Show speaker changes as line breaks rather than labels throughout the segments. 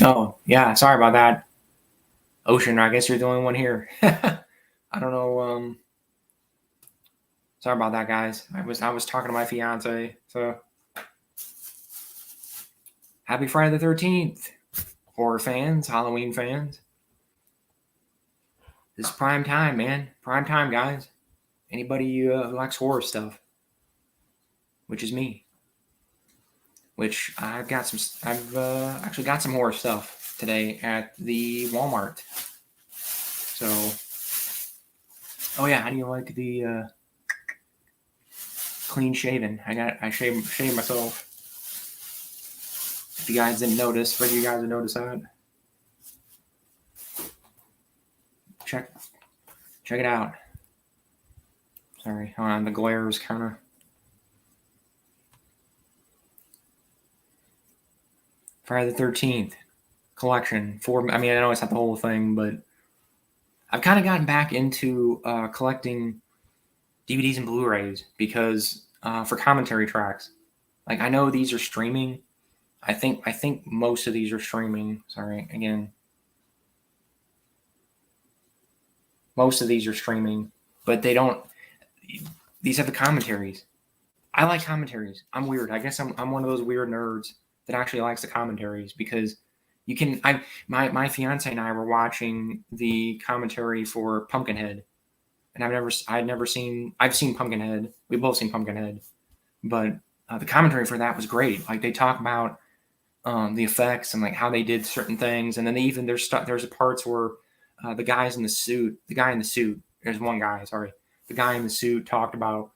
Oh, yeah, sorry about that. Ocean, I guess you're the only one here. I don't know, sorry about that, guys. I was talking to my fiance, so happy Friday the 13th. Horror fans, Halloween fans. This is prime time, man. Prime time, guys. Anybody who likes horror stuff, which is me. Which I've actually got some horror stuff today at the Walmart. So, oh yeah, how do you like the clean shaven? I shaved myself. If you guys didn't notice, whether you guys have noticed that, check it out. Sorry, hold on, the glare is kind of. Friday the 13th collection. I know it's not the whole thing, but I've kind of gotten back into collecting DVDs and Blu-rays because for commentary tracks. Like I know these are streaming. I think most of these are streaming. Sorry, again. Most of these are streaming, but they don't. These have the commentaries. I like commentaries. I'm weird. I guess I'm one of those weird nerds that actually likes the commentaries because you can. My fiance and I were watching the commentary for Pumpkinhead, and I've seen Pumpkinhead. We both seen Pumpkinhead, but the commentary for that was great. Like they talk about the effects and like how they did certain things, and then there's parts where the guy in the suit, there's one guy, sorry, the guy in the suit talked about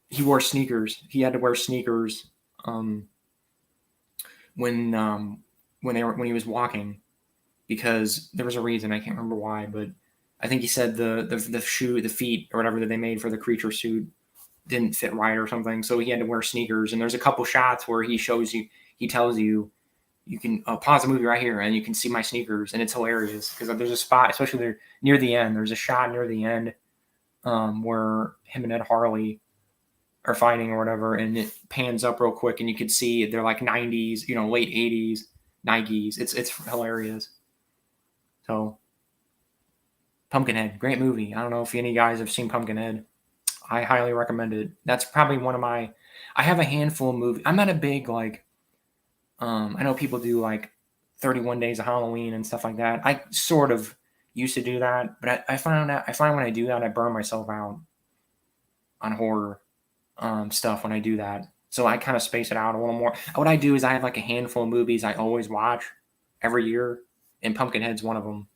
he wore sneakers. He had to wear sneakers when he was walking because there was a reason. I can't remember why, but I think he said the feet or whatever that they made for the creature suit didn't fit right or something, so he had to wear sneakers. And there's a couple shots where he tells you you can pause the movie right here and you can see my sneakers, and it's hilarious because there's a spot, especially there near the end. There's a shot near the end where him and Ed Harley are fighting or whatever, and it pans up real quick, and you can see they're like 90s, late 80s Nikes. It's hilarious. So, Pumpkinhead, great movie. I don't know if any of you guys have seen Pumpkinhead. I highly recommend it. That's probably one of my. I have a handful of movies. I'm not a big like. I know people do like 31 Days of Halloween and stuff like that. I sort of used to do that, but I find when I do that, I burn myself out on horror stuff when I do that. So I kind of space it out a little more. What I do is I have like a handful of movies I always watch every year, and Pumpkinhead's one of them.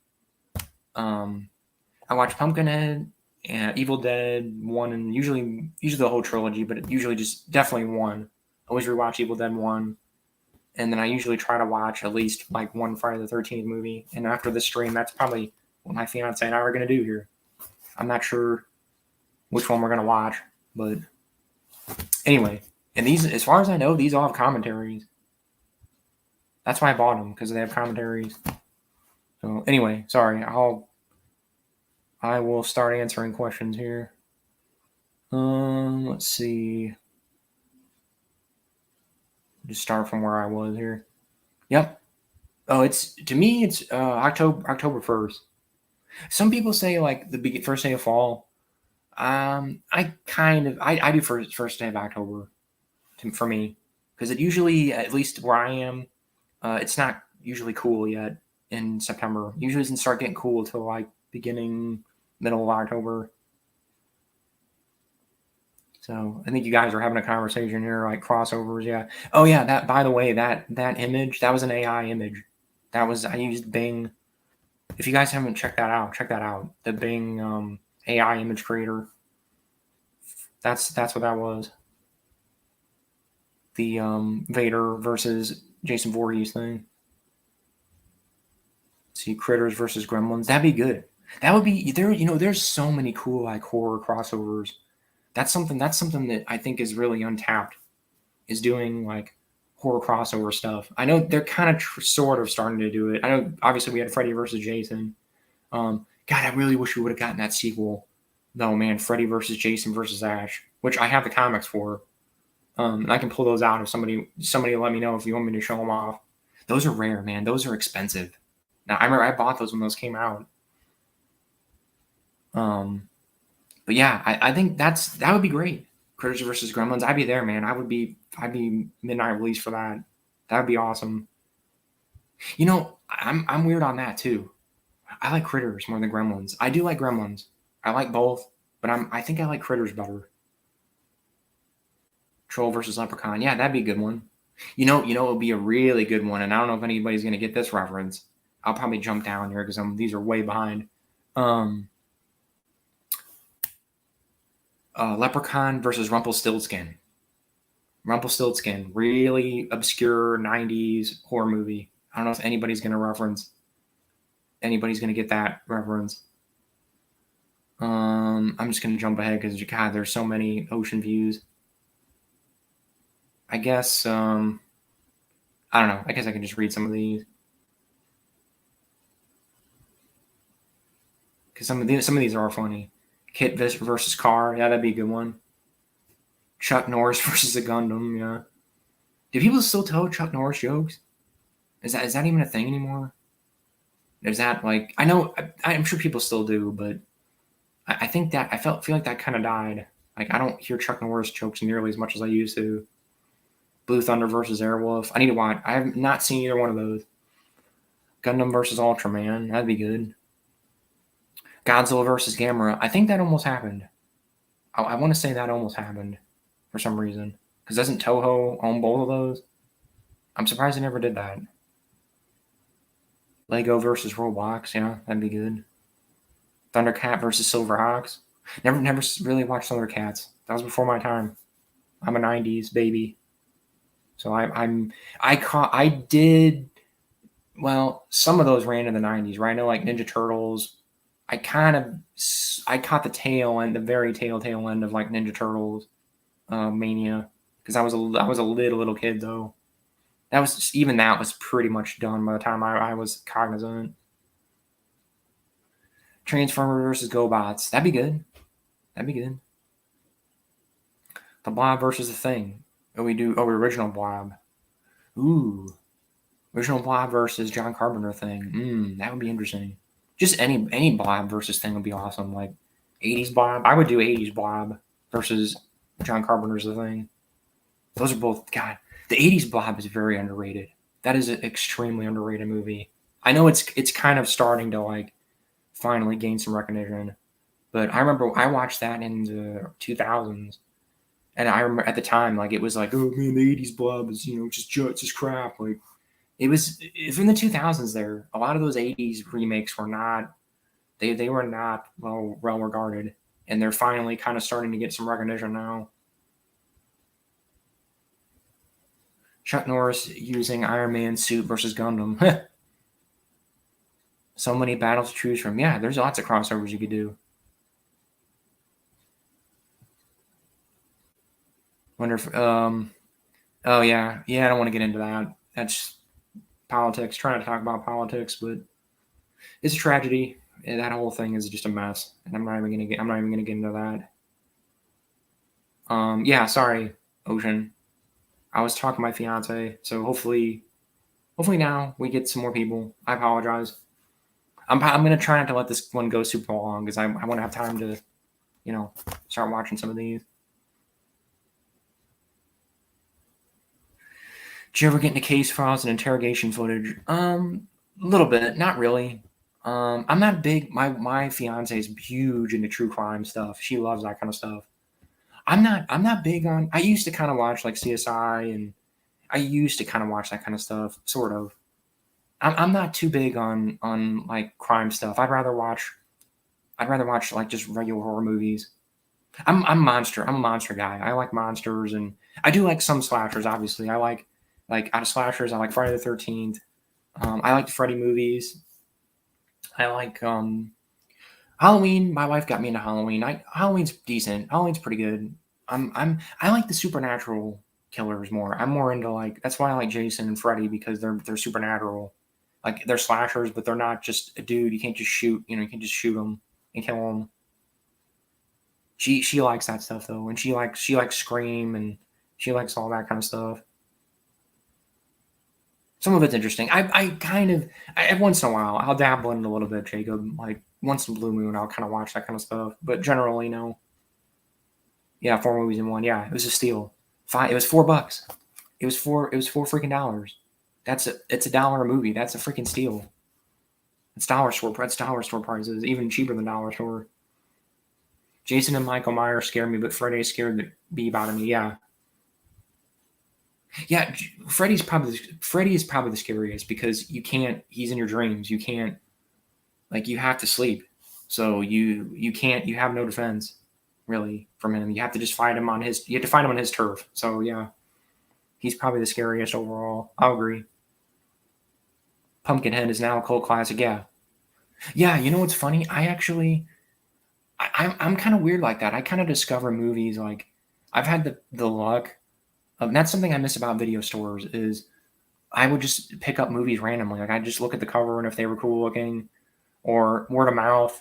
I watch Pumpkinhead and Evil Dead 1, and usually the whole trilogy, but usually just definitely 1. I always rewatch Evil Dead 1. And then I usually try to watch at least like one Friday the 13th movie. And after the stream, that's probably what my fiance and I are going to do here. I'm not sure which one we're going to watch, but anyway. And these, as far as I know, these all have commentaries. That's why I bought them, because they have commentaries. So anyway, sorry. I will start answering questions here. Let's see. Just start from where I was here. Yep. Oh, it's October 1st. Some people say like the first day of fall. I do first day of October for me, because it usually, at least where I am, it's not usually cool yet in September. Usually doesn't start getting cool till like middle of October. So I think you guys are having a conversation here, like crossovers. Yeah. Oh yeah. That, by the way, that image, that was an AI image. I used Bing. If you guys haven't checked that out, check that out. The Bing AI image creator. That's what that was. The Vader versus Jason Voorhees thing. See, Critters versus Gremlins. That'd be good. That would be there. There's so many cool like horror crossovers. That's something that I think is really untapped. Is doing like horror crossover stuff. I know they're kind of sort of starting to do it. I know obviously we had Freddy versus Jason. God, I really wish we would have gotten that sequel. No, man, Freddy versus Jason versus Ash, which I have the comics for. And I can pull those out if somebody let me know if you want me to show them off. Those are rare, man. Those are expensive. Now I remember I bought those when those came out. But yeah, I think that would be great. Critters versus Gremlins. I'd be there, man. I'd be midnight release for that. That would be awesome. You know, I'm weird on that too. I like Critters more than Gremlins. I do like Gremlins. I like both, but I think I like Critters better. Troll versus Leprechaun. Yeah, that'd be a good one. You know, it would be a really good one, and I don't know if anybody's gonna get this reference. I'll probably jump down here because these are way behind. Leprechaun versus Rumpelstiltskin. Rumpelstiltskin, really obscure '90s horror movie. I don't know if anybody's gonna get that reference. I'm just gonna jump ahead because God, there's so many ocean views. I guess I don't know. I guess I can just read some of these because some of these are funny. Kit versus Car, yeah, that'd be a good one. Chuck Norris versus a Gundam, yeah. Do people still tell Chuck Norris jokes? Is that even a thing anymore? Is that like I know I'm sure people still do, but I think that feel like that kind of died. Like I don't hear Chuck Norris jokes nearly as much as I used to. Blue Thunder versus Airwolf. I need to watch. I have not seen either one of those. Gundam versus Ultraman. That'd be good. Godzilla versus Gamera. I think that almost happened. I want to say that almost happened for some reason. Because doesn't Toho own both of those? I'm surprised they never did that. Lego versus Roblox. Yeah, that'd be good. Thundercat versus Silverhawks. Never really watched Thundercats. That was before my time. I'm a '90s baby, so I did. Well, some of those ran in the '90s, right? I know, like Ninja Turtles. I caught the tail end, the very tail end of like Ninja Turtles mania, because I was a little kid though. That was pretty much done by the time I was cognizant. Transformers versus GoBots. That'd be good. The Blob versus the Thing. Original Blob. Ooh. Original Blob versus John Carpenter Thing. That would be interesting. Just any Blob versus Thing would be awesome. Like 80s Blob. I would do 80s Blob versus John Carpenter's The Thing. Those are both, God, the 80s Blob is very underrated. That is an extremely underrated movie. I know it's kind of starting to like finally gain some recognition, but I remember I watched that in the 2000s, and I remember at the time like it was like, oh man, the 80s Blob is just crap. Like it's in the 2000s. There, a lot of those 80s remakes were not they were not well regarded, and they're finally kind of starting to get some recognition now. Chuck Norris using Iron Man suit versus Gundam. So many battles to choose from. Yeah, there's lots of crossovers you could do. Wonder if oh yeah, I don't want to get into that. That's politics. Trying to talk about politics, but it's a tragedy. That whole thing is just a mess, and I'm not even gonna get into that. Yeah, sorry, Ocean. I was talking to my fiance, so hopefully now we get some more people. I apologize. I'm gonna try not to let this one go super long because I want to have time to, start watching some of these. Did you ever get into case files and interrogation footage? A little bit, not really. I'm not big. My fiance is huge into true crime stuff. She loves that kind of stuff. I'm not big on. I used to kind of watch like CSI, and I used to kind of watch that kind of stuff, sort of. I'm not too big on like crime stuff. I'd rather watch like just regular horror movies. I'm a monster guy. I like monsters, and I do like some slashers. Obviously, I like out of slashers. I like Friday the 13th. I like the Freddy movies. I like Halloween. My wife got me into Halloween. Halloween's decent. Halloween's pretty good. I like the supernatural killers more. I'm more into like that's why I like Jason and Freddy because they're supernatural. Like they're slashers, but they're not just a dude. You can't just shoot. You can't just shoot them and kill them. She likes that stuff though, and she likes Scream, and she likes all that kind of stuff. Some of it's interesting. I once in a while I'll dabble in it a little bit, Jacob. Like once in a blue moon, I'll kind of watch that kind of stuff. But generally, no. Yeah, 4 movies in one. Yeah, it was a steal. It was $4. It was four freaking dollars. It's $1 a movie. That's a freaking steal. It's dollar store. That's dollar store prices, even cheaper than dollar store. Jason and Michael Myers scared me, but Freddy scared the beep out of me. Yeah, yeah. Freddy is probably the scariest because you can't. He's in your dreams. You can't. Like you have to sleep, so you can't. You have no defense really from him. You have to just fight him on his. You have to fight him on his turf. So yeah, he's probably the scariest overall. I'll agree. Pumpkinhead is now a cult classic. Yeah, yeah. You know what's funny? I'm kind of weird like that. I kind of discover movies like I've had the luck. And that's something I miss about video stores is I would just pick up movies randomly. Like I just look at the cover and if they were cool looking, or word of mouth.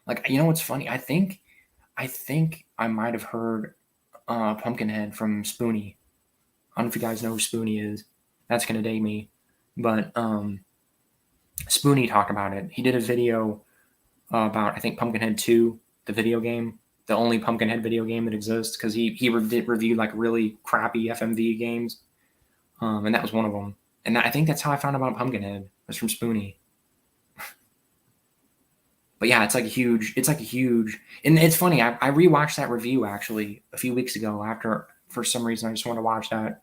Like you know what's funny? I think I might have heard Pumpkinhead from Spoonie. I don't know if you guys know who Spoonie is. That's gonna date me, but Spoonie talked about it. He did a video about I think Pumpkinhead 2, the video game, the only Pumpkinhead video game that exists because he reviewed like really crappy FMV games, and that was one of them. And I think that's how I found out about Pumpkinhead. It was from Spoonie. But yeah, it's like a huge, and it's funny. I rewatched that review actually a few weeks ago after for some reason I just wanted to watch that,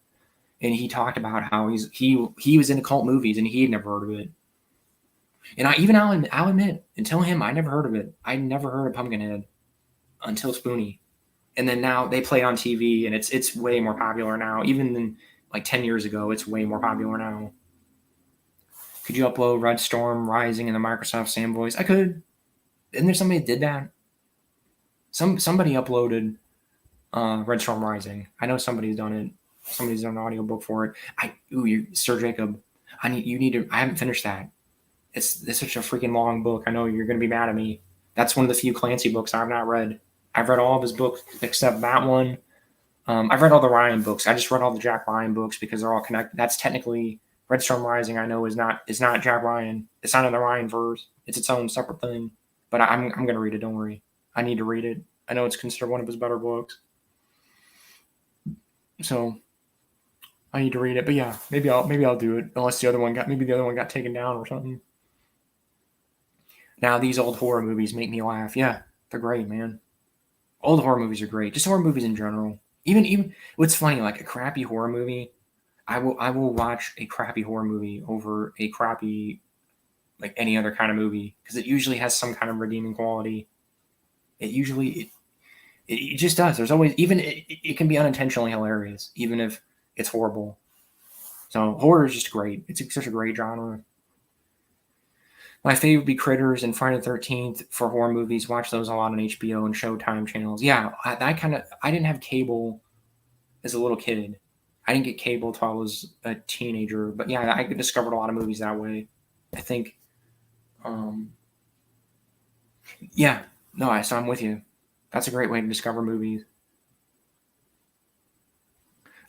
and he talked about how he was into cult movies and he had never heard of it. And I'll admit, until him, I never heard of it. I never heard of Pumpkinhead until Spoonie, and then now they play it on TV, and it's way more popular now. Even than like 10 years ago, it's way more popular now. Could you upload Red Storm Rising in the Microsoft Sam voice? I could. Isn't there somebody that did that? Somebody uploaded Red Storm Rising. I know somebody's done it. Somebody's done an audiobook for it. Sir Jacob. You need to. I haven't finished that. It's such a freaking long book. I know you're going to be mad at me. That's one of the few Clancy books I've not read. I've read all of his books except that one. I've read all the Ryan books. I just read all the Jack Ryan books because they're all connected. That's technically Red Storm Rising. I know is not Jack Ryan. It's not in the Ryan verse. It's its own separate thing. But I'm going to read it. Don't worry. I need to read it. I know it's considered one of his better books. So I need to read it. But yeah, maybe I'll do it. Unless the other one got taken down or something. Now these old horror movies make me laugh. Yeah, they're great, man. Old horror movies are great. Just horror movies in general. Even what's funny, like a crappy horror movie, I will watch a crappy horror movie over a crappy like any other kind of movie because it usually has some kind of redeeming quality. It just does. There's always it can be unintentionally hilarious even if it's horrible. So horror is just great. It's such a great genre. My favorite would be Critters and Friday the 13th for horror movies. Watch those a lot on HBO and Showtime channels. Yeah, I didn't have cable as a little kid. I didn't get cable until I was a teenager. But yeah, I discovered a lot of movies that way. I think, yeah, no, so I'm with you. That's a great way to discover movies.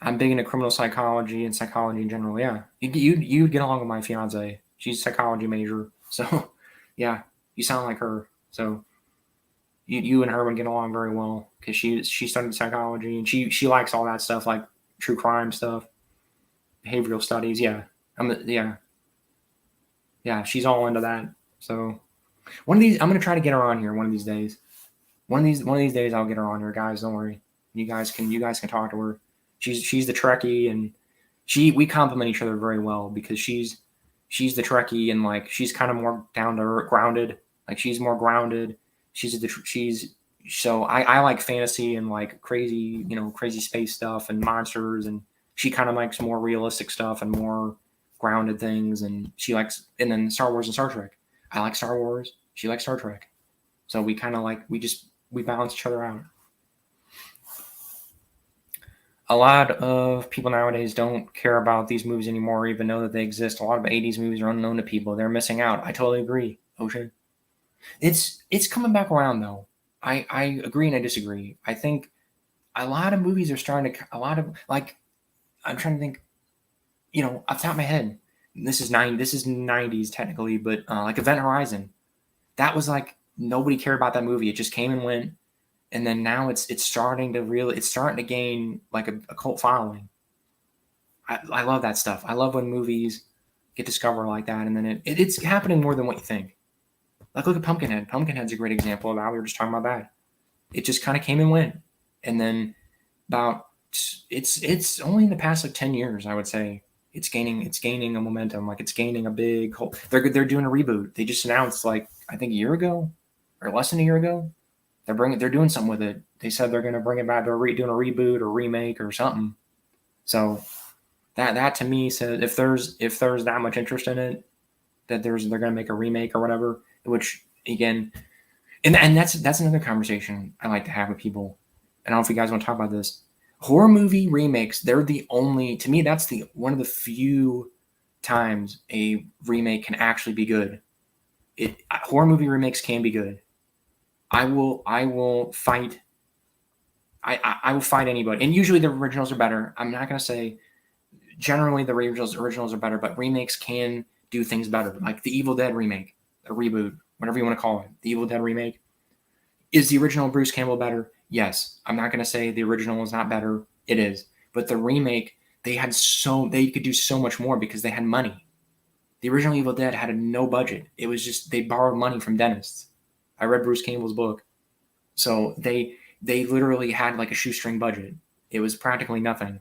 I'm big into criminal psychology and psychology in general. Yeah, you'd get along with my fiance. She's a psychology major. So, yeah, you sound like her. So, you and her would get along very well because she studied psychology and she likes all that stuff like true crime stuff, behavioral studies. Yeah, yeah, she's all into that. So, one of these, I'm gonna try to get her on here one of these days. One of these days, I'll get her on here, guys. Don't worry. You guys can talk to her. She's the Trekkie and we complement each other very well because she's the Trekkie and like she's kind of more down to earth, grounded. Like she's more grounded. So I like fantasy and like crazy space stuff and monsters, and she kind of likes more realistic stuff and more grounded things. And and then Star Wars and Star Trek. I like Star Wars. She likes Star Trek. So we kind of like we balance each other out. A lot of people nowadays don't care about these movies anymore, even know that they exist. A lot of 80s movies are unknown to people. They're missing out. I totally agree, Ocean. It's coming back around, though. I agree and I disagree. I think a lot of movies are starting to, I'm trying to think, off the top of my head, this is 90s technically, but like Event Horizon, that was like nobody cared about that movie. It just came and went, and then now it's starting to gain like a cult following. I love that stuff. I love when movies get discovered like that, and then it's happening more than what you think. Like look at Pumpkinhead. Pumpkinhead's a great example of that. We were just talking about that. It just kind of came and went, and then about it's only in the past like 10 years, I would say, it's gaining a momentum. Like it's gaining a big whole. They're doing a reboot. They just announced like I think a year ago or less than a year ago. They're doing something with it. They said they're going to bring it back. They're doing a reboot or remake or something. So that to me says if there's that much interest in it, that they're going to make a remake or whatever. Which again, and that's another conversation I like to have with people. I don't know if you guys want to talk about this. Horror movie remakes, they're the only, to me, that's one of the few times a remake can actually be good. Horror movie remakes can be good. I will fight. I will fight anybody, and usually the originals are better. I'm not gonna say generally the originals are better, but remakes can do things better. Like the Evil Dead remake, a reboot, whatever you want to call it. The Evil Dead remake. Is the original Bruce Campbell better? Yes. I'm not going to say the original is not better. It is. But the remake, they could do so much more because they had money. The original Evil Dead had no budget. It was just they borrowed money from dentists. I read Bruce Campbell's book. So they literally had like a shoestring budget. It was practically nothing.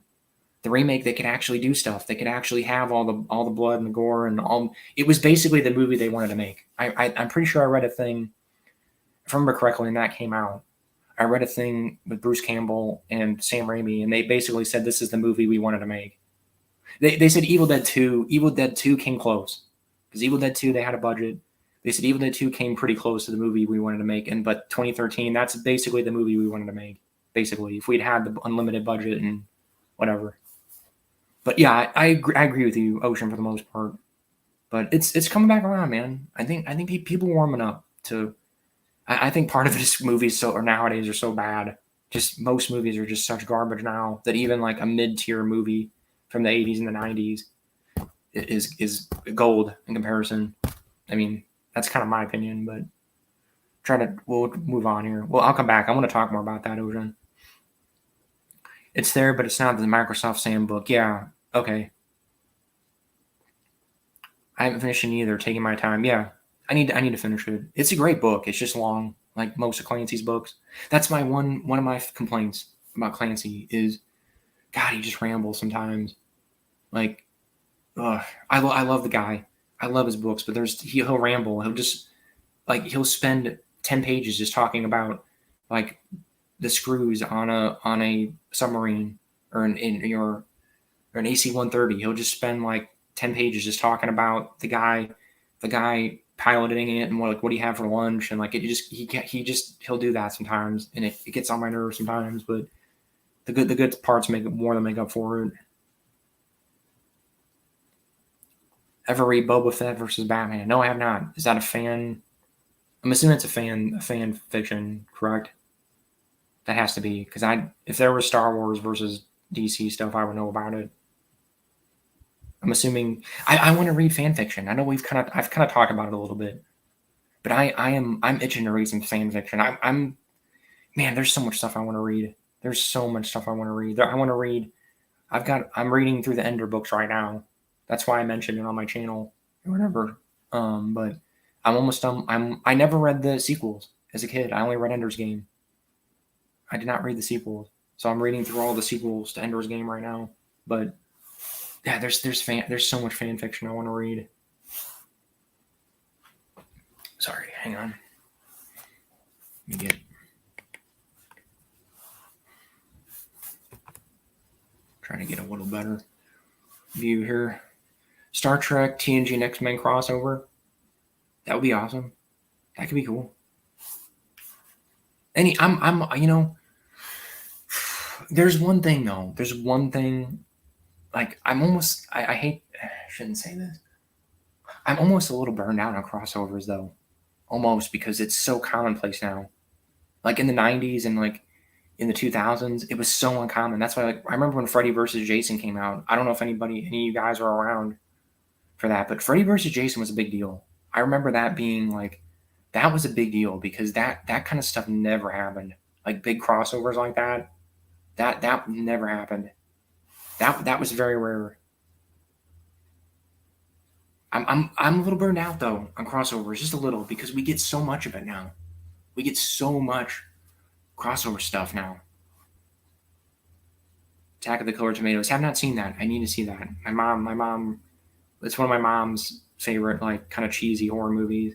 The remake, they could actually do stuff. They could actually have all the blood and the gore and all. It was basically the movie they wanted to make. I'm pretty sure I read a thing, if I remember correctly, and that came out. I read a thing with Bruce Campbell and Sam Raimi, and they basically said this is the movie we wanted to make. They said Evil Dead 2. Evil Dead 2 came close. Because Evil Dead 2, they had a budget. They said Evil Dead 2 came pretty close to the movie we wanted to make. But 2013, that's basically the movie we wanted to make. Basically, if we'd had the unlimited budget and whatever. But yeah, I agree with you, Ocean, for the most part. But it's coming back around, man. I think people are warming up to. I think part of it is movies nowadays are so bad. Just most movies are just such garbage now that even like a mid-tier movie from the 80s and the 90s is gold in comparison. I mean, that's kind of my opinion, but we'll move on here. Well, I'll come back. I want to talk more about that, Ocean. It's there, but it's not the Microsoft Sandbook. Yeah, okay. I haven't finished it either. Taking my time. Yeah, I need to finish it. It's a great book. It's just long, like most of Clancy's books. That's my one of my complaints about Clancy is, God, he just rambles sometimes. Like, I love the guy. I love his books, but he'll ramble. He'll spend 10 pages just talking about like the screws on a submarine or an AC-130. He'll just spend like 10 pages just talking about the guy piloting it and what do you have for lunch, and like he'll do that sometimes, and it gets on my nerves sometimes, but the good parts more than make up for it. Ever read Boba Fett versus Batman? No, I have not. Is that a fan? I'm assuming it's a fan fiction, correct? That has to be, because if there was Star Wars versus DC stuff, I would know about it. I'm assuming I want to read fan fiction. I know I've kind of talked about it a little bit, but I'm itching to read some fan fiction. I'm man, there's so much stuff I want to read. There's so much stuff I want to read. I want to read. I'm reading through the Ender books right now. That's why I mentioned it on my channel or whatever. But I'm almost done. I never read the sequels as a kid. I only read Ender's Game. I did not read the sequels, so I'm reading through all the sequels to Ender's Game right now. But yeah, there's so much fan fiction I want to read. Sorry, hang on. Let me trying to get a little better view here. Star Trek, TNG, and X-Men crossover. That would be awesome. That could be cool. I'm there's one thing though. There's one thing. Like I shouldn't say this. I'm almost a little burned out on crossovers though. Almost, because it's so commonplace now. Like in the 90s and like in the 2000s, it was so uncommon. That's why, like, I remember when Freddy vs. Jason came out. I don't know if any of you guys were around for that. But Freddy versus Jason was a big deal. I remember that being like, that was a big deal because that kind of stuff never happened. Like big crossovers like that, that never happened. That was very rare. I'm a little burned out though on crossovers, just a little, because we get so much of it now. We get so much crossover stuff now. Attack of the Killer Tomatoes. Have not seen that. I need to see that. My mom. It's one of my mom's favorite, like, kind of cheesy horror movies.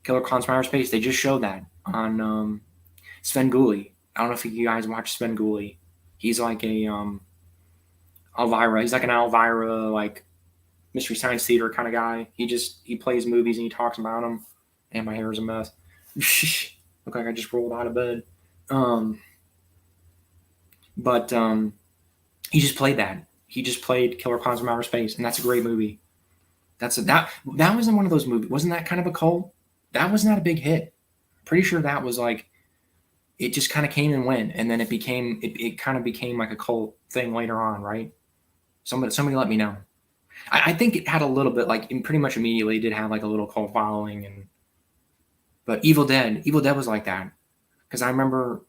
Killer Clowns from Outer Space. They just showed that on Svengoolie. I don't know if you guys watch Svengoolie. He's like a Elvira. He's like an Elvira, like, Mystery Science Theater kind of guy. He plays movies and he talks about them. And my hair is a mess. Look like I just rolled out of bed. But he just played that. He just played Killer Clowns from Outer Space, and that's a great movie. That wasn't one of those movies. Wasn't that kind of a cult? That was not a big hit. Pretty sure that was like, it just kind of came and went, and then it kind of became like a cult thing later on, right? Somebody let me know. I think it had a little bit, like, pretty much immediately did have like a little cult following, but Evil Dead was like that, because I remember.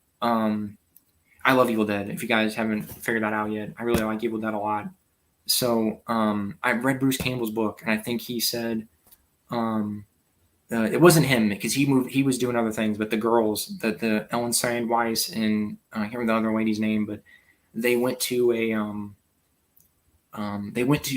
I love Evil Dead. If you guys haven't figured that out yet, I really like Evil Dead a lot. So I read Bruce Campbell's book, and I think he said it wasn't him because he was doing other things, but the girls, the Ellen Sandweiss and I can't remember the other lady's name, but they went to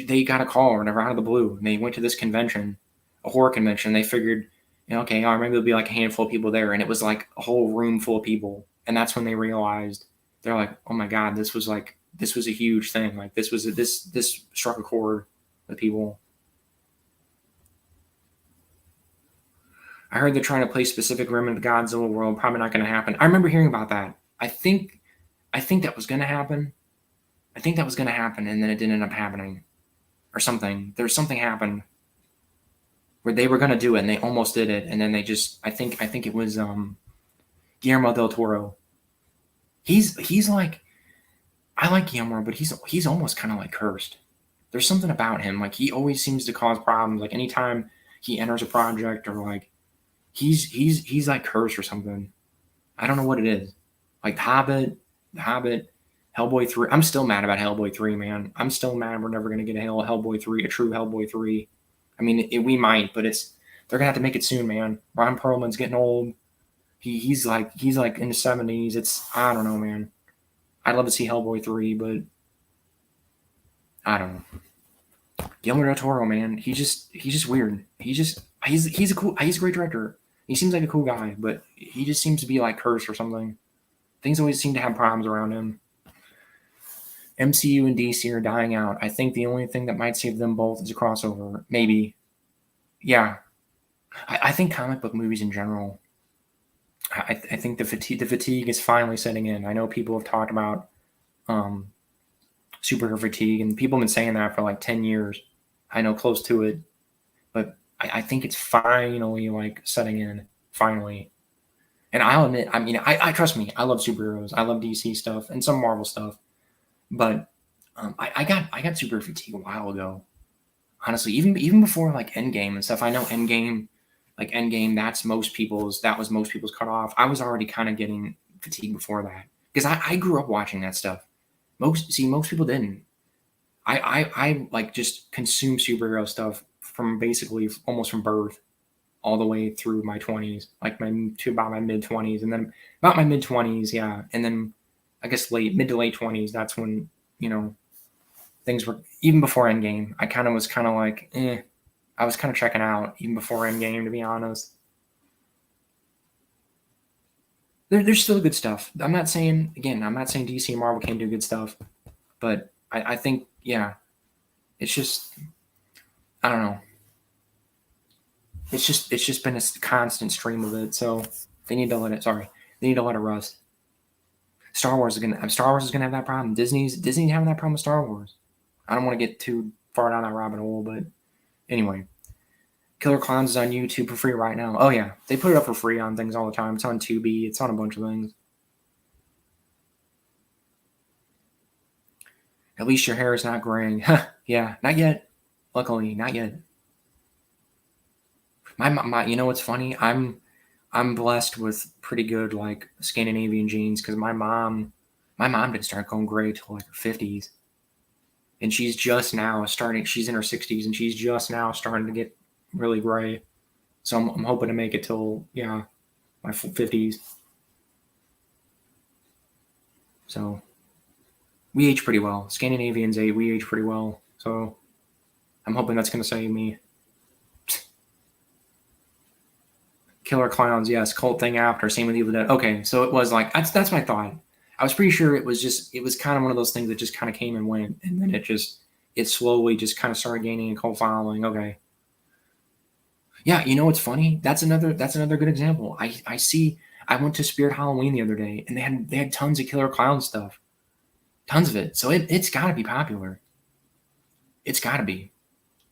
they got a call or whatever out of the blue, and they went to this convention, a horror convention. They figured, okay, maybe there'll be like a handful of people there, and it was like a whole room full of people, and that's when they realized. They're like, oh my God, this was a huge thing. Like this struck a chord with people. I heard they're trying to place specific room in the Godzilla world. Probably not going to happen. I remember hearing about that. I think that was going to happen. And then it didn't end up happening, or something. There's something happened where they were going to do it, and they almost did it, and then they just. I think it was Guillermo del Toro. He's like, I like Guillermo, but he's almost kind of like cursed. There's something about him. Like, he always seems to cause problems. Like, anytime he enters a project, or like he's like cursed or something. I don't know what it is. Like The Hobbit, Hellboy 3. I'm still mad about Hellboy 3, man. I'm still mad we're never gonna get a Hellboy 3, a true Hellboy 3. I mean, we might, but they're gonna have to make it soon, man. Ron Perlman's getting old. He's like in the 70s. I don't know, man. I'd love to see Hellboy 3, but I don't know. Guillermo del Toro, man, he's just weird. He's a great director. He seems like a cool guy, but he just seems to be like cursed or something. Things always seem to have problems around him. MCU and DC are dying out. I think the only thing that might save them both is a crossover. Maybe. Yeah. I think comic book movies in general. I think the fatigue is finally setting in. I know people have talked about superhero fatigue, and people have been saying that for like 10 years. I know, close to it, but I think it's finally like setting in. Finally, and I'll admit, I mean, I trust me. I love superheroes. I love DC stuff and some Marvel stuff, but I got superhero fatigue a while ago. Honestly, even before like Endgame and stuff. I know Endgame. Like Endgame, that was most people's cutoff. I was already kind of getting fatigued before that because I grew up watching that stuff. Most people didn't. I like just consumed superhero stuff from basically almost from birth all the way through my 20s, like to about my mid 20s, and then about my mid 20s, yeah, and then I guess mid to late 20s. That's when things were, even before Endgame. I kind of was kind of like, I was kind of checking out even before Endgame, to be honest. There's still good stuff. I'm not saying DC and Marvel can't do good stuff, but I think, yeah, it's just, I don't know. It's just been a constant stream of it, so they need to let it rust. Star Wars is gonna have that problem. Disney's having that problem with Star Wars. I don't want to get too far down that rabbit hole, but anyway, Killer Clowns is on YouTube for free right now. Oh yeah, they put it up for free on things all the time. It's on Tubi. It's on a bunch of things. At least your hair is not graying. Yeah, not yet. Luckily, not yet. My you know what's funny? I'm blessed with pretty good like Scandinavian genes because my mom didn't start going gray till like her 50s, and she's just now starting. She's in her 60s, and she's just now starting to get really gray. So I'm hoping to make it till my 50s. So we age pretty well. Scandinavians we age pretty well. So I'm hoping that's going to save me. Killer Clowns, yes. Cult thing after. Same with Evil Dead. Okay, so it was like that's my thought. I was pretty sure it was kind of one of those things that just kind of came and went, and then it slowly just kind of started gaining a cult following. Okay, yeah. You know what's funny? That's another good example. I went to Spirit Halloween the other day, and they had tons of Killer Clown stuff, tons of it. So it's got to be popular. It's got to be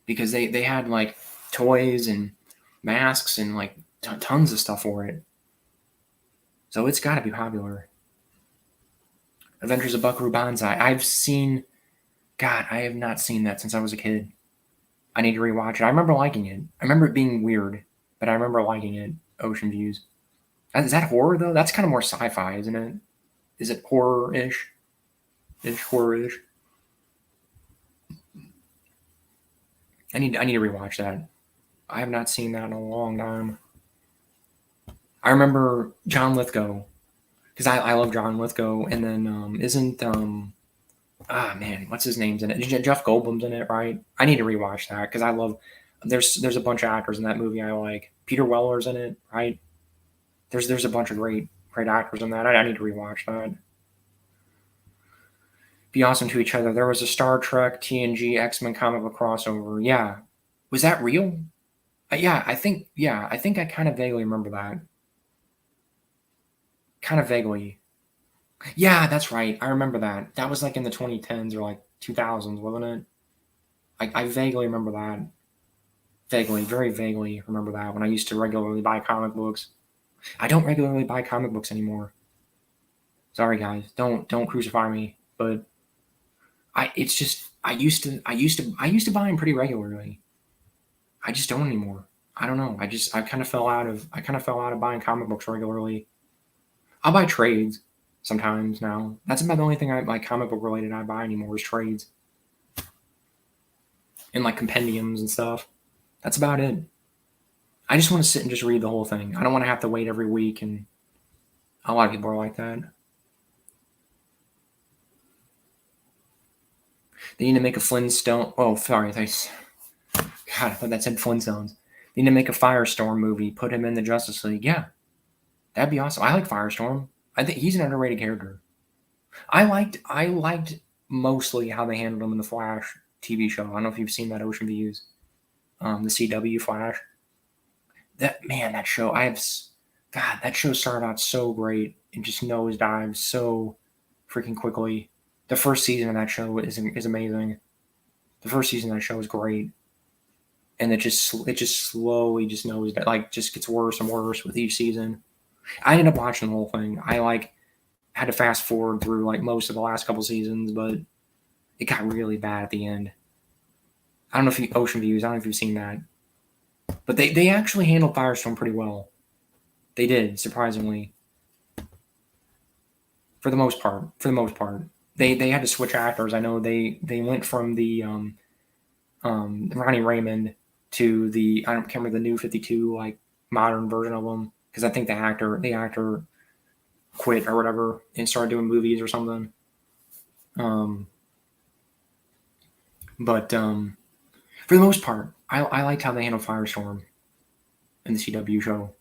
because they had like toys and masks and like tons of stuff for it. So it's got to be popular. Adventures of Buckaroo Banzai. God, I have not seen that since I was a kid. I need to rewatch it. I remember liking it. I remember it being weird, but I remember liking it. Ocean Views. Is that horror though? That's kind of more sci-fi, isn't it? Is it horror-ish? Horror-ish. I need to rewatch that. I have not seen that in a long time. I remember John Lithgow because I love John Lithgow, and then isn't what's his name's in it? Jeff Goldblum's in it, right? I need to rewatch that because I love. There's a bunch of actors in that movie I like. Peter Weller's in it, right? There's a bunch of great actors in that. I need to rewatch that. Be awesome to each other. There was a Star Trek, TNG, X-Men comic book crossover. Yeah, was that real? Yeah, I think I kind of vaguely remember that. Kind of vaguely. Yeah, that's right. I remember that. That was like in the 2010s or like 2000s, wasn't it? I vaguely remember that. Vaguely, very vaguely remember that when I used to regularly buy comic books. I don't regularly buy comic books anymore. Sorry guys, don't crucify me, but it's just I used to buy them pretty regularly. I just don't anymore. I don't know. I kind of fell out of buying comic books regularly. I'll buy trades sometimes now. That's about the only thing I like comic book related I buy anymore is trades. And like compendiums and stuff. That's about it. I just want to sit and just read the whole thing. I don't want to have to wait every week, and a lot of people are like that. They need to make a Flintstone. Oh, sorry. Thanks. God, I thought that said Flintstones. They need to make a Firestorm movie. Put him in the Justice League. Yeah, that'd be awesome. I like Firestorm. I think he's an underrated character. I liked mostly how they handled him in the Flash TV show. I don't know if you've seen that Ocean Views, the CW Flash. That show that show started out so great and just nosedives so freaking quickly. The first season of that show is amazing. The first season of that show is great, and it just slowly just knows that like just gets worse and worse with each season. I ended up watching the whole thing. I like had to fast forward through like most of the last couple seasons, but it got really bad at the end. I don't know if Ocean Views. I don't know if you've seen that. But they actually handled Firestorm pretty well. They did, surprisingly. For the most part. They had to switch actors. I know they went from the Ronnie Raymond to I can't remember the new 52 like modern version of him because I think the actor quit or whatever and started doing movies or something. But for the most part, I liked how they handled Firestorm in the CW show.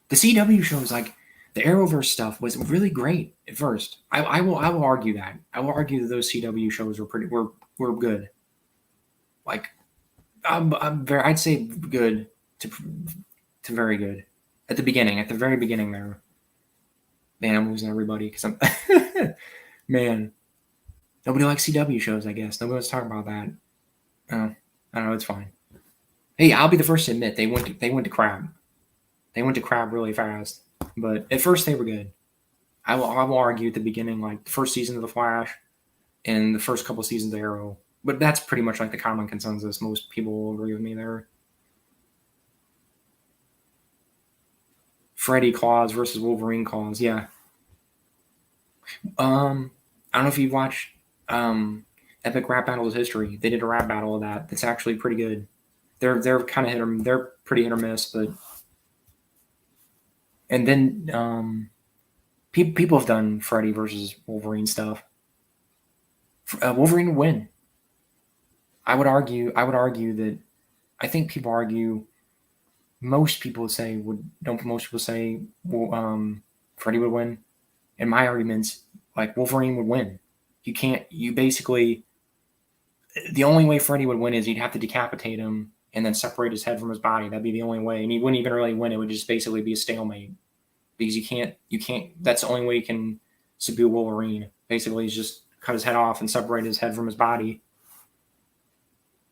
The CW show is like the Arrowverse stuff was really great at first. I will argue that. I will argue that those CW shows were good. Like I'd say good to very good at the beginning. At the very beginning there. Man, I'm losing everybody because I'm man. Nobody likes CW shows, I guess. Nobody wants to talk about that. I don't know. It's fine. Hey, I'll be the first to admit they went to crap. They went to crap really fast, but at first they were good. I will argue at the beginning, like the first season of The Flash and the first couple seasons of Arrow But that's pretty much like the common consensus. Most people will agree with me there. Freddy claws versus Wolverine claws. Yeah. I don't know if you've watched Epic Rap Battles History. They did a rap battle of that. That's actually pretty good. They're kind of they're pretty hit or miss, but and then people have done Freddy versus Wolverine stuff. Wolverine would win. I would argue that I think people argue. Most people would say most people say Freddy would win. And my argument's like Wolverine would win. You basically, the only way Freddy would win is you'd have to decapitate him and then separate his head from his body. That'd be the only way. And he wouldn't even really win. It would just basically be a stalemate because you can't, that's the only way you can subdue Wolverine. Basically, he's just cut his head off and separate his head from his body.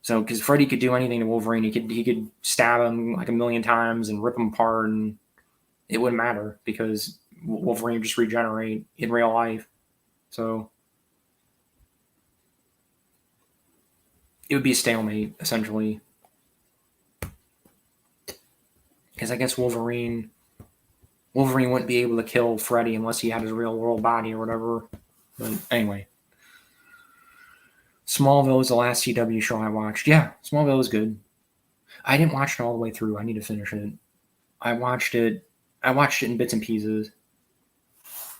So, because Freddy could do anything to Wolverine, he could stab him like a million times and rip him apart, and it wouldn't matter because Wolverine would just regenerate in real life. So it would be a stalemate essentially. Because I guess Wolverine wouldn't be able to kill Freddy unless he had his real world body or whatever. But anyway. Smallville was the last CW show I watched. Yeah, Smallville was good. I didn't watch it all the way through. I need to finish it. I watched it in bits and pieces.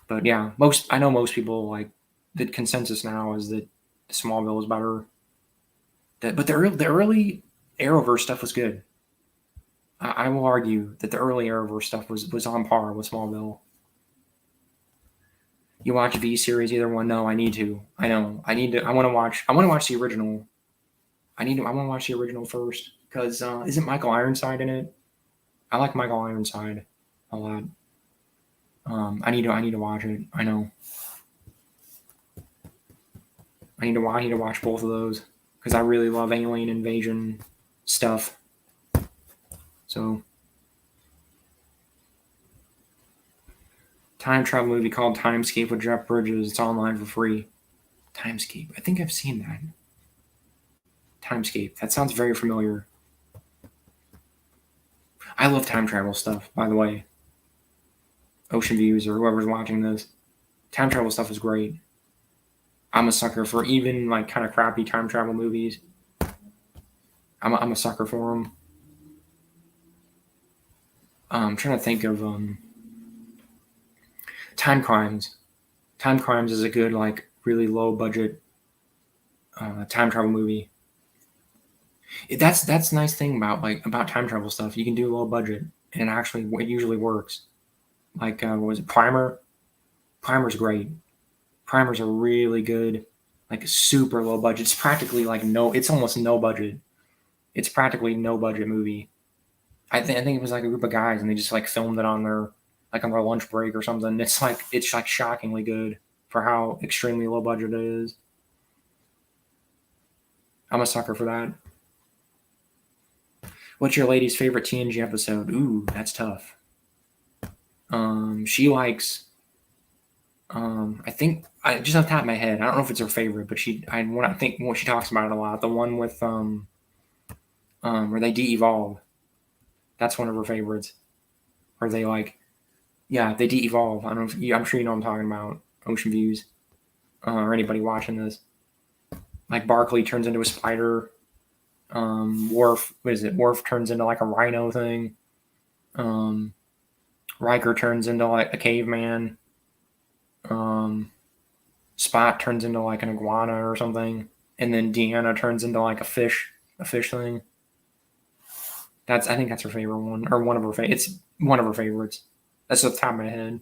But yeah, I know most people, like, the consensus now is that Smallville is better. But the early Arrowverse stuff was good. I will argue that the early Arrowverse stuff was on par with Smallville. You watch V series, either one? No, I need to. I know. I want to watch the original. I want to watch the original first because isn't Michael Ironside in it? I like Michael Ironside a lot. I need to watch it. I know. I need to watch both of those because I really love alien invasion stuff. So, time travel movie called Timescape with Jeff Bridges. It's online for free. Timescape. I think I've seen that. Timescape. That sounds very familiar. I love time travel stuff, by the way. Ocean Views or whoever's watching this. Time travel stuff is great. I'm a sucker for even like kind of crappy time travel movies. I'm a sucker for them. I'm trying to think of Time Crimes. Time Crimes is a good, like, really low budget time travel movie. That's the nice thing about time travel stuff. You can do low budget, and it usually works. Like what was it, Primer? Primer's great. Primer's a really good, like, super low budget. It's practically it's almost no budget. It's practically no budget movie. I think it was like a group of guys, and they just like filmed it on their lunch break or something. It's like shockingly good for how extremely low budget it is. I'm a sucker for that. What's your lady's favorite TNG episode? Ooh, that's tough. She likes. I think just off the top of my head, I don't know if it's her favorite, but I think what she talks about it a lot. The one with where they de-evolve. That's one of her favorites. Where they they de-evolve. I don't know I'm sure you know what I'm talking about. Ocean Views, or anybody watching this. Like Barkley turns into a spider. Worf turns into like a rhino thing. Riker turns into like a caveman. Spot turns into like an iguana or something, and then Deanna turns into like a fish thing. I think that's her favorite one, or one of her it's one of her favorites. That's off the top of my head.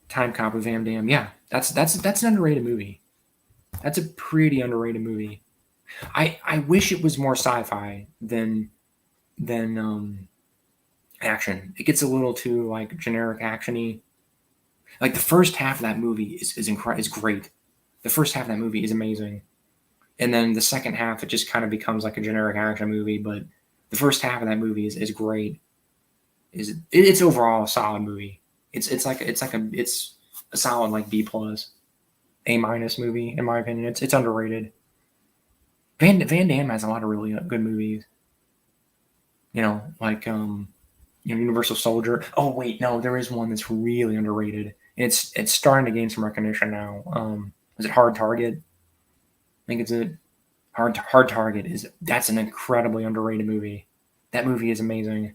Time Cop with Van Damme. Yeah, that's an underrated movie. That's a pretty underrated movie. I wish it was more sci-fi than action. It gets a little too like generic actiony. Like the first half of that movie is great. The first half of that movie is amazing. And then the second half, it just kind of becomes like a generic action movie. But the first half of that movie is great. It's overall a solid movie. It's a solid like B plus, A- movie in my opinion. It's underrated. Van Damme has a lot of really good movies. Like Universal Soldier. Oh wait, no, there is one that's really underrated. It's starting to gain some recognition now. Is it Hard Target? I think it's a Hard Target that's an incredibly underrated movie. That movie is amazing.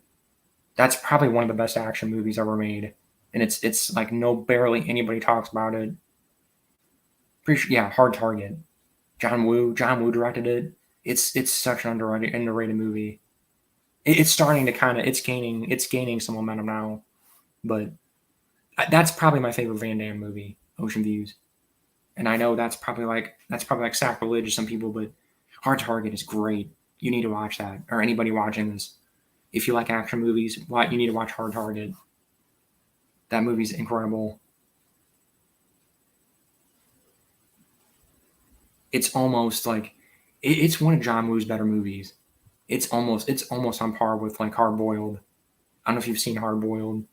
That's probably one of the best action movies ever made, and it's like barely anybody talks about it. Pretty sure, yeah, Hard Target. John Woo directed it. It's such an underrated movie. It's starting to it's gaining some momentum now, but that's probably my favorite Van Damme movie, Ocean Views. And I know that's probably like sacrilege to some people, but Hard Target is great. You need to watch that, or anybody watching this. If you like action movies, you need to watch Hard Target. That movie's incredible. It's almost like it's one of John Woo's better movies. It's almost on par with like Hard Boiled. I don't know if you've seen Hard Boiled,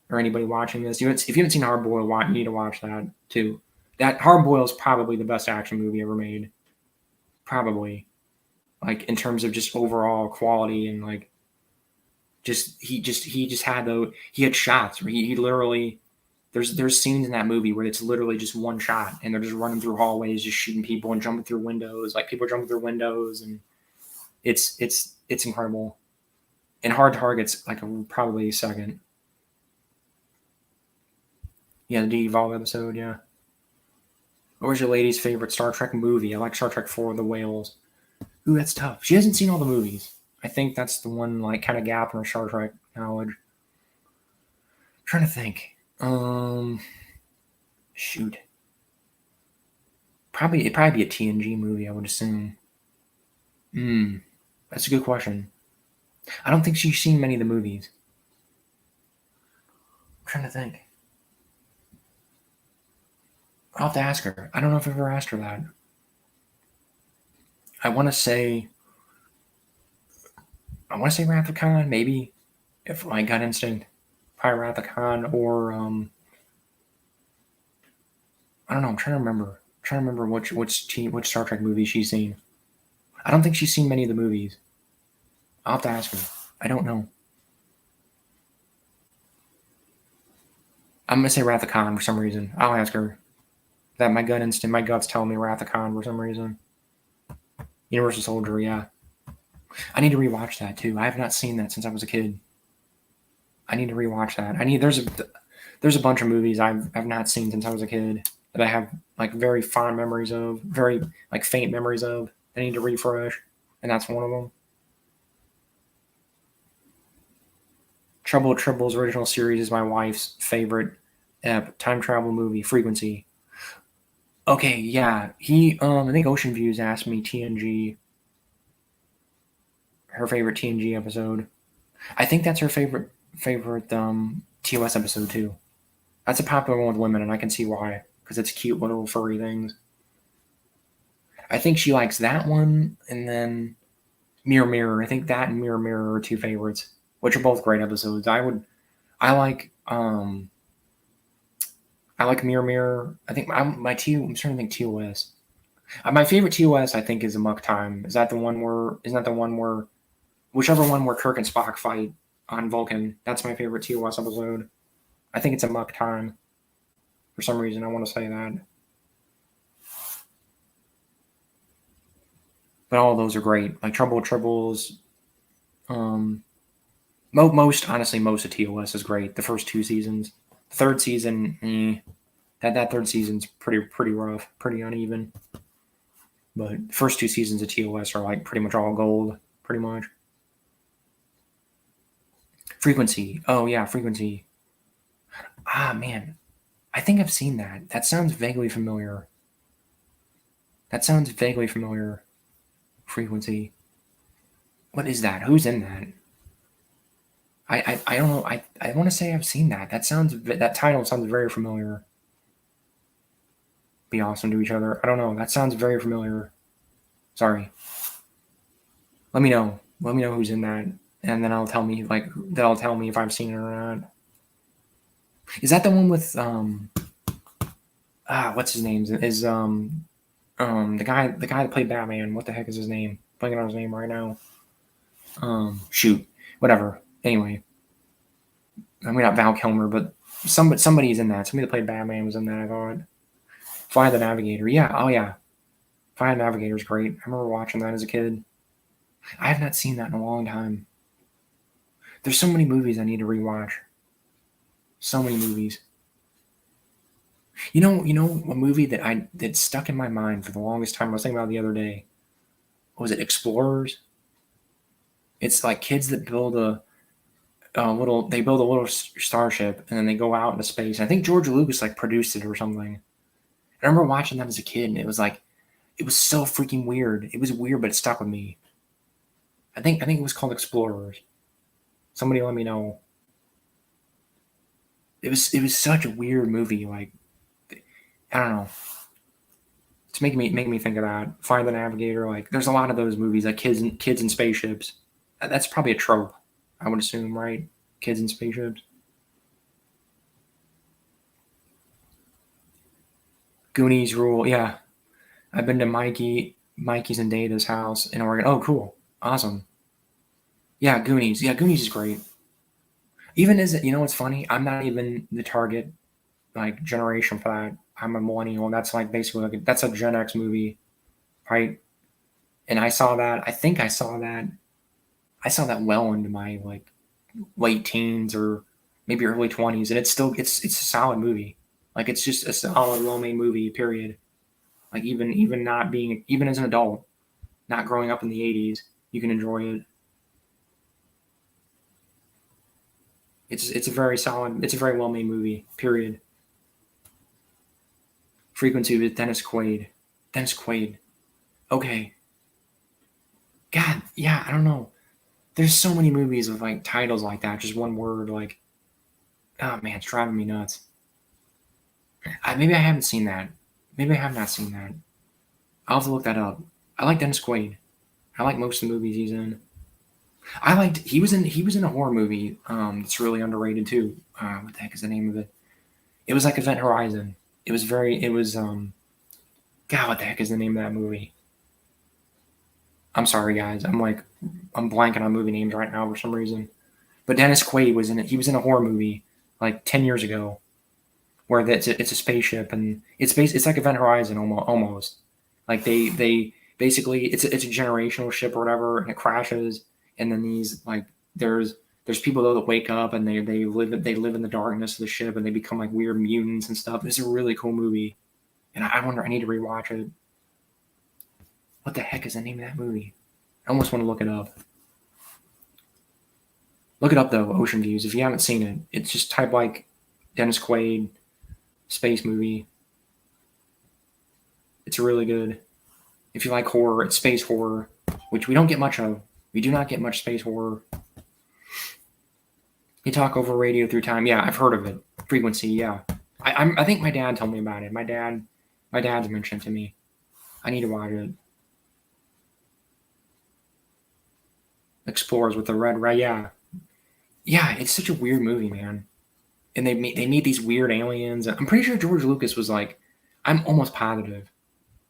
or anybody watching this. If you haven't seen Hard Boiled, you need to watch that too. That Hard Boiled is probably the best action movie ever made. Probably, like in terms of just overall quality and like, he had shots where he literally. There's scenes in that movie where it's literally just one shot and they're just running through hallways, just shooting people and jumping through windows. Like people jumping through windows, and it's incredible. And Hard Target's like probably second. Yeah, the De-Evolve episode, yeah. What was your lady's favorite Star Trek movie? I like Star Trek 4, The Whales. Ooh, that's tough. She hasn't seen all the movies. I think that's the one like kind of gap in her Star Trek knowledge. I'm trying to think. Shoot. It'd probably be a TNG movie, I would assume. That's a good question. I don't think she's seen many of the movies. I'm trying to think. I'll have to ask her. I don't know if I've ever asked her that. I want to say Wrath of Khan, maybe. If my gut instinct. Probably Wrath of Khan, or I don't know. I'm trying to remember which Star Trek movie she's seen. I don't think she's seen many of the movies. I'll have to ask her. I don't know. I'm gonna say Wrath of Khan for some reason. I'll ask her. That my gut's telling me Wrath of Khan for some reason. Universal Soldier, yeah. I need to rewatch that too. I have not seen that since I was a kid. I need to rewatch that. There's a bunch of movies I've not seen since I was a kid that I have like very fond memories of, very like faint memories of. I need to refresh, and that's one of them. Trouble with Tribble's original series is my wife's favorite time travel movie, Frequency. Okay, yeah. I think Ocean Views asked me TNG, her favorite TNG episode. I think that's her favorite TOS episode too. That's a popular one with women, and I can see why, because it's cute little furry things. I think she likes that one, and then Mirror Mirror. I think that and Mirror Mirror are two favorites, which are both great episodes. I like Mirror Mirror. I think I'm starting to think TOS. My favorite TOS, I think, is Amok Time. Isn't that the one where whichever one where Kirk and Spock fight on Vulcan? That's my favorite TOS episode. I think it's Amok Time. For some reason, I want to say that. But all of those are great. Like Trouble with Tribbles. Most of TOS is great. The first two seasons. The third season, that third season's pretty rough, pretty uneven. But the first two seasons of TOS are like pretty much all gold, pretty much. Frequency. Oh yeah, Frequency. Ah man, I think I've seen that. That sounds vaguely familiar. Frequency. What is that? Who's in that? I don't know. I want to say I've seen that. That title sounds very familiar. Be awesome to each other. I don't know. That sounds very familiar. Sorry. Let me know. Let me know who's in that, and then that'll tell me if I've seen it or not. Is that the one with what's his name? Is the guy that played Batman. What the heck is his name? Blanking on his name right now. Shoot, whatever. Anyway, I mean not Val Kilmer, but somebody's in that. Somebody that played Batman was in that. I thought. Fly the Navigator. Yeah. Oh yeah. Fly the Navigator is great. I remember watching that as a kid. I have not seen that in a long time. There's so many movies I need to rewatch. So many movies. You know, a movie that stuck in my mind for the longest time. I was thinking about it the other day. What was it Explorers? It's like kids that build they build a little starship and then they go out into space. I think George Lucas like produced it or something. I remember watching that as a kid, and it was so freaking weird. It was weird, but it stuck with me. I think it was called Explorers. Somebody let me know. It was such a weird movie. Like I don't know. It's making me think of that. Fly the Navigator. Like there's a lot of those movies, like kids in spaceships. That's probably a trope, I would assume, right? Kids in spaceships. Goonies rule. Yeah, I've been to Mikey's and Data's house in Oregon. Oh, cool, awesome. Yeah, Goonies. Yeah, Goonies is great. Even as what's funny? I'm not even the target like generation for that. I'm a millennial, and that's like basically that's a Gen X movie, right? And I saw that. I think I saw that. I saw that well into my like late teens or maybe early 20s, and it's a solid movie. Like it's just a solid, well made movie. Period. Like even not being even as an adult, not growing up in the 80s, you can enjoy it. It's a very solid. It's a very well made movie. Period. Frequency with Dennis Quaid. Dennis Quaid. Okay. God, yeah, I don't know. There's so many movies with like titles like that, just one word. Like, oh man, it's driving me nuts. Maybe I haven't seen that. Maybe I have not seen that. I'll have to look that up. I like Dennis Quaid. I like most of the movies he's in. He was in a horror movie that's really underrated too. What the heck is the name of it? It was like Event Horizon. It was God, what the heck is the name of that movie? I'm sorry guys. I'm blanking on movie names right now for some reason. But Dennis Quaid was in it. He was in a horror movie like 10 years ago where it's a spaceship and it's like Event Horizon almost. Like they basically it's a generational ship or whatever, and it crashes, and then these like there's people though that wake up and they live in the darkness of the ship and they become like weird mutants and stuff. It's a really cool movie, and I wonder I need to rewatch it. What the heck is the name of that movie? I almost want to look it up. Look it up though, Ocean Views. If you haven't seen it, it's just type like Dennis Quaid space movie. It's really good. If you like horror, it's space horror, which we don't get much of. We do not get much space horror. You talk over radio through time. Yeah, I've heard of it. Frequency. Yeah, I think my dad told me about it. My dad's mentioned it to me. I need to watch it. Explorers with the red. Yeah, yeah. It's such a weird movie, man. And they meet these weird aliens. I'm pretty sure George Lucas was like. I'm almost positive.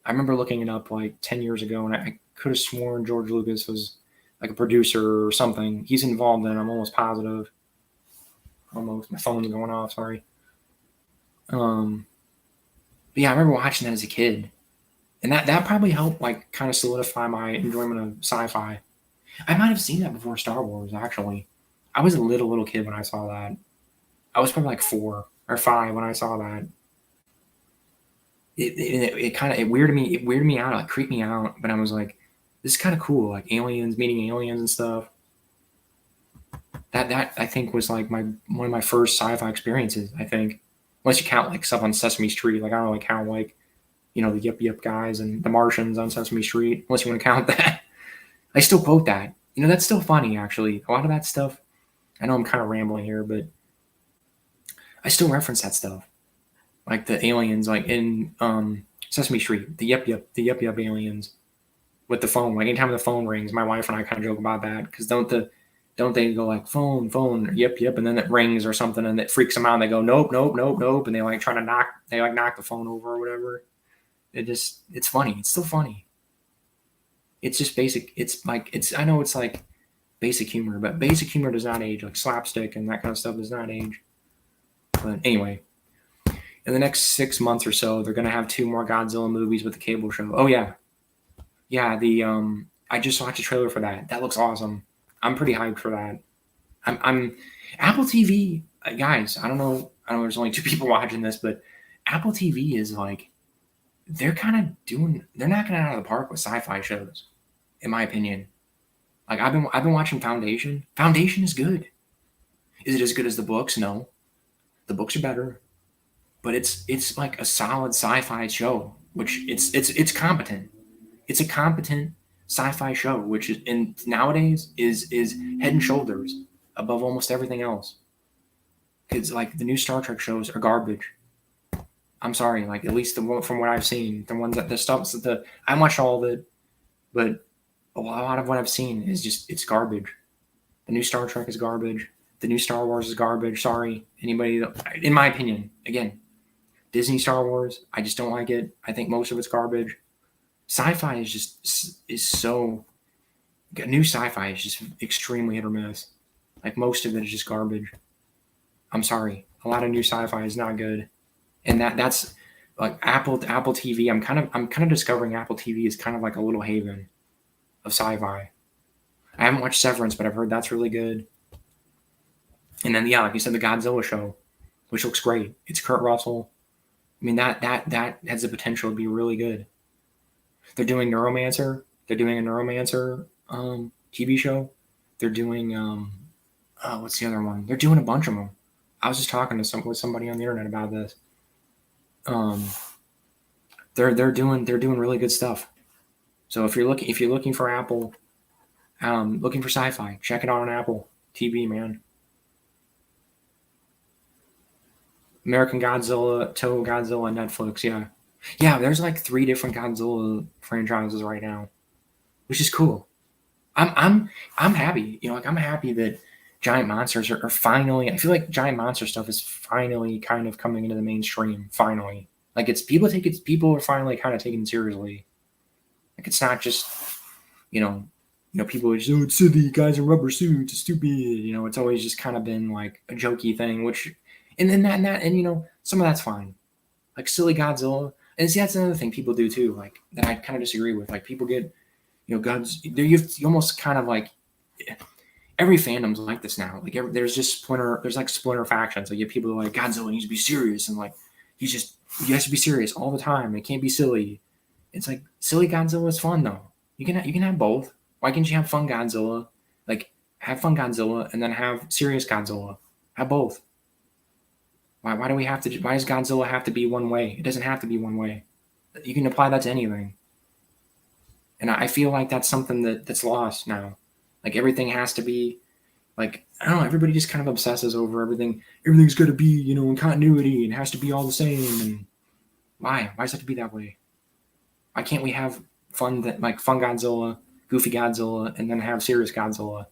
I remember looking it up like 10 years ago, and I could have sworn George Lucas was like a producer or something. He's involved in it. I'm almost positive. Almost. My phone's going off. Sorry. Um, but yeah, I remember watching that as a kid, and that probably helped like kind of solidify my enjoyment of sci-fi. I might have seen that before Star Wars. Actually, I was a little kid when I saw that. I was probably like 4 or 5 when I saw that. It kind of it weirded me out, like creeped me out. But I was like, this is kind of cool, like aliens meeting aliens and stuff. That I think was like one of my first sci-fi experiences. I think, unless you count like stuff on Sesame Street, like I don't really count like the Yip Yip guys and the Martians on Sesame Street, unless you want to count that. I still quote that. That's still funny actually. A lot of that stuff. I know I'm kind of rambling here, but I still reference that stuff. Like the aliens, like in Sesame Street, the Yep aliens with the phone. Like anytime the phone rings, my wife and I kind of joke about that because don't Don't they go like phone, yep, and then it rings or something and it freaks them out and they go nope, and they like try to knock the phone over or whatever. It's funny. It's still funny. It's just basic. It's like I know it's like basic humor, but basic humor does not age. Like slapstick and that kind of stuff does not age. But anyway, in the next 6 months or so, they're gonna have 2 more Godzilla movies with the cable show. Oh yeah, the I just watched a trailer for that. That looks awesome. I'm pretty hyped for that. I'm Apple TV guys. I don't know. There's only 2 people watching this, but Apple TV is like they're knocking it out of the park with sci-fi shows, in my opinion. Like I've been watching Foundation. Foundation is good. Is it as good as the books? No, the books are better, but it's like a solid sci-fi show, which it's competent. It's a competent sci-fi show, which is nowadays is head and shoulders above almost everything else. Because like the new Star Trek shows are garbage. I'm sorry, like at least from what I've seen, the ones that the stuff that I watched all of it, but a lot of what I've seen is just it's garbage. The new Star Trek is garbage. The new Star Wars is garbage. Sorry, anybody. In my opinion, again, Disney Star Wars, I just don't like it. I think most of it's garbage. Sci-fi is so new. Sci-fi is just extremely hit or miss. Like most of it is just garbage. I'm sorry, a lot of new sci-fi is not good, and that's like Apple TV. I'm kind of discovering Apple TV is kind of like a little haven of sci-fi. I haven't watched Severance, but I've heard that's really good. And then like you said, the Godzilla show, which looks great. It's Kurt Russell. I mean that has the potential to be really good. They're doing Neuromancer. They're doing a Neuromancer TV show. They're doing what's the other one? They're doing a bunch of them. I was just talking to with somebody on the internet about this. They're doing really good stuff. So if you're looking for Apple, looking for sci-fi, check it out on Apple TV, man. American Godzilla, Toho Godzilla, Netflix, yeah. There's like 3 different Godzilla franchises right now, which is cool. I'm happy. You know, like I'm happy that giant monsters are finally. I feel like giant monster stuff is finally kind of coming into the mainstream. Finally, like people are finally kind of taking it seriously. Like it's not just, people are just, it's silly, guys in rubber suits, it's stupid. It's always just kind of been like a jokey thing, which, and then and some of that's fine. Like silly Godzilla. And see, that's another thing people do too, like that I kind of disagree with. Like people get, Gods, you almost kind of like, every fandom's like this now. Like there's splinter factions. Like you have people who are like, Godzilla needs to be serious, and like he has to be serious all the time. It can't be silly. It's like silly Godzilla is fun though. You can have both. Why can't you have fun Godzilla? Like have fun Godzilla and then have serious Godzilla. Have both. Why does Godzilla have to be one way? It doesn't have to be one way. You can apply that to anything. And I feel like that's something that's lost now. Like everything has to be like, I don't know, everybody just kind of obsesses over everything. Everything's got to be, in continuity and has to be all the same. And why? Why does it have to be that way? Why can't we have fun Godzilla, goofy Godzilla, and then have serious Godzilla?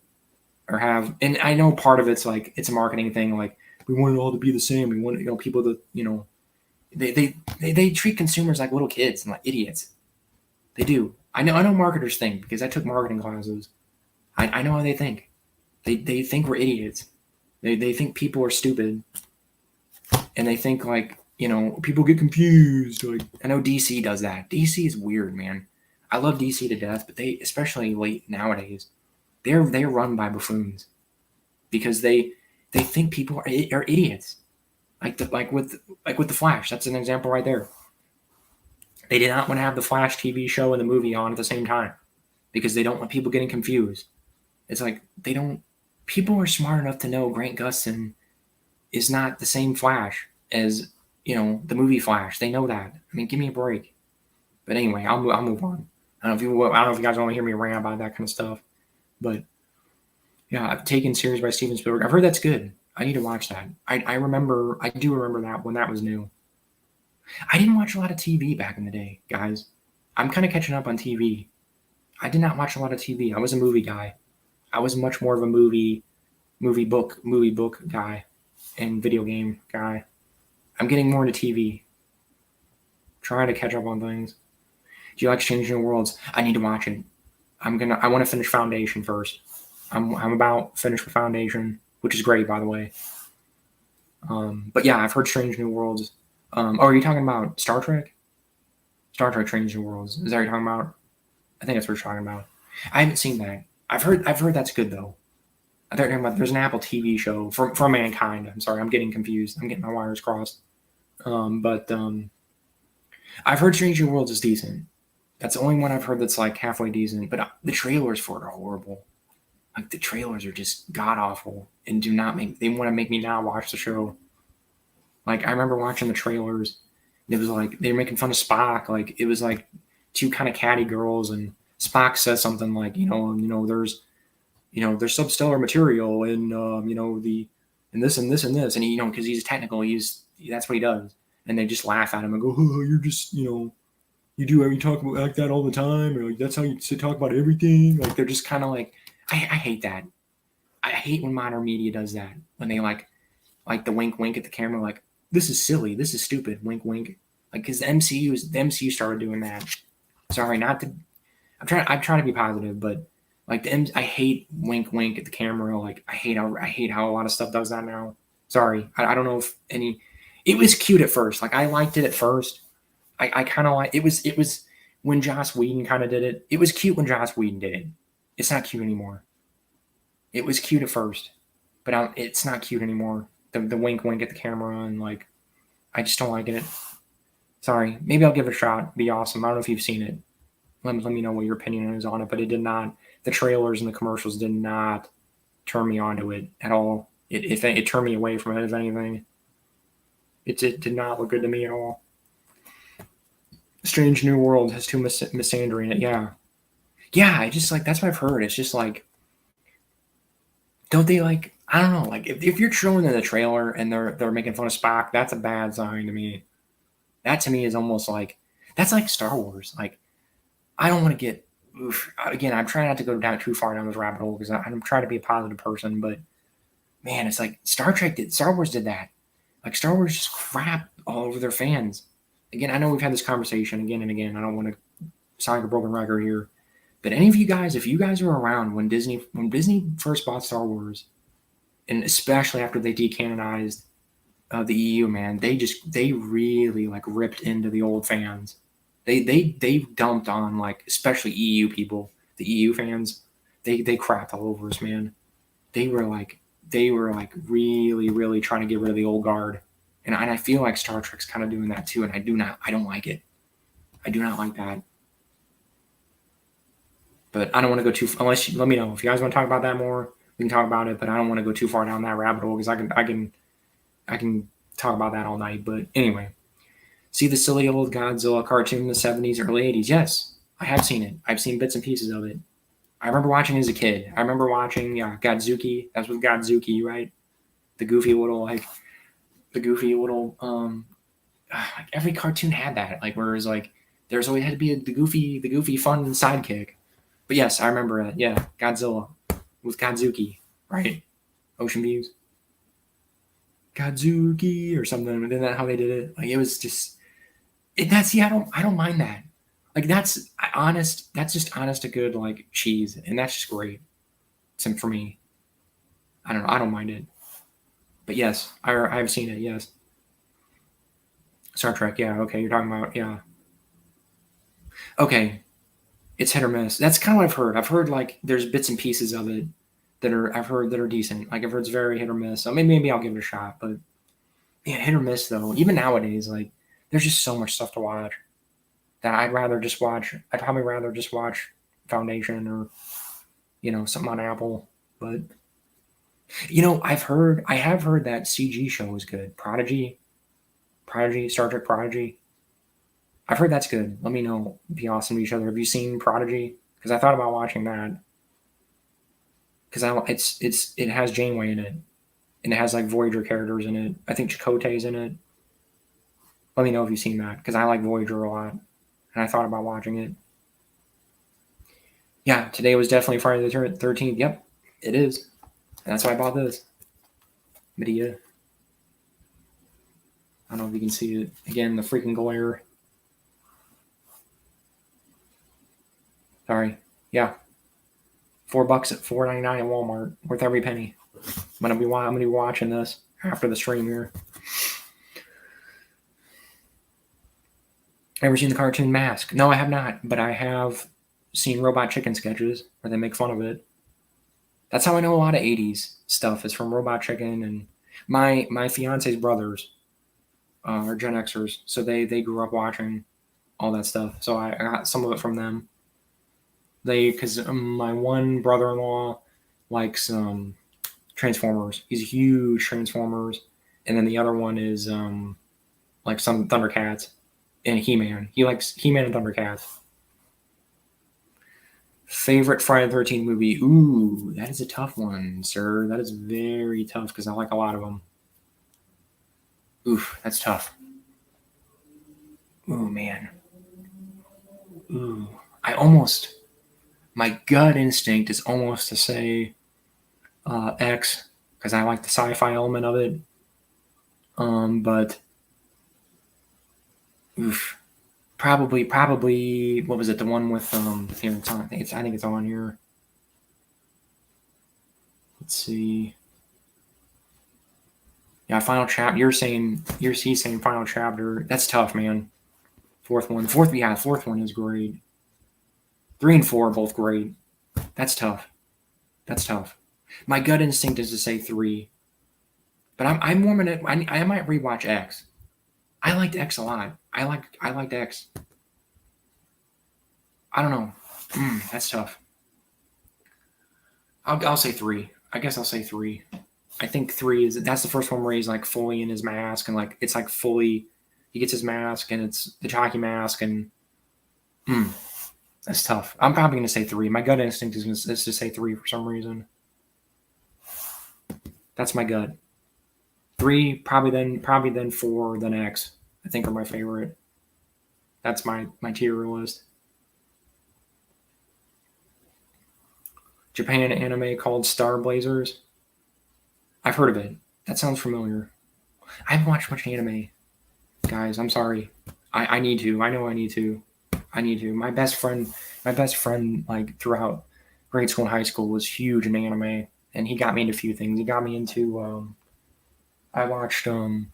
And I know part of it's like, it's a marketing thing. Like we want it all to be the same. We want, people to, they treat consumers like little kids and like idiots. They do. I know marketers think, because I took marketing classes. I know how they think. They think we're idiots. They think people are stupid. And they think like, people get confused. Like I know DC does that. DC is weird, man. I love DC to death, but they, especially late nowadays, they're run by buffoons because they think people are idiots. Like with the Flash, that's an example right there. They did not want to have the Flash TV show and the movie on at the same time because they don't want people getting confused. It's like people are smart enough to know Grant Gustin is not the same Flash as, the movie Flash. They know that. I mean, give me a break. But anyway, I'll move on. I don't know if you guys want to hear me rant about that kind of stuff. But yeah, I've taken series by Steven Spielberg. I've heard that's good. I need to watch that. I do remember that when that was new. I didn't watch a lot of TV back in the day, guys. I'm kind of catching up on TV. I did not watch a lot of TV. I was a movie guy. I was much more of a movie book guy and video game guy. I'm getting more into TV, trying to catch up on things. Do you like Strange New Worlds? I need to watch it. I want to finish Foundation first. I'm about finished with Foundation, which is great, by the way. But yeah, I've heard Strange New Worlds. Are you talking about Star Trek? Star Trek Strange New Worlds. Is that what you're talking about? I think that's what you're talking about. I haven't seen that. I've heard that's good though. I thought you were talking about there's an Apple TV show from Mankind. I'm sorry, I'm getting confused. I'm getting my wires crossed. But I've heard Strange New Worlds is decent. That's the only one I've heard that's like halfway decent. But the trailers for it are horrible. Like the trailers are just god awful and do not make. They want to make me now watch the show. Like I remember watching the trailers. It was like they were making fun of Spock. Like it was like two kind of catty girls, and Spock says something like, there's substellar material in, in this and this and this, and because he's technical, that's what he does, and they just laugh at him and go, oh, you're just, you talk about like that all the time, or like that's how you talk about everything. Like they're just kind of like, I hate that. I hate when modern media does that, when they like the wink wink at the camera, like this is silly, this is stupid, wink wink, like because the MCU started doing that. Sorry, not to. I'm trying to be positive, but like I hate wink wink at the camera. Like I hate how a lot of stuff does that now. Sorry, I don't know if any. It was cute at first. Like I liked it at first. I kind of like it was when Joss Whedon kind of did it. It was cute when Joss Whedon did it. It's not cute anymore. It was cute at first, but it's not cute anymore. The wink wink at the camera, and like I just don't like it. Sorry, maybe I'll give it a shot. Be awesome. I don't know if you've seen it. Let me know what your opinion is on it, but it did not. The trailers and the commercials did not turn me onto it at all. It turned me away from it. If anything, it did not look good to me at all. Strange New World has too much misandry in it. Yeah. I just like that's what I've heard. It's just like, don't they like? I don't know. Like if you're showing in the trailer and they're making fun of Spock, that's a bad sign to me. That to me is almost like that's like Star Wars. Like I don't want to get. Again, I'm trying not to go down too far down this rabbit hole because I'm trying to be a positive person. But man, it's like Star Wars did that. Like Star Wars just crap all over their fans. Again, I know we've had this conversation again and again. I don't want to sound like a broken record here, but any of you guys, if you guys were around when Disney first bought Star Wars, and especially after they decanonized the EU, man, they really like ripped into the old fans. They dumped on like especially EU people, the EU fans. They crapped all over us, man. They were like really really trying to get rid of the old guard, and I feel like Star Trek's kind of doing that too. And I don't like it. I do not like that. But I don't want to go too. Unless you let me know if you guys want to talk about that more, we can talk about it. But I don't want to go too far down that rabbit hole because I can talk about that all night. But anyway. See the silly old Godzilla cartoon in the 70s, early 80s? Yes, I have seen it. I've seen bits and pieces of it. I remember watching it as a kid. I remember watching Godzuki. That's with Godzuki, right? The goofy little, like every cartoon had that. Like, whereas, like, there's always had to be the goofy fun sidekick. But yes, I remember it. Yeah, Godzilla with Godzuki, right? Ocean Views. Godzuki or something. Isn't that how they did it? Like, it was just... I don't mind that. Like that's honest. That's just honest to good like cheese, and that's just great. For me, I don't know. I don't mind it. But yes, I've seen it. Yes. Star Trek. Yeah. Okay. You're talking about Okay. It's hit or miss. That's kind of what I've heard. I've heard like there's bits and pieces of it that are decent. Like I've heard it's very hit or miss. So maybe I'll give it a shot. But yeah, hit or miss though. Even nowadays, like. There's just so much stuff to watch that I'd probably rather just watch Foundation or, something on Apple. But, I have heard that CG show is good. Prodigy, Star Trek Prodigy. I've heard that's good. Let me know. It'd be awesome to each other. Have you seen Prodigy? Because I thought about watching that. Because it has Janeway in it. And it has like Voyager characters in it. I think Chakotay's in it. Let me know if you've seen that, because I like Voyager a lot, and I thought about watching it. Yeah, today was definitely Friday the 13th. Yep, It is. And that's why I bought this. Medea. I don't know if you can see it. Again, the freaking glare. Sorry. Yeah. $4 at $4.99 at Walmart. Worth every penny. I'm gonna be watching this after the stream here. Ever seen the cartoon Mask? No, I have not, but I have seen Robot Chicken sketches where they make fun of it. That's how I know a lot of 80s stuff is from Robot Chicken, and my fiance's brothers are Gen Xers, so they grew up watching all that stuff. So I got some of it from them. Because my one brother-in-law likes Transformers. He's a huge Transformers, and then the other one is like some Thundercats and He-Man. He likes He-Man and Thundercats. Favorite Friday the 13th movie? Ooh, that is a tough one, sir. That is very tough because I like a lot of them. Oof, that's tough. Ooh, man. Ooh, my gut instinct is almost to say X because I like the sci-fi element of it. But oof. Probably. What was it? The one with here it's on. I think it's on here. Let's see. Yeah, final chapter. He's saying final chapter. That's tough, man. Fourth one is great. 3 and 4 are both great. That's tough. My gut instinct is to say 3, but I'm warming it. I might rewatch X. I liked X a lot. I liked X. I don't know. That's tough. I'll say 3. I guess I'll say 3. I think 3 that's the first one where he's like fully in his mask and like it's like fully he gets his mask and it's the jockey mask and that's tough. I'm probably gonna say 3. My gut instinct is to say 3 for some reason. That's my gut. 3, probably then 4, then X. I think are my favorite. That's my tier list. Japan anime called Star Blazers. I've heard of it. That sounds familiar. I haven't watched much anime, guys. I'm sorry. I need to. I know I need to. My best friend, like throughout grade school and high school, was huge in anime, and he got me into a few things. He got me into. I watched Cowboy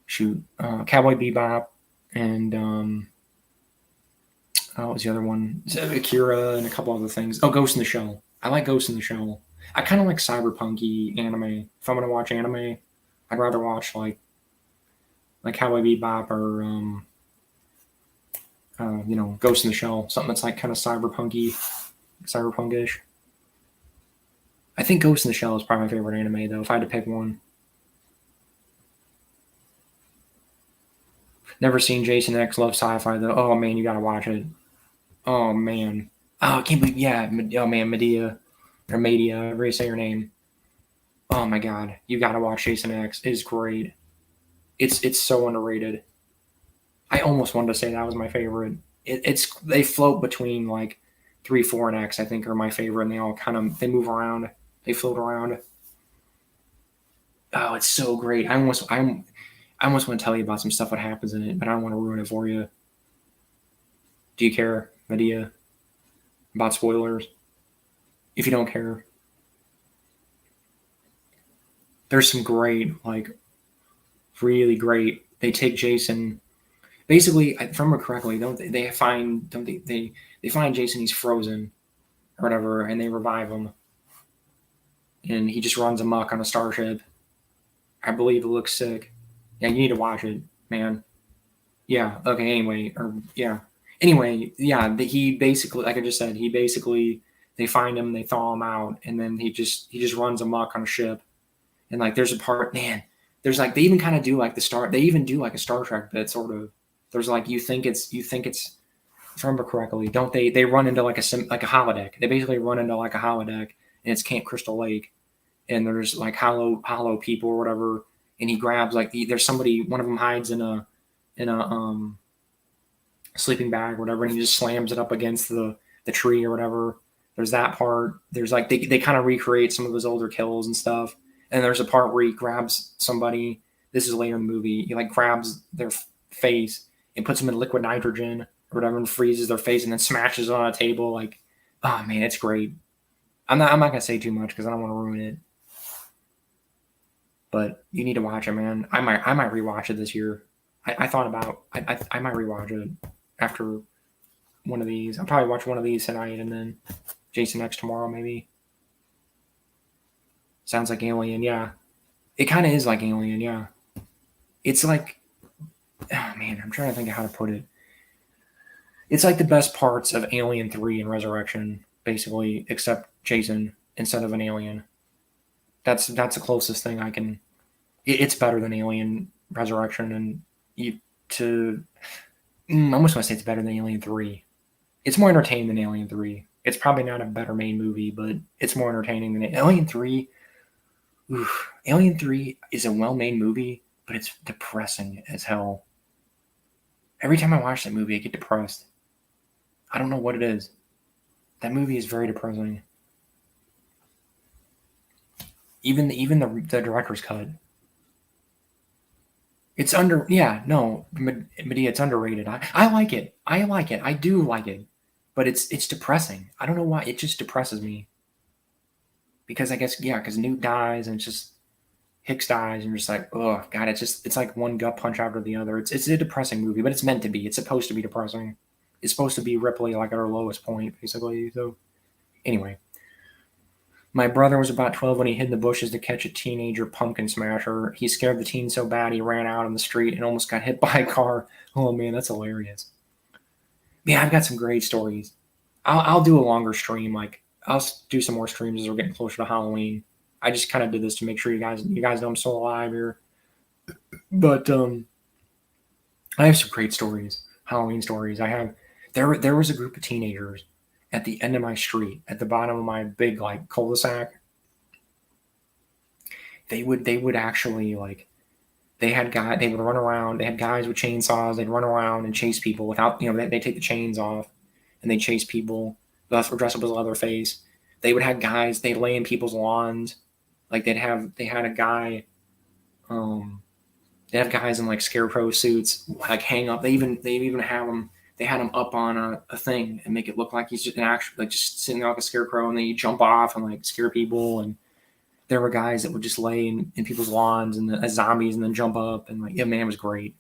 Bebop, and what was the other one? Akira and a couple other things. Oh, Ghost in the Shell. I like Ghost in the Shell. I kind of like cyberpunky anime. If I'm gonna watch anime, I'd rather watch like Cowboy Bebop or Ghost in the Shell, something that's like kind of cyberpunkish. I think Ghost in the Shell is probably my favorite anime though. If I had to pick one. Never seen Jason X. Love sci-fi though. Oh man, you gotta watch it. Oh man. Oh, I can't believe. Yeah. Oh man, Medea or Media, however you say your name. Oh my god, you gotta watch Jason X. It is great. It's so underrated. I almost wanted to say that was my favorite. They float between like 3, 4, and X. I think are my favorite, and they all they move around. They float around. Oh, it's so great. I almost want to tell you about some stuff that happens in it, but I don't want to ruin it for you. Do you care, Medea, about spoilers? If you don't care, there's some great, like, really great. They take Jason. Basically, if I remember correctly, they find Jason. He's frozen, or whatever, and they revive him, and he just runs amok on a starship. I believe it looks sick. Yeah, you need to watch it, man. Yeah. Okay. Anyway, he basically, like I just said, they find him, they thaw him out, and then he just runs amok on a ship. And like, there's a part, man. There's like they even kind of do like They even do like a Star Trek bit, sort of. There's like you think it's if I remember correctly, don't they? They run into like a holodeck. They basically run into like a holodeck, and it's Camp Crystal Lake, and there's like hollow people or whatever. And he grabs like there's somebody. One of them hides in a sleeping bag or whatever, and he just slams it up against the tree or whatever. There's that part. There's like they kind of recreate some of his older kills and stuff. And there's a part where he grabs somebody. This is later in the movie. He like grabs their face and puts them in liquid nitrogen or whatever and freezes their face and then smashes it on a table. Like, oh man, it's great. I'm not gonna say too much because I don't want to ruin it. But you need to watch it, man. I might rewatch it this year. I thought about I might rewatch it after one of these. I'll probably watch one of these tonight and then Jason X tomorrow maybe. Sounds like Alien, yeah. It kind of is like Alien, yeah. It's like, oh man, I'm trying to think of how to put it. It's like the best parts of Alien 3 and Resurrection, basically, except Jason instead of an alien. That's the closest thing I can. It's better than Alien Resurrection, and I almost want to say it's better than Alien 3. It's more entertaining than Alien 3. It's probably not a better main movie, but it's more entertaining than Alien 3. Oof. Alien 3 is a well-made movie, but it's depressing as hell. Every time I watch that movie, I get depressed. I don't know what it is. That movie is very depressing. Even the director's cut. It's Medea, it's underrated. I like it. I do like it. But it's depressing. I don't know why. It just depresses me. Because I guess, yeah, because Newt dies and it's just Hicks dies and you're just like, oh god, it's like one gut punch after the other. It's a depressing movie, but it's meant to be. It's supposed to be depressing. It's supposed to be Ripley like at her lowest point, basically. So anyway. My brother was about 12 when he hid in the bushes to catch a teenager pumpkin smasher. He scared the teen so bad he ran out on the street and almost got hit by a car. Oh man, that's hilarious. Yeah, I've got some great stories. I'll do a longer stream. Like I'll do some more streams as we're getting closer to Halloween. I just kind of did this to make sure you guys know I'm still alive here. But I have some great stories, Halloween stories. There was a group of teenagers at the end of my street, at the bottom of my big like cul-de-sac. They would actually like they would run around. They had guys with chainsaws. They'd run around and chase people without they take the chains off and they chase people. Thus, dress up as Leatherface. They would have guys. They'd lay in people's lawns. Like they had a guy. They have guys in like scarecrow suits, like hang up. They even have them. They had him up on a thing and make it look like he's just just sitting there like a scarecrow, and then you jump off and like scare people. And there were guys that would just lay in people's lawns and as zombies and then jump up and like, yeah, man, it was great.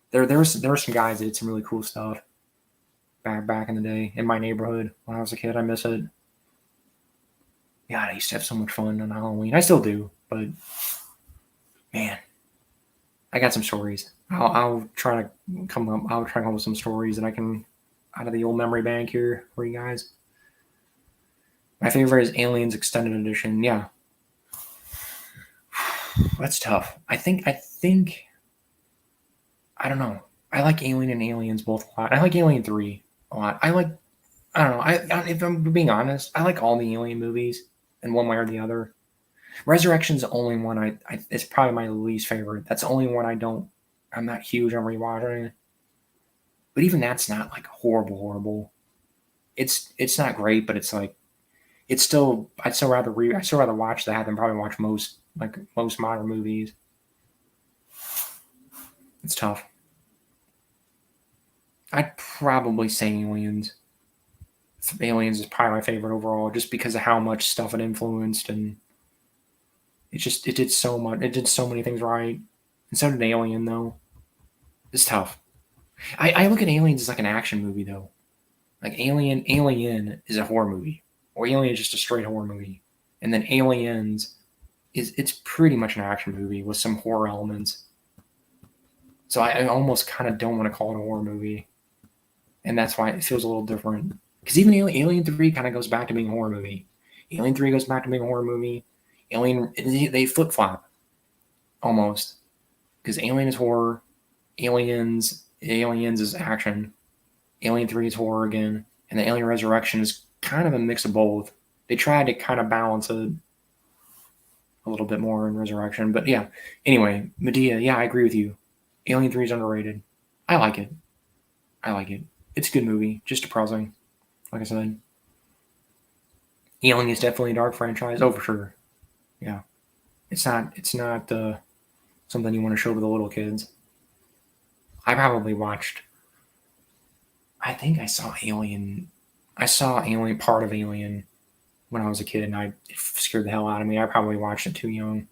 There were some guys that did some really cool stuff back in the day in my neighborhood when I was a kid. I miss it. God, I used to have so much fun on Halloween. I still do, but man, I got some stories. I'll try to come up with some stories that I can out of the old memory bank here for you guys. My favorite is Aliens Extended Edition. Yeah, that's tough. I think I don't know. I like Alien and Aliens both a lot. I like Alien 3 a lot. I don't know. If I'm being honest, I like all the Alien movies in one way or the other. Resurrection's the only one it's probably my least favorite. That's the only one I'm not huge on rewatching. But even that's not like horrible. It's not great, but it's like it's still I'd still rather watch that than probably watch most modern movies. It's tough. I'd probably say Aliens. Aliens is probably my favorite overall, just because of how much stuff it influenced, and it did so much. It did so many things right, and so did Alien. Though it's tough. I look at Aliens as like an action movie, though. Like Alien is a horror movie, or Alien is just a straight horror movie, and then Aliens it's pretty much an action movie with some horror elements. So I almost kind of don't want to call it a horror movie, and that's why it feels a little different. Because even Alien 3 kind of goes back to being a horror movie. Alien 3 goes back to being a horror movie. Alien, they flip-flop almost. Because Alien is horror. Aliens is action. Alien 3 is horror again. And the Alien Resurrection is kind of a mix of both. They tried to kind of balance it a little bit more in Resurrection. But yeah, anyway, Medea, yeah, I agree with you. Alien 3 is underrated. I like it. It's a good movie. Just depressing. Like I said. Alien is definitely a dark franchise. Oh, for sure. Yeah. It's not something you want to show to the little kids. I probably watched. I think I saw Alien. I saw Alien, part of Alien, when I was a kid, and it scared the hell out of me. I probably watched it too young.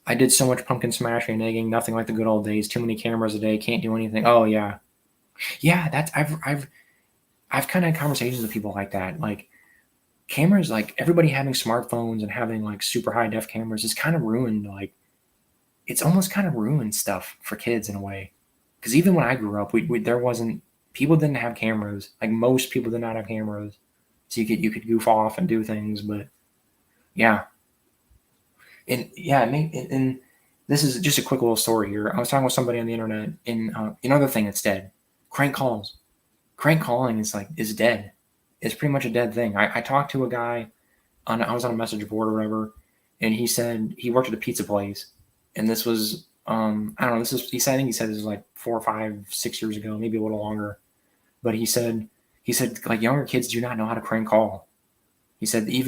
I did so much pumpkin smashing and egging, nothing like the good old days. Too many cameras a day, can't do anything. Oh yeah, yeah. That's I've kind of had conversations with people like that. Like cameras, like everybody having smartphones and having like super high def cameras is kind of ruined. Like it's almost kind of ruined stuff for kids in a way. Because even when I grew up, there wasn't people didn't have cameras. Like most people did not have cameras, so you could goof off and do things. But yeah, and yeah, and this is just a quick little story here. I was talking with somebody on the internet, and another thing that's dead, crank calls. Crank calling is dead. It's pretty much a dead thing. I talked to a guy I was on a message board or whatever, and he said he worked at a pizza place, and this was I don't know. I think he said this was like 4 or 5, 6 years ago, maybe a little longer. But he said like younger kids do not know how to crank call. He said he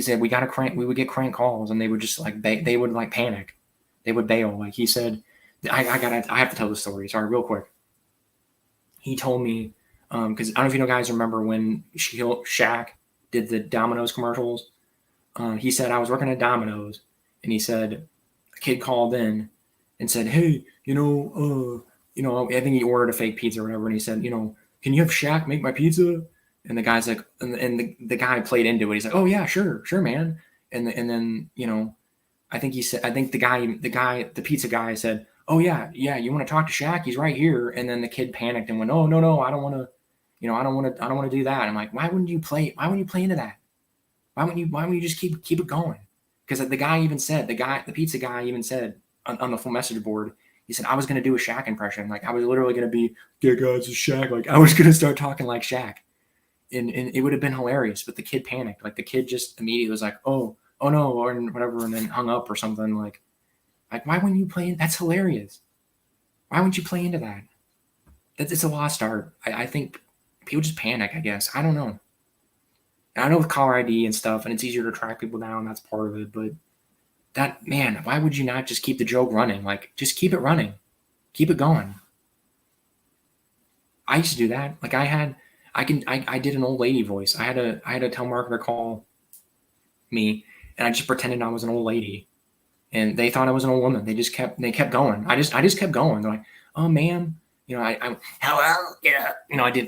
said we would get crank calls, and they would just like they would like panic, they would bail. Like he said, I have to tell the story. Sorry, real quick. He told me because I don't know if you know guys remember when Shaq did the Domino's commercials. He said I was working at Domino's, and he said a kid called in and said, "Hey, I think he ordered a fake pizza or whatever," and he said, "Can you have Shaq make my pizza?" And the guy's like, and the guy played into it. He's like, "Oh yeah, sure, man." And then I think the pizza guy said, "Oh yeah, you want to talk to Shaq? He's right here." And then the kid panicked and went, "Oh no, I don't want to, I don't want to do that." I'm like, why wouldn't you play into that? Why wouldn't you just keep it going? Because the guy even said, the pizza guy even said on the full message board, he said, I was going to do a Shaq impression. Like I was literally going to be, "Yeah, guys, it's Shaq." Like I was going to start talking like Shaq. And it would have been hilarious, but the kid panicked. Like the kid just immediately was like, oh no, or whatever, and then hung up or something. Like why wouldn't you play? That's hilarious. Why wouldn't you play into that? It's a lost art. I think people just panic, I guess. I don't know. And I know with caller ID and stuff, and it's easier to track people down. That's part of it. But that, man, why would you not just keep the joke running? Like, just keep it running. Keep it going. I used to do that. Like I did an old lady voice. I had a telemarketer call me, and I just pretended I was an old lady, and they thought I was an old woman. They kept going. I just kept going. They're like, "Oh, ma'am, I hello, yeah."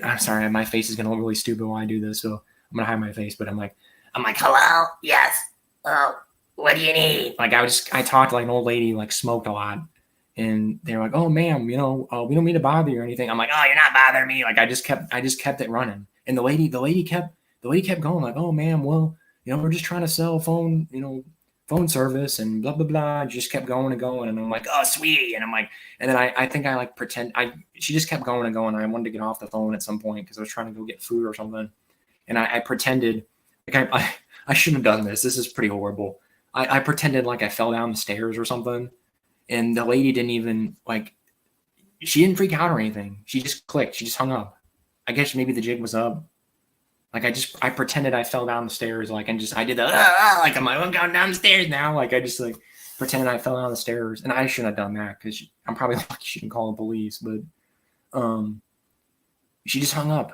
I'm sorry, my face is gonna look really stupid while I do this, so I'm gonna hide my face. But I'm like, "Hello, yes. Oh, what do you need?" Like I talked like an old lady, like smoked a lot. And they're like, "Oh, ma'am, we don't mean to bother you or anything." I'm like, "Oh, you're not bothering me." Like I just kept it running. And the lady kept going like, "Oh, ma'am, well, we're just trying to sell phone service and blah blah blah." Just kept going and going, and I'm like, "Oh, sweetie," and I'm like, and then I think I like pretend she just kept going and going. And I wanted to get off the phone at some point because I was trying to go get food or something, and I pretended like I shouldn't have done this. This is pretty horrible. I pretended like I fell down the stairs or something. And the lady didn't even she didn't freak out or anything. She just clicked. She just hung up. I guess maybe the jig was up. Like I pretended I fell down the stairs. Like, and I did the, like, I'm going down the stairs now. Like I just like pretended I fell down the stairs, and I shouldn't have done that because I'm probably lucky she didn't call the police. But she just hung up,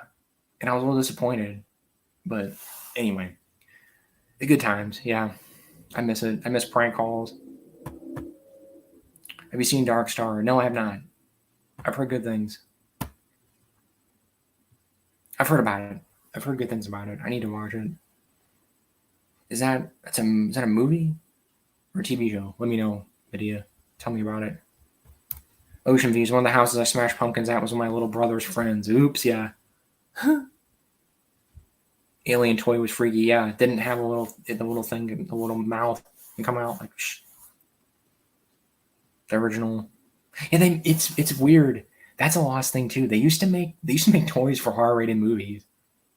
and I was a little disappointed. But anyway, the good times. Yeah, I miss it. I miss prank calls. Have you seen Dark Star? No, I have not. I've heard good things. I've heard about it. I've heard good things about it. I need to watch it. Is that a movie or a TV show? Let me know, Lydia. Tell me about it. Ocean Views. One of the houses I smashed pumpkins at was one of my little brother's friends. Oops, yeah. Alien toy was freaky. Yeah, it didn't have the little thing, the little mouth and come out like shh. The original. And then it's weird. That's a lost thing too. They used to make toys for R-rated movies,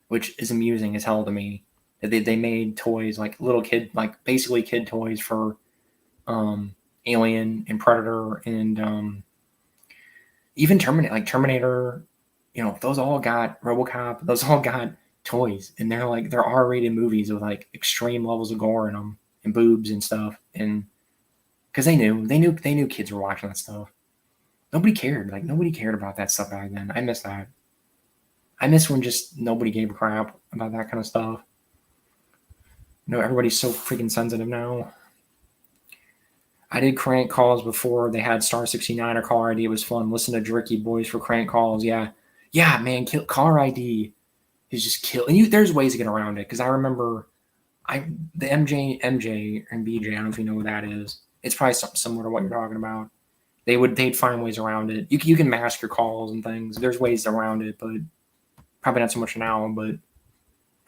which is amusing as hell to me. They made toys like little kid, like basically kid toys for Alien and Predator and even Terminator. Those all got RoboCop. Those all got toys, and they're R-rated movies with like extreme levels of gore in them and boobs and stuff, and because they knew kids were watching that stuff. Nobody cared. Like nobody cared about that stuff back then. I miss that. I miss when just nobody gave a crap about that kind of stuff. Everybody's so freaking sensitive now. I did crank calls before they had Star 69 or caller ID. It was fun. Listen to Dricky Boys for crank calls. Yeah, man. Caller ID is just kill. And there's ways to get around it because I remember the MJ and BJ. I don't know if you know what that is. It's probably something similar to what you're talking about. They'd find ways around it. You can mask your calls and things. There's ways around it, but probably not so much now. But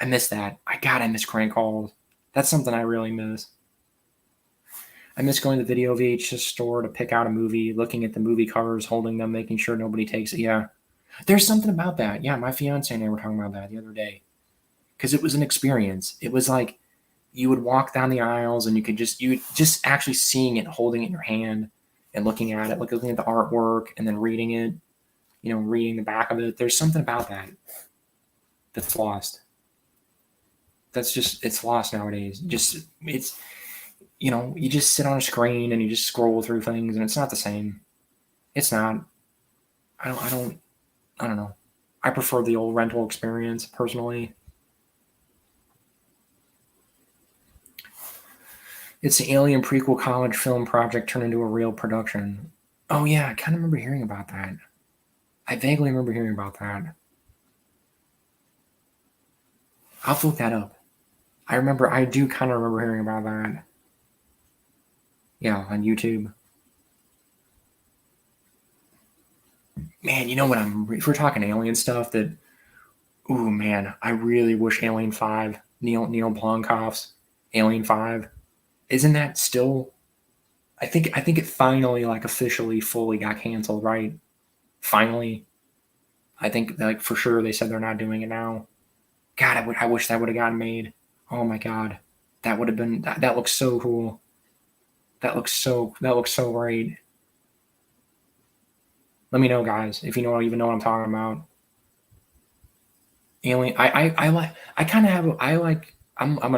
I miss that. I miss crank calls. That's something I really miss. I miss going to the video VHS store to pick out a movie, looking at the movie covers, holding them, making sure nobody takes it. Yeah, there's something about that. Yeah, my fiance and I were talking about that the other day because it was an experience. It was like you would walk down the aisles and you just actually seeing it, holding it in your hand and looking at it, looking at the artwork and then reading it, reading the back of it. There's something about that that's lost. It's lost nowadays. You just sit on a screen and you just scroll through things and it's not the same. It's not. I don't know. I prefer the old rental experience personally. It's the Alien prequel college film project turned into a real production. Oh yeah, I kind of remember hearing about that. I vaguely remember hearing about that. I'll look that up. I do kind of remember hearing about that. Yeah, on YouTube. Man, if we're talking alien stuff ooh man, I really wish Alien 5, Neil Blomkamp's Alien 5, isn't that still, I think it finally like officially fully got canceled, right? Finally. I think like for sure they said they're not doing it now. God, I wish that would have gotten made. Oh my God. That would have been, that looks so cool. That looks so great. Let me know, guys, if you even know what I'm talking about. Alien. I'm a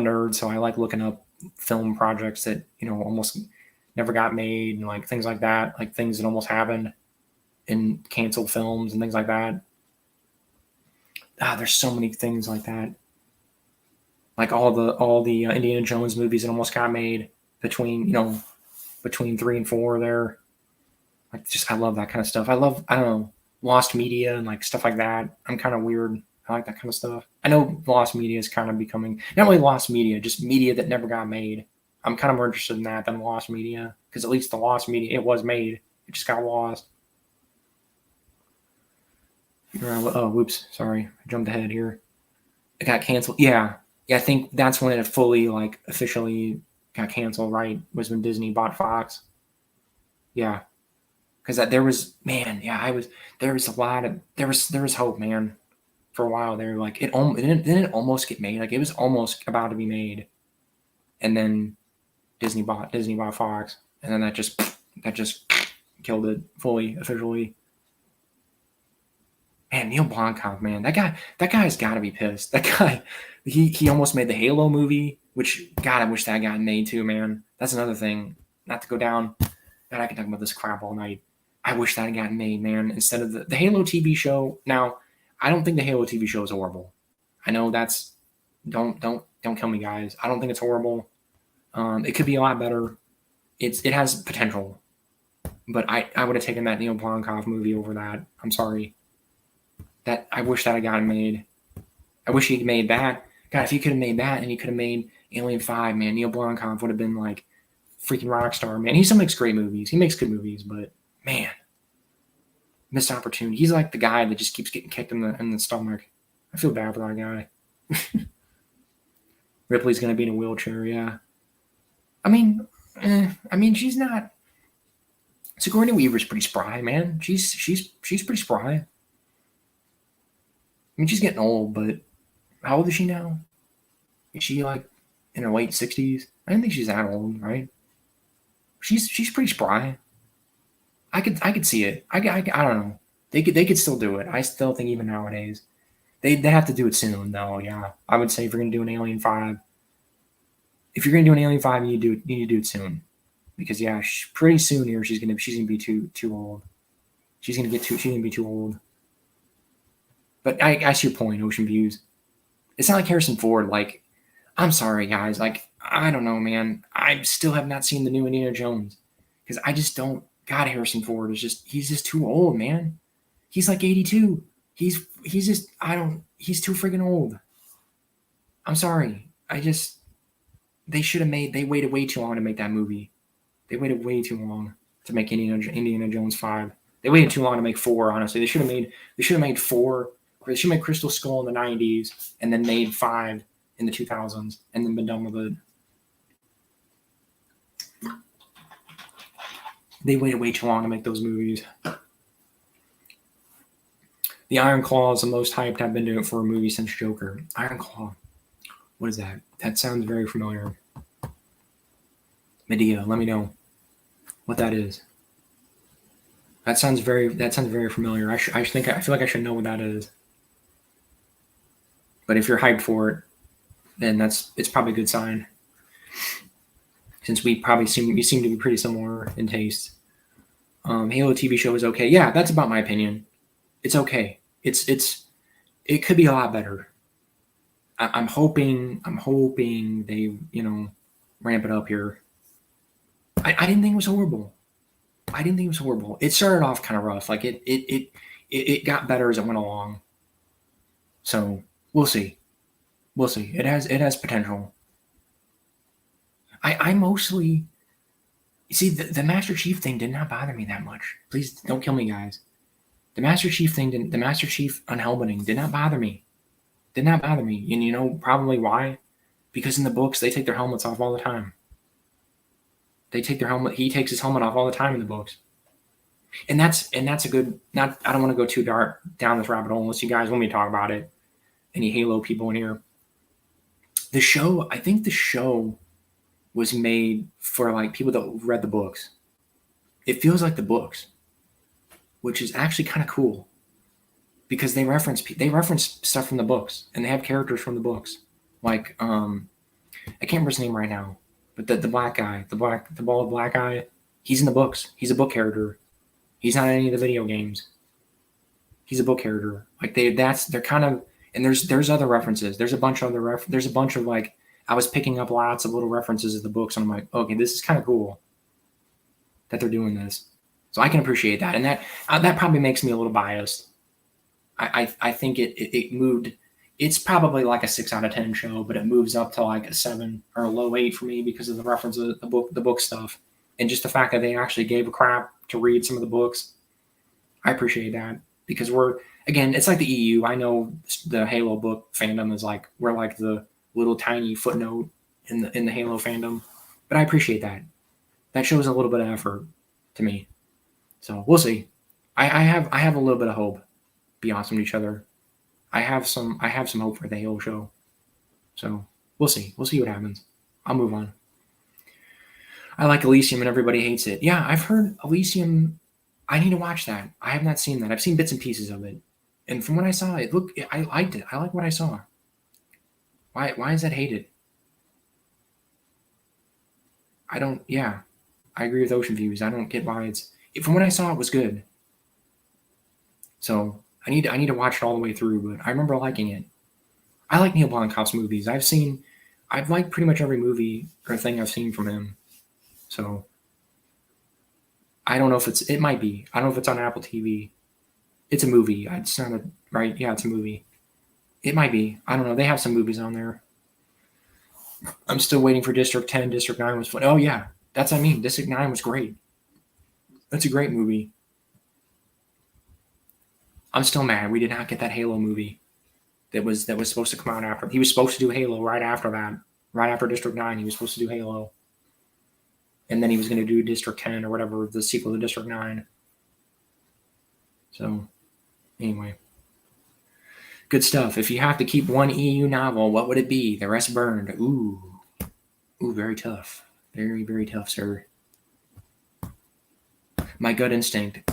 nerd, so I like looking up film projects that almost never got made and like things like that, like things that almost happened in canceled films and things like that. There's so many things like that. Like all the Indiana Jones movies that almost got made between 3 and 4 there. Like I love that kind of stuff. I don't know, lost media and like stuff like that. I'm kind of weird. I like that kind of stuff. I know lost media is kind of becoming not really lost media, just media that never got made. I'm kind of more interested in that than lost media because at least the lost media, it was made. It just got lost. Oh, whoops. Sorry. I jumped ahead here. It got canceled. Yeah. I think that's when it fully like officially got canceled, right? Was when Disney bought Fox. Yeah. Because there was hope, man. For a while there, like it didn't almost get made. Like it was almost about to be made, and then Disney bought Fox, and then that just killed it fully officially. Man, Neil Blomkamp, man, that guy's got to be pissed. That guy, he almost made the Halo movie, which God, I wish that got made too, man. That's another thing. Not to go down. God, I can talk about this crap all night. I wish that had gotten made, man. Instead of the Halo TV show. Now, I don't think the Halo TV show is horrible. I know that's don't kill me, guys. I don't think it's horrible. It could be a lot better. It has potential, but I would have taken that Neil Blomkamp movie over that. I'm sorry. That I wish that had gotten made. I wish he made that. God, if he could have made that and he could have made Alien 5, man, Neil Blomkamp would have been like freaking rock star, man. He still makes great movies. He makes good movies, but man, missed opportunity. He's like the guy that just keeps getting kicked in the stomach. I feel bad for that guy. Ripley's gonna be in a wheelchair, yeah. I mean, she's not. Sigourney Weaver's pretty spry, man. She's pretty spry. I mean, she's getting old, but how old is she now? Is she like in her late 60s? I don't think she's that old, right? She's pretty spry. I could see it. I don't know. They could still do it. I still think even nowadays, They have to do it soon, though. Yeah, I would say if you're gonna do an Alien 5, if you're gonna do an Alien 5, you need to do it soon, because yeah, pretty soon here she's gonna be too old. She's gonna be too old. But I see your point, Ocean Views. It's not like Harrison Ford. Like, I'm sorry, guys. Like, I don't know, man. I still have not seen the new Indiana Jones because I just don't. God, Harrison Ford is he's just too old, man. He's like 82. He's just he's too freaking old. I'm sorry. They should have they waited way too long to make that movie. They waited way too long to make Indiana Jones 5. They waited too long to make 4, honestly. They should have made 4. They should have made Crystal Skull in the 90s and then made 5 in the 2000s and then been done with it. They waited way too long to make those movies. The Iron Claw is the most hyped I've been doing for a movie since Joker. Iron Claw. What is that? That sounds very familiar. Medea, let me know what that is. That sounds very familiar. I feel like I should know what that is. But if you're hyped for it, then it's probably a good sign. Since we seem to be pretty similar in taste. Halo TV show is okay. Yeah, that's about my opinion. It's okay. It could be a lot better. I'm hoping they ramp it up here. I didn't think it was horrible. It started off kind of rough. Like it got better as it went along. So we'll see. It has potential. I mostly see the Master Chief thing did not bother me that much. Please don't kill me, guys. The Master Chief unhelmeting did not bother me. And you know probably why? Because in the books they take their helmets off all the time. They take their helmet. He takes his helmet off all the time in the books. And that's a good. I don't want to go too dark down this rabbit hole unless you guys want me to talk about it. Any Halo people in here? I think the show was made for like people that read the books. It feels like the books, which is actually kind of cool because they reference stuff from the books and they have characters from the books. Like I can't remember his name right now, but the black guy, the bald black guy, he's in the books. He's a book character. He's not in any of the video games. He's a book character. Like they're kind of, and there's other references. There's a bunch of like, I was picking up lots of little references of the books, and I'm like, okay, this is kind of cool that they're doing this. So I can appreciate that, and that probably makes me a little biased. I think it moved. It's probably like a 6 out of 10 show, but it moves up to like a 7 or a low 8 for me because of the reference of the book stuff, and just the fact that they actually gave a crap to read some of the books. I appreciate that because it's like the EU. I know the Halo book fandom is like we're like the little tiny footnote in the Halo fandom, but I appreciate that. That shows a little bit of effort to me. So we'll see. I have a little bit of hope. Be awesome to each other. I have some hope for the Halo show. So we'll see. We'll see what happens. I'll move on. I like Elysium and everybody hates it. Yeah, I've heard Elysium. I need to watch that. I have not seen that. I've seen bits and pieces of it. And from what I saw, I liked it. I like what I saw. Why is that hated? I agree with Ocean Views. I don't get why from what I saw, it was good. So I need to watch it all the way through, but I remember liking it. I like Neil Blomkamp's movies. I've liked pretty much every movie or thing I've seen from him. So I don't know if it might be. I don't know if it's on Apple TV. It's a movie. It's not right. Yeah, it's a movie. It might be. I don't know. They have some movies on there. I'm still waiting for District 10. District 9 was fun. Oh, yeah. That's what I mean. District 9 was great. That's a great movie. I'm still mad we did not get that Halo movie that was supposed to come out after. He was supposed to do Halo right after that. Right after District 9, he was supposed to do Halo. And then he was going to do District 10 or whatever, the sequel to District 9. So, anyway. Good stuff. If you have to keep one EU novel, what would it be? The rest burned. Ooh, very tough. Very, very tough, sir. My gut instinct.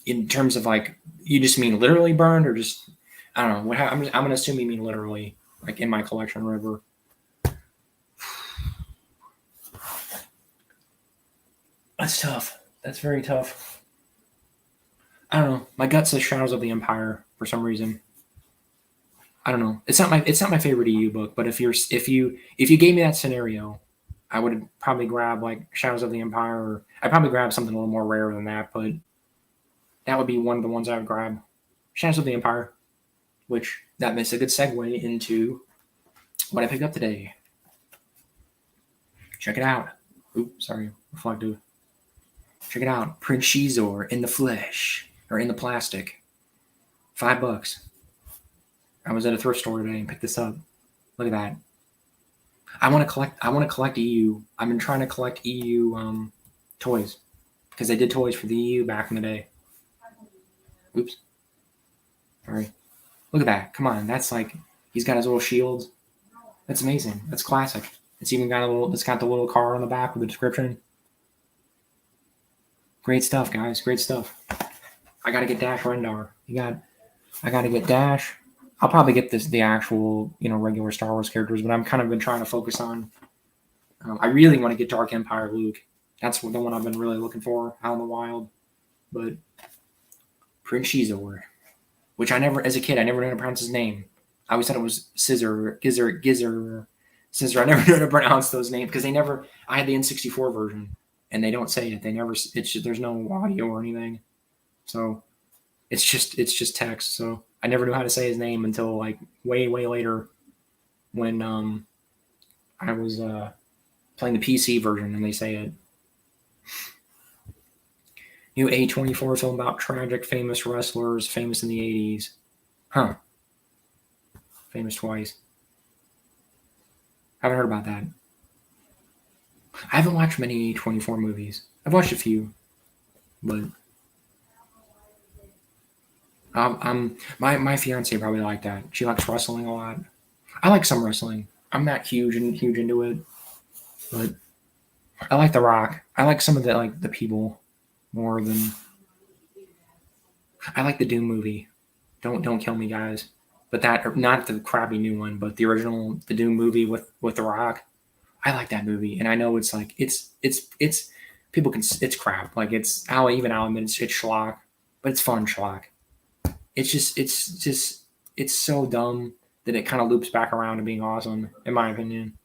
In terms of like, you just mean literally burned or just I don't know. I'm gonna assume you mean literally, like in my collection river. That's tough. That's very tough. I don't know. My gut says Shadows of the Empire for some reason. I don't know. It's not my favorite EU book, but if you gave me that scenario, I would probably grab like Shadows of the Empire. Or I'd probably grab something a little more rare than that, but that would be one of the ones I would grab. Shadows of the Empire, which that makes a good segue into what I picked up today. Check it out. Oops, sorry, reflective. Check it out. Prince Shizor in the flesh or in the plastic. $5. I was at a thrift store today and picked this up. Look at that. I want to collect EU. I've been trying to collect EU toys because they did toys for the EU back in the day. Oops. Sorry. Look at that. Come on. That's like he's got his little shields. That's amazing. That's classic. It's even got it's got the little car on the back with the description. Great stuff, guys. Great stuff. I gotta get Dash Rendar. I gotta get Dash. I'll probably get the actual, regular Star Wars characters, but I'm kind of been trying to focus on. I really want to get Dark Empire Luke. That's the one I've been really looking for out in the wild. But Prince Shizor, which as a kid, I never knew how to pronounce his name. I always thought it was Scissor. I never knew how to pronounce those names because I had the N64 version and they don't say it. There's no audio or anything. So it's just text. So I never knew how to say his name until like way later when I was playing the PC version and they say it. New A24 film about tragic famous wrestlers, famous in the 80s. Huh. Famous twice. Haven't heard about that. I haven't watched many A24 movies. I've watched a few, but my fiance probably liked that. She likes wrestling a lot. I like some wrestling. I'm not huge into it, but I like The Rock. I like some of the people more than I like the Doom movie. Don't kill me, guys. But not the crappy new one, but the original, the Doom movie with The Rock. I like that movie, and I know it's like it's people can it's crap. Like it's even I'll admit it's schlock, but it's fun schlock. It's so dumb that it kind of loops back around to being awesome, in my opinion.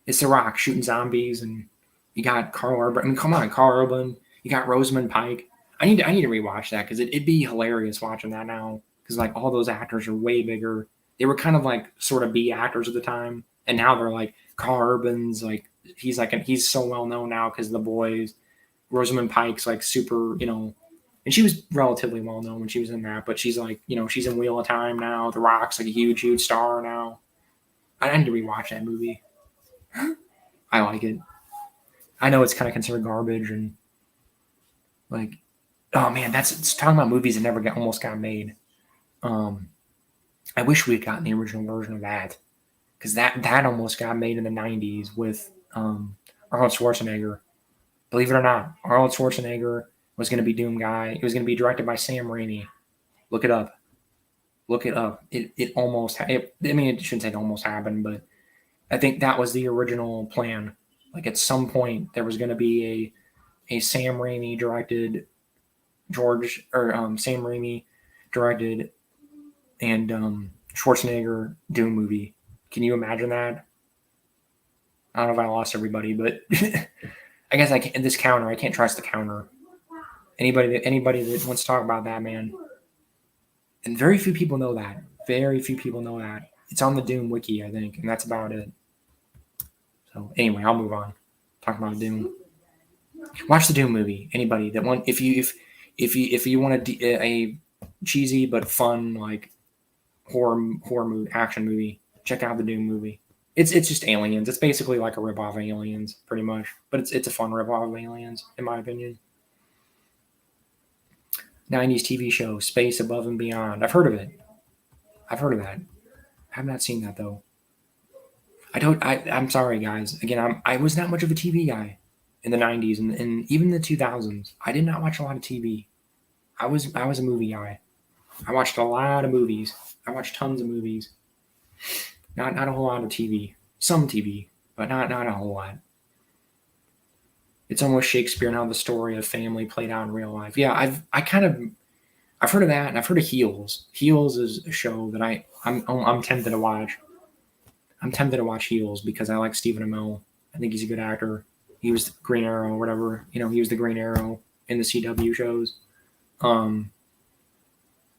It's The Rock shooting zombies, and you got Carl Urban. I mean, come on, Carl Urban. You got Rosamund Pike. I need to rewatch that because it'd be hilarious watching that now. Because like all those actors are way bigger. They were kind of like sort of B actors at the time, and now they're like Carl Urban's like he's so well known now because of The Boys. Rosamund Pike's like super, and she was relatively well known when she was in that, but she's like, she's in Wheel of Time now. The Rock's like a huge star now. I need to rewatch that movie. I like it. I know it's kind of considered garbage and like, oh man, it's talking about movies that never almost got made. I wish we had gotten the original version of that because that almost got made in the 90s with Arnold Schwarzenegger. Believe it or not, Arnold Schwarzenegger was going to be Doom Guy. It was going to be directed by Sam Raimi. Look it up. It almost. It shouldn't say it almost happened, but I think that was the original plan. Like at some point, there was going to be a Sam Raimi directed Sam Raimi directed and Schwarzenegger Doom movie. Can you imagine that? I don't know if I lost everybody, but I guess I can't trust the counter. Anybody that wants to talk about that, man. And very few people know that. Very few people know that. It's on the Doom wiki, I think, and that's about it. So anyway, I'll move on. Talk about Doom. Watch the Doom movie. Anybody that want if you want a cheesy but fun like horror movie, action movie, check out the Doom movie. It's just Aliens. It's basically like a ripoff of Aliens, pretty much. But it's a fun ripoff of Aliens, in my opinion. 90s TV show, Space Above and Beyond. I've heard of it. I've heard of that. I have not seen that though. I'm sorry, guys. Again, I was not much of a TV guy in the 90s and even the 2000s. I did not watch a lot of TV. I was a movie guy. I watched a lot of movies. I watched tons of movies. Not a whole lot of TV. Some TV, but not a whole lot. It's almost Shakespeare and how the story of family played out in real life. Yeah, I've heard of that, and I've heard of Heels. Heels is a show that I'm tempted to watch. I'm tempted to watch Heels because I like Stephen Amell. I think he's a good actor. He was Green Arrow, or whatever. You know, he was the Green Arrow in the CW shows.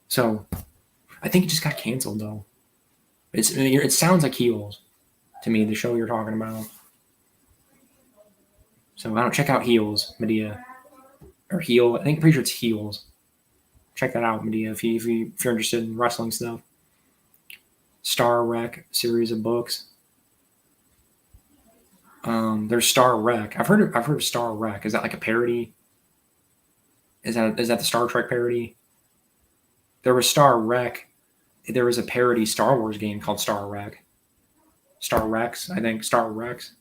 So I think it just got canceled though. It sounds like Heels to me, the show you're talking about. So I don't check out Heels, Medea, or Heel. I think pretty sure it's Heels. Check that out, Medea, if you're interested in wrestling stuff. Star Wreck series of books. There's Star Wreck. I've heard of Star Wreck. Is that like a parody? Is that the Star Trek parody? There was Star Wreck. There was a parody Star Wars game called Star Wreck. Star Rex, I think. Star Rex.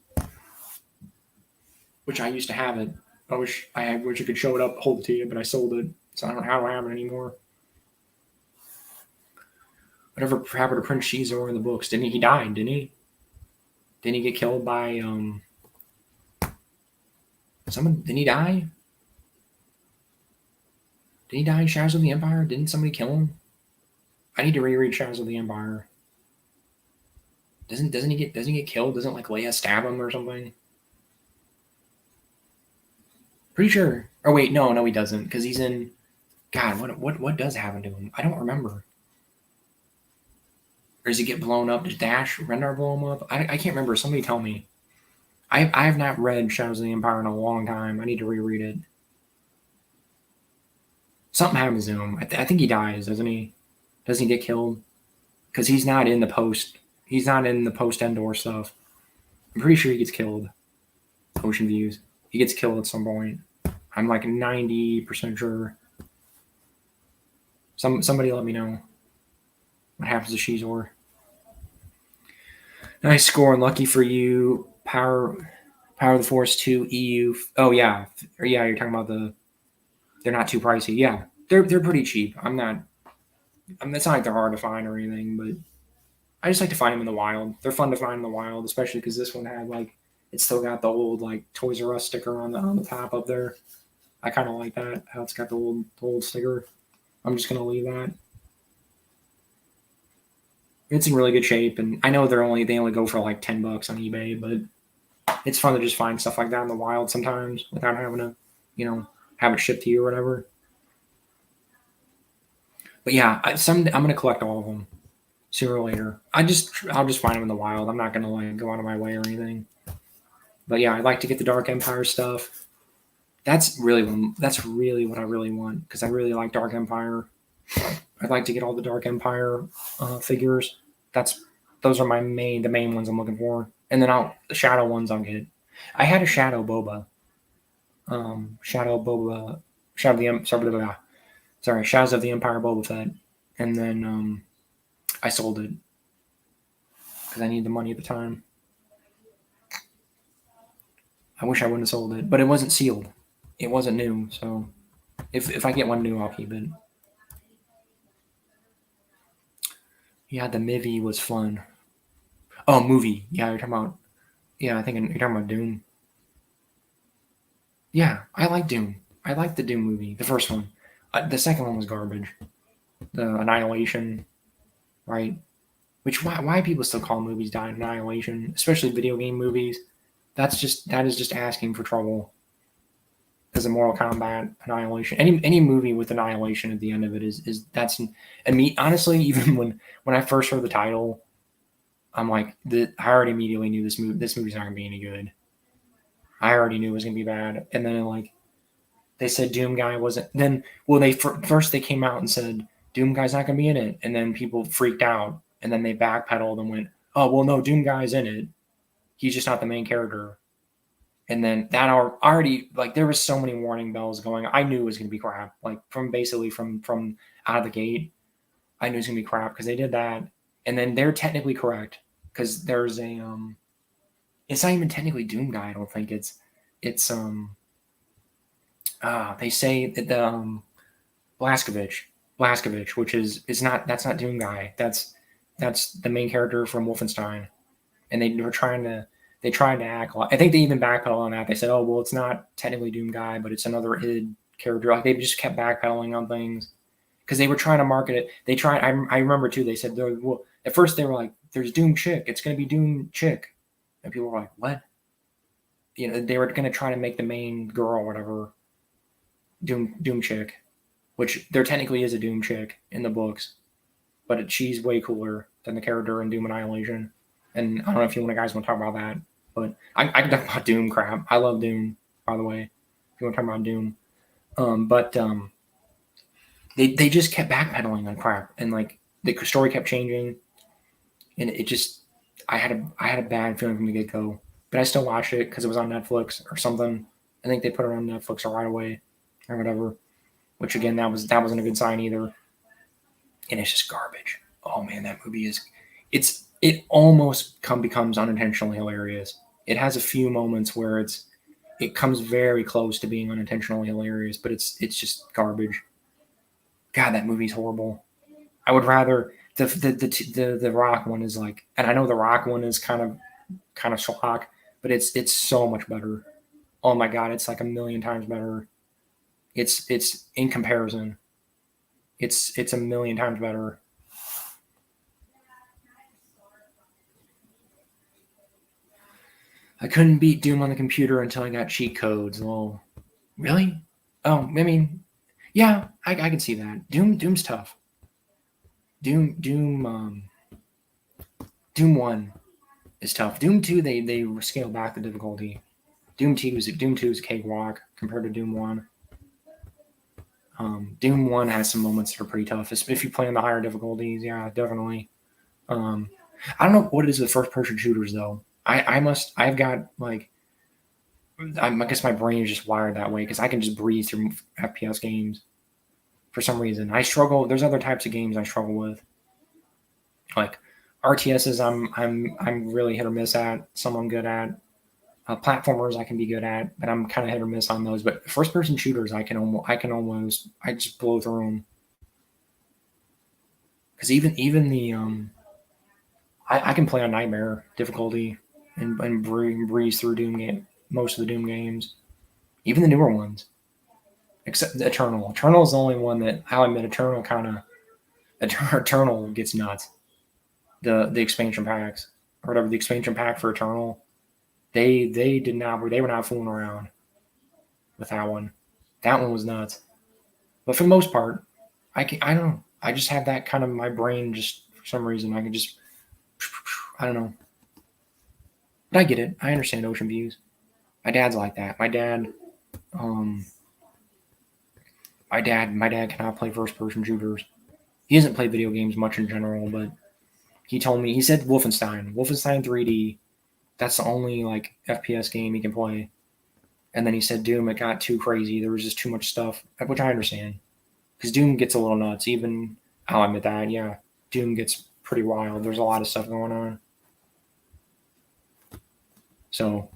Which I used to have it. I wish I could show it up, hold it to you, but I sold it. So I don't have it anymore. Whatever happened to Prince Shizor in the books? He died, didn't he? Didn't he get killed by someone? Didn't he die? Did he die in Shadows of the Empire? Didn't somebody kill him? I need to reread Shadows of the Empire. Doesn't he get killed? Doesn't like Leia stab him or something? Pretty sure. Oh wait, no, he doesn't, because he's in. God, what does happen to him? I don't remember. Or does he get blown up? Does Dash Rendar blow him up? I can't remember. Somebody tell me. I have not read Shadows of the Empire in a long time. I need to reread it. Something happens to him. I think he dies, doesn't he? Doesn't he get killed? Because he's not in the post. He's not in the post-Endor stuff. I'm pretty sure he gets killed. Ocean Views. He gets killed at some point. I'm like 90% sure. Somebody let me know what happens to Shizor. Nice score, and lucky for you. Power of the Force 2 EU. Oh yeah, you're talking about they're not too pricey. Yeah, they're pretty cheap. It's not like they're hard to find or anything, but I just like to find them in the wild. They're fun to find in the wild, especially because this one had like it's still got the old like Toys R Us sticker on the top up there. I kind of like that, how it's got the old sticker. I'm just gonna leave that. It's in really good shape, and I know they only go for like $10 on eBay, but it's fun to just find stuff like that in the wild sometimes without having to, have it shipped to you or whatever. But yeah, I'm gonna collect all of them sooner or later. I'll just find them in the wild. I'm not gonna like go out of my way or anything. But yeah, I'd like to get the Dark Empire stuff. That's really what I really want, because I really like Dark Empire. I'd like to get all the Dark Empire figures. Those are the main ones I'm looking for, and then the Shadow ones I'll get. I had a Shadow Boba. Shadows of the Empire Boba Fett, and then I sold it because I needed the money at the time. I wish I wouldn't have sold it, but it wasn't sealed. It wasn't new, so if I get one new, I'll keep it. Yeah, the Mivy was fun. Oh, movie. Yeah, you're talking about. Yeah, I think you're talking about Doom. Yeah, I like Doom. I like the Doom movie, the first one. The second one was garbage. The Annihilation, right? Why people still call movies Annihilation, especially video game movies? That is just asking for trouble. As a Mortal Kombat Annihilation, any movie with Annihilation at the end of it that's. And me honestly, even when I first heard the title, I'm like, I already immediately knew this movie's not gonna be any good. I already knew it was gonna be bad, and then like they said Doom Guy wasn't. Then first they came out and said Doom Guy's not gonna be in it, and then people freaked out, and then they backpedaled and went, oh well, no, Doom Guy's in it. He's just not the main character. And then that already, like, there was so many warning bells going. I knew it was going to be crap. Like, from out of the gate, I knew it was going to be crap because they did that. And then they're technically correct because there's it's not even technically Doom Guy. I don't think it's they say that Blazkowicz Blaskovich, which is not that's not Doom Guy. That's the main character from Wolfenstein, and they were trying to act. I think they even backpedaled on that. They said, "Oh well, it's not technically Doom Guy, but it's another id character." Like they just kept backpedaling on things because they were trying to market it. They tried. I remember too. They said, "Well, at first they were like, there's Doom Chick. It's going to be Doom Chick," and people were like, "What?" You know, they were going to try to make the main girl, whatever, Doom Chick, which there technically is a Doom Chick in the books, but she's way cooler than the character in Doom Annihilation. And I don't know if you guys want to talk about that, but I can talk about Doom crap. I love Doom, by the way. If you want to talk about Doom, but they just kept backpedaling on crap, and like the story kept changing, and it just I had a bad feeling from the get go. But I still watched it because it was on Netflix or something. I think they put it on Netflix right away or whatever. Which again, that wasn't a good sign either. And it's just garbage. Oh man, that movie it almost becomes unintentionally hilarious. It has a few moments where it comes very close to being unintentionally hilarious, but it's just garbage. God, that movie's horrible. I would rather the Rock one is like, and I know the Rock one is kind of schlock, but it's so much better. Oh my God, it's like a million times better. It's in comparison. It's a million times better. I couldn't beat Doom on the computer until I got cheat codes. Well, really? Oh, I mean, yeah, I can see that. Doom's tough. Doom 1 is tough. Doom 2 they scale back the difficulty. Doom 2 is a cakewalk compared to Doom 1. Doom 1 has some moments that are pretty tough. If you play on the higher difficulties, yeah, definitely. I don't know what it is with first-person shooters, though. I've got, like, I guess my brain is just wired that way because I can just breeze through FPS games for some reason. I struggle. There's other types of games I struggle with. Like, RTSs, I'm really hit or miss at. Some I'm good at. Platformers I can be good at, but I'm kind of hit or miss on those. But first-person shooters, I just blow through them. Because even the I can play on Nightmare difficulty and breeze through most of the Doom games, even the newer ones, except the Eternal. Eternal is the only one that I'll admit Eternal gets nuts. The expansion packs or whatever, the expansion pack for Eternal. They were not fooling around with that one. That one was nuts. But for the most part, I don't know. I just have that kind of my brain just for some reason I can just I don't know. But I get it. I understand ocean views. My dad's like that. My dad cannot play first person shooters. He doesn't play video games much in general, but he said Wolfenstein 3D. That's the only like FPS game he can play. And then he said Doom, it got too crazy. There was just too much stuff, which I understand. Because Doom gets a little nuts. Even, I'll admit that, yeah. Doom gets pretty wild. There's a lot of stuff going on. So,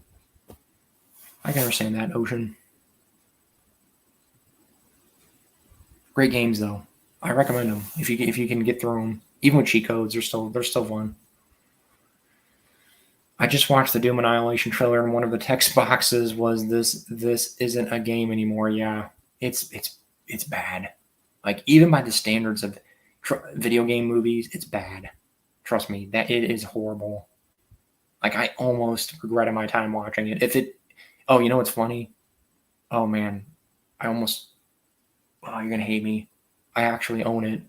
I can understand that, Ocean. Great games, though. I recommend them if you can get through them. Even with cheat codes, they're still fun. I just watched the Doom Annihilation trailer, and one of the text boxes was this isn't a game anymore. Yeah, it's bad. Like, even by the standards of video game movies, it's bad. Trust me, that it is horrible. Like, I almost regretted my time watching it. Oh, you know what's funny? Oh man, you're gonna hate me. I actually own it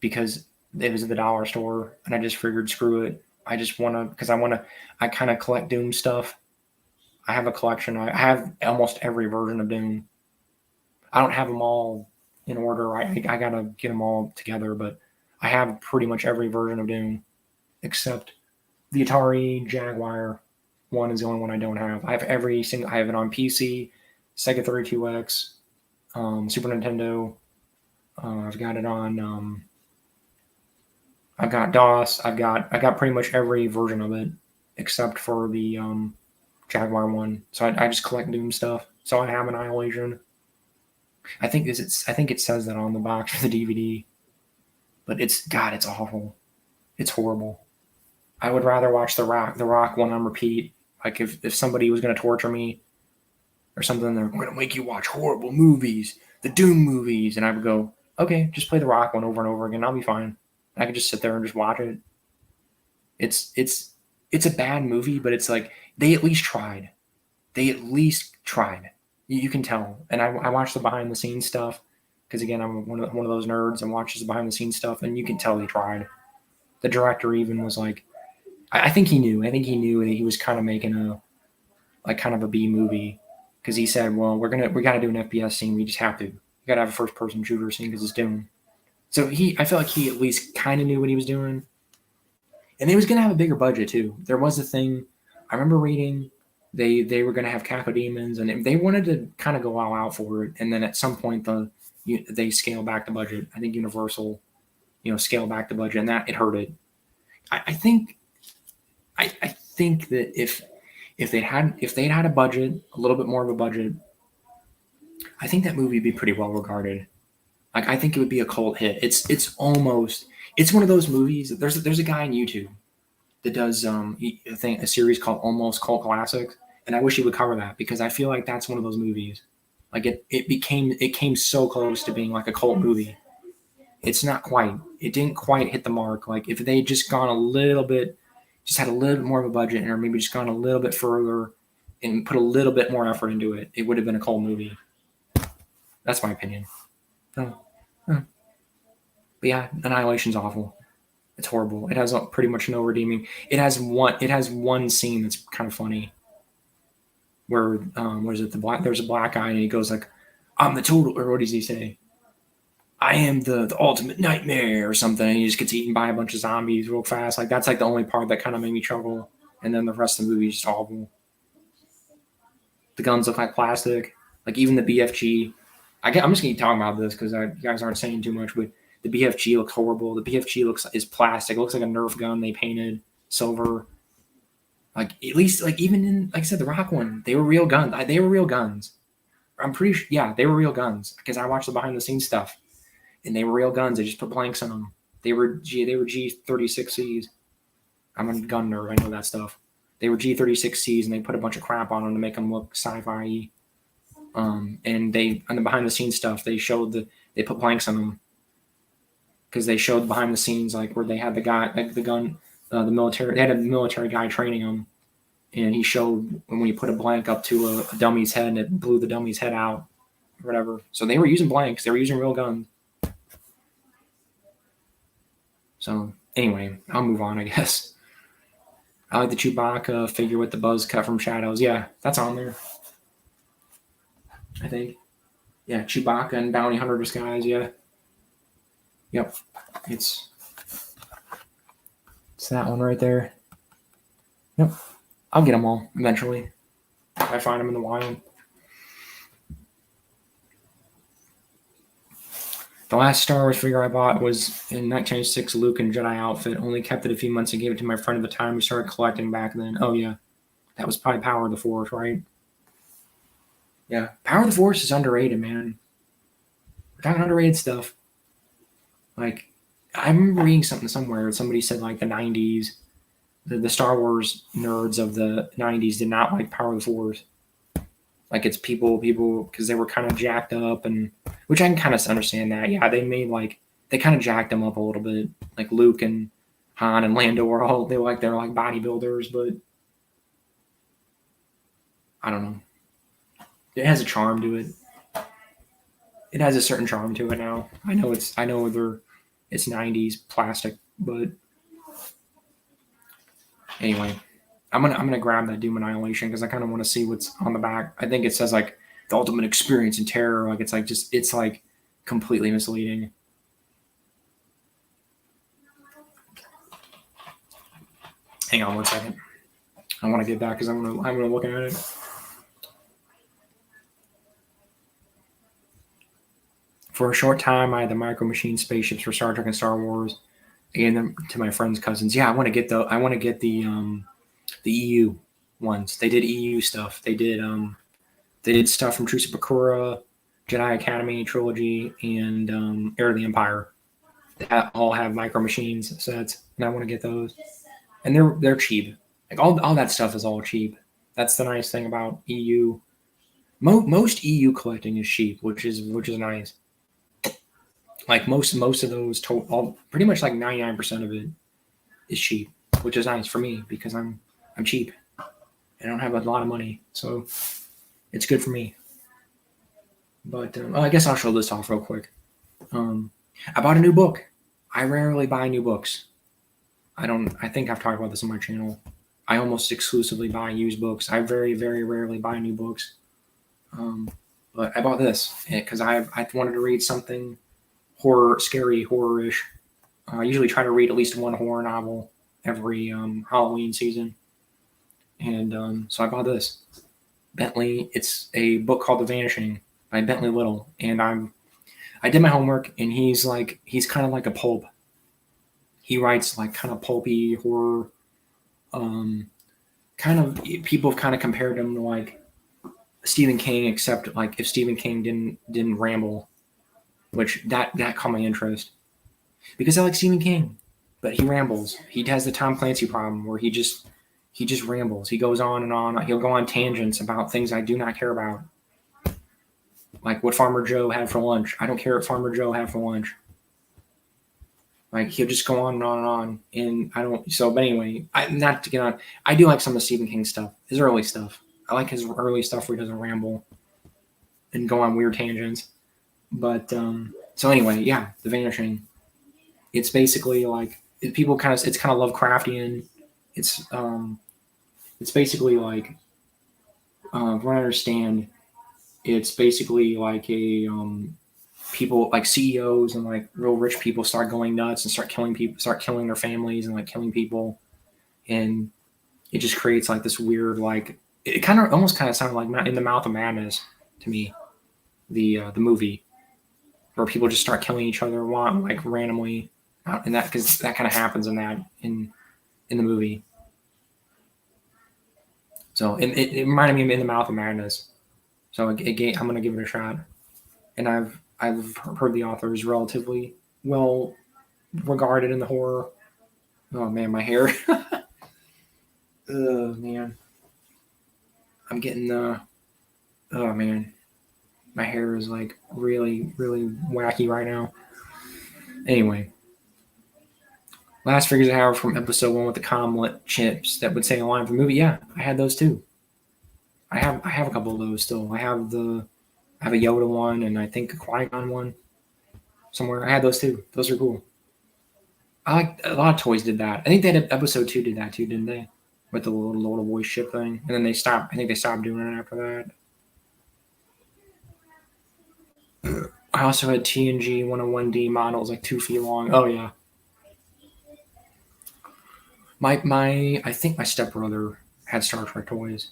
because it was at the dollar store, and I just figured, screw it. I just want to, I kind of collect Doom stuff. I have a collection. I have almost every version of Doom. I don't have them all in order. I got to get them all together, but I have pretty much every version of Doom except the Atari Jaguar one is the only one I don't have. I have I have it on PC, Sega 32X, Super Nintendo. I've got it on, I've got DOS. I got pretty much every version of it except for the Jaguar one. So I just collect Doom stuff. So I have Annihilation. I think it says that on the box for the DVD. But it's awful. It's horrible. I would rather watch the Rock one on repeat. Like if somebody was gonna torture me or something, they're gonna make you watch horrible movies, the Doom movies, and I would go, okay, just play the Rock one over and over again. I'll be fine. I could just sit there and just watch it. It's a bad movie, but it's like they at least tried. They at least tried. You can tell. And I watched the behind the scenes stuff because again, I'm one of those nerds and watches the behind the scenes stuff, and you can tell they tried. The director even was like, I think he knew. I think he knew that he was kind of making kind of a B movie because he said, well, we got to do an FPS scene. We just have to. We got to have a first person shooter scene because it's Doom. So I feel like he at least kind of knew what he was doing. And he was going to have a bigger budget too. There was a thing I remember reading. They were going to have cacodemons, and they wanted to kind of go all out for it. And then at some point, they scale back the budget. I think Universal, scale back the budget, and that it hurt it. I think that if they'd had a budget, a little bit more of a budget, I think that movie would be pretty well regarded. Like I think it would be a cult hit. It's one of those movies. There's a guy on YouTube that does a series called Almost Cult Classics, and I wish he would cover that because I feel like that's one of those movies. Like it came so close to being like a cult movie. It's not quite. It didn't quite hit the mark. Like if they just gone a little bit, just had a little bit more of a budget, or maybe just gone a little bit further and put a little bit more effort into it, it would have been a cult movie. That's my opinion. But yeah, Annihilation's awful. It's horrible. It has pretty much no redeeming. It has one scene that's kind of funny. Where there's a black guy and he goes like, "I'm the total," or what does he say? "I am the ultimate nightmare," or something. And he just gets eaten by a bunch of zombies real fast. Like that's like the only part that kind of made me chuckle. And then the rest of the movie is just awful. The guns look like plastic. Like even the BFG. I'm just gonna keep talking about this because you guys aren't saying too much, but the BFG looks horrible. The BFG is plastic. It looks like a Nerf gun they painted silver. Like at least like even in like I said the Rock one, they were real guns. They were real guns. I'm pretty sure. Yeah, they were real guns because I watched the behind the scenes stuff, and they were real guns. They just put blanks on them. They were G36Cs. I'm a gun nerd. I know that stuff. They were G36Cs, and they put a bunch of crap on them to make them look sci-fi. And they on the behind the scenes stuff, they put blanks on them because they showed behind the scenes like where they had the guy like the gun, the military. They had a military guy training them, and he showed when you put a blank up to a dummy's head and it blew the dummy's head out, or whatever. So they were using blanks. They were using real guns. So anyway, I'll move on, I guess. I like the Chewbacca figure with the buzz cut from Shadows. Yeah, that's on there. I think. Yeah, Chewbacca and Bounty Hunter disguise, yeah. Yep. It's that one right there. Yep. I'll get them all eventually. If I find them in the wild. The last Star Wars figure I bought was in 1996 Luke in Jedi outfit. Only kept it a few months and gave it to my friend at the time. We started collecting back then. Oh, yeah. That was probably Power of the Force, right? Yeah. Power of the Force is underrated, man. We're talking underrated stuff. Like, I remember reading something somewhere. Somebody said, like, the 90s, the Star Wars nerds of the 90s did not like Power of the Force. Like, it's people, because they were kind of jacked up, and which I can kind of understand that. Yeah, they kind of jacked them up a little bit. Like, Luke and Han and Lando they're like bodybuilders, but I don't know. It has a charm to it. It has a certain charm to it now. I know it's 90s plastic, but anyway, I'm gonna grab that Doom Annihilation because I kind of want to see what's on the back. I think it says like the ultimate experience in terror. Like it's like completely misleading. Hang on one second. I want to get back because I'm gonna look at it. For a short time, I had the Micro Machine spaceships for Star Trek and Star Wars. I gave them to my friends' cousins. Yeah, I want to get the EU ones. They did EU stuff. They did stuff from Truce of Bakura, Jedi Academy trilogy, and Heir of the Empire. They all have Micro Machines sets, and I want to get those. And they're cheap. Like all that stuff is all cheap. That's the nice thing about EU. Most EU collecting is cheap, which is nice. Like most of those, pretty much like 99% of it is cheap, which is nice for me because I'm cheap. I don't have a lot of money, so it's good for me. But I guess I'll show this off real quick. I bought a new book. I rarely buy new books. I think I've talked about this on my channel. I almost exclusively buy used books. I very, very rarely buy new books. But I bought this because I wanted to read something scary, horror-ish. I usually try to read at least one horror novel every Halloween season. And so I bought this. Bentley, it's a book called The Vanishing by Bentley Little. And I did my homework, and he's kind of like a pulp. He writes like kind of pulpy horror. People have kind of compared him to like Stephen King, except like if Stephen King didn't ramble, which that caught my interest because I like Stephen King, but he rambles. He has the Tom Clancy problem where he just rambles. He goes on and on. He'll go on tangents about things I do not care about, like what Farmer Joe had for lunch. I don't care what Farmer Joe had for lunch. Like he'll just go on and on and on, and I don't. So, but anyway, not to get on. I do like some of Stephen King's stuff, his early stuff. I like his early stuff where he doesn't ramble and go on weird tangents. But so anyway, yeah, The Vanishing. It's basically like it's kind of Lovecraftian. It's basically like from what I understand, it's basically like a people like CEOs and like real rich people start going nuts and start killing their families and like killing people, and it just creates like this weird like it almost sounded like In the Mouth of Madness to me, the movie, where people just start killing each other like randomly, and that because that kind of happens in the movie. So it reminded me of In the Mouth of Madness. So I'm gonna give it a shot, and I've heard the author is relatively well regarded in the horror. Oh man, my hair. Oh man, I'm getting oh man, my hair is like really really wacky right now. Anyway, last figures I have from episode 1 with the Comlet chips that would say a line from the movie. Yeah, I had those too. I have a couple of those still. I have a Yoda one, and I think a Qui-Gon one somewhere. I had those too. Those are cool. I like a lot of toys did that. I think they did episode 2 did that too, didn't they? With the little voice ship thing, and then they stopped. I think they stopped doing it after that. I also had TNG 101D models, like 2 feet long. Oh yeah. I think my stepbrother had Star Trek toys.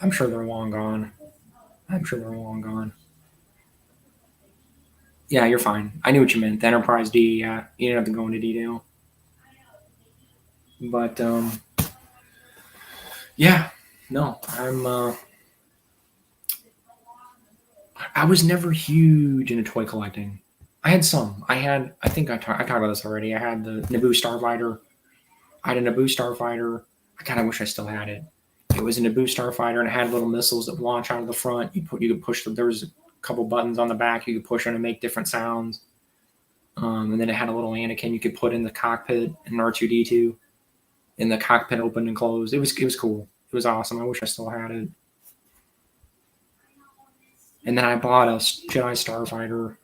I'm sure they're long gone. Yeah, you're fine. I knew what you meant. The Enterprise D, yeah. You didn't have to go into detail. But yeah, no, I was never huge into toy collecting. I had some. I think I talked about this already. I had the Naboo Starfighter. I had a Naboo Starfighter. I kind of wish I still had it. It was a Naboo Starfighter, and it had little missiles that launch out of the front. You could push them. There was a couple buttons on the back. You could push them to make different sounds. And then it had a little Anakin you could put in the cockpit and R2-D2. And the cockpit opened and closed. It was cool. It was awesome. I wish I still had it. And then I bought a Jedi Starfighter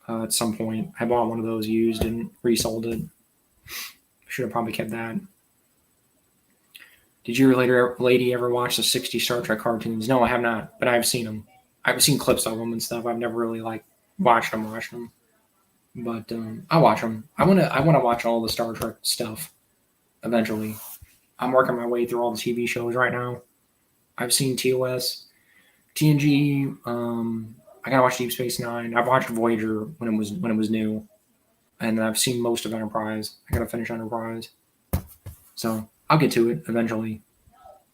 at some point. I bought one of those used and resold it. Should have probably kept that. Did you lady ever watch the 60 Star Trek cartoons? No, I have not, but I've seen them. I've seen clips of them and stuff. I've never really like watched them. But I watch them. I want to watch all the Star Trek stuff eventually. I'm working my way through all the TV shows right now. I've seen TOS, TNG. I gotta watch Deep Space Nine. I've watched Voyager when it was new, and I've seen most of Enterprise. I gotta finish Enterprise, so I'll get to it eventually.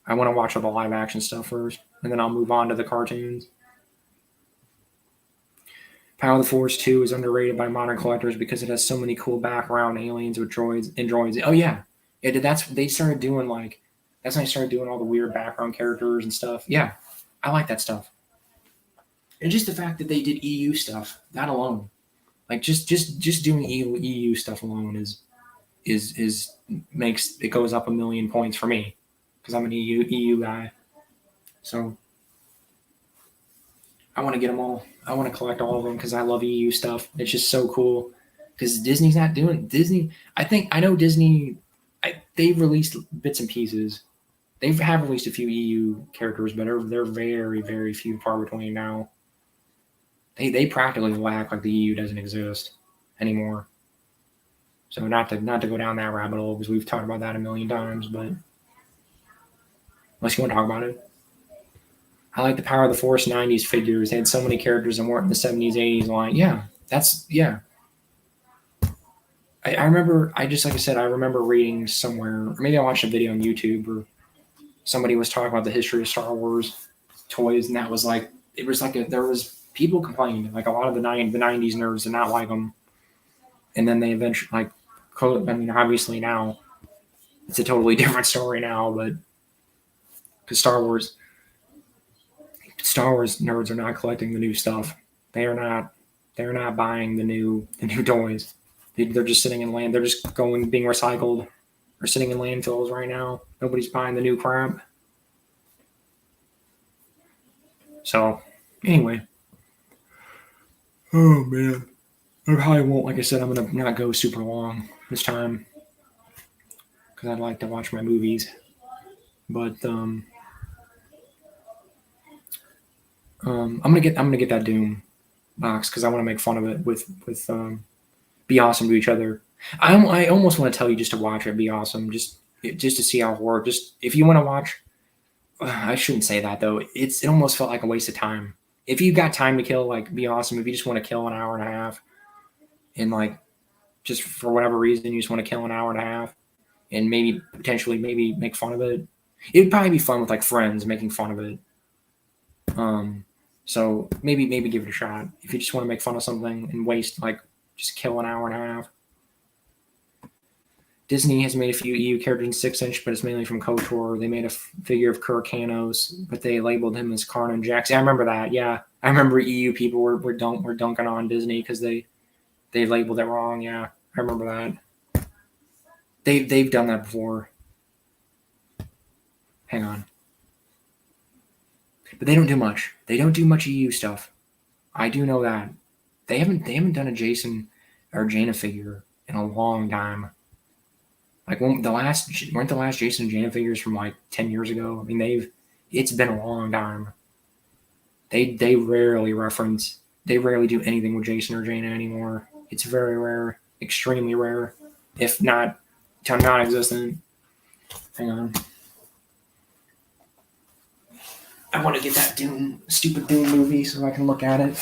I want to watch all the live action stuff first, and then I'll move on to the cartoons. Power of the Force 2 is underrated by modern collectors because it has so many cool background aliens with droids and droids. Oh yeah, they started doing that's when they started doing all the weird background characters and stuff. Yeah, I like that stuff. And just the fact that they did EU stuff, that alone, like just doing EU stuff alone is makes it goes up a million points for me because I'm an EU guy. So I want to get them all. I want to collect all of them because I love EU stuff. It's just so cool. Because Disney's not doing Disney. I know Disney. They've released bits and pieces. They have released a few EU characters, but they're very very few far between now. They practically act like the EU doesn't exist anymore. So not to go down that rabbit hole because we've talked about that a million times, but unless you want to talk about it. I like the Power of the Force 90s figures. They had so many characters and weren't in the 70s, 80s line. Yeah, yeah. I remember, like I said, I remember reading somewhere, or maybe I watched a video on YouTube or somebody was talking about the history of Star Wars toys, and that was there was people complaining, like a lot of the 90s nerds did not like them. And then they eventually, obviously now it's a totally different story now, but because Star Wars nerds are not collecting the new stuff. They're not buying the new toys. They're just sitting in land. They're just being recycled or sitting in landfills right now. Nobody's buying the new crap. So anyway, oh man, I probably won't. Like I said, I'm gonna not go super long this time because I'd like to watch my movies. But I'm gonna get that Doom box because I want to make fun of it with be awesome to each other. I almost want to tell you just to watch it, be awesome, just to see how horror. Just if you want to watch, I shouldn't say that though. It almost felt like a waste of time. If you've got time to kill, like be awesome. If you just want to kill an hour and a half, and just for whatever reason you just want to kill an hour and a half, and potentially make fun of it. It'd probably be fun with like friends making fun of it. So maybe give it a shot if you just want to make fun of something and waste just kill an hour and a half. Disney has made a few EU characters in 6-inch, but it's mainly from KOTOR. They made a figure of Kurkanos, but they labeled him as Karnan Jackson. I remember that. Yeah, I remember EU people were dunking on Disney because they labeled it wrong. Yeah, I remember that. They've done that before. Hang on. But they don't do much. They don't do much EU stuff. I do know that. They haven't done a Jason or Jaina figure in a long time. Weren't the last Jason and Jaina figures from 10 years ago? I mean, it's been a long time. They rarely do anything with Jason or Jaina anymore. It's very rare, extremely rare, if not non-existent. Hang on. I want to get that stupid Doom movie so I can look at it.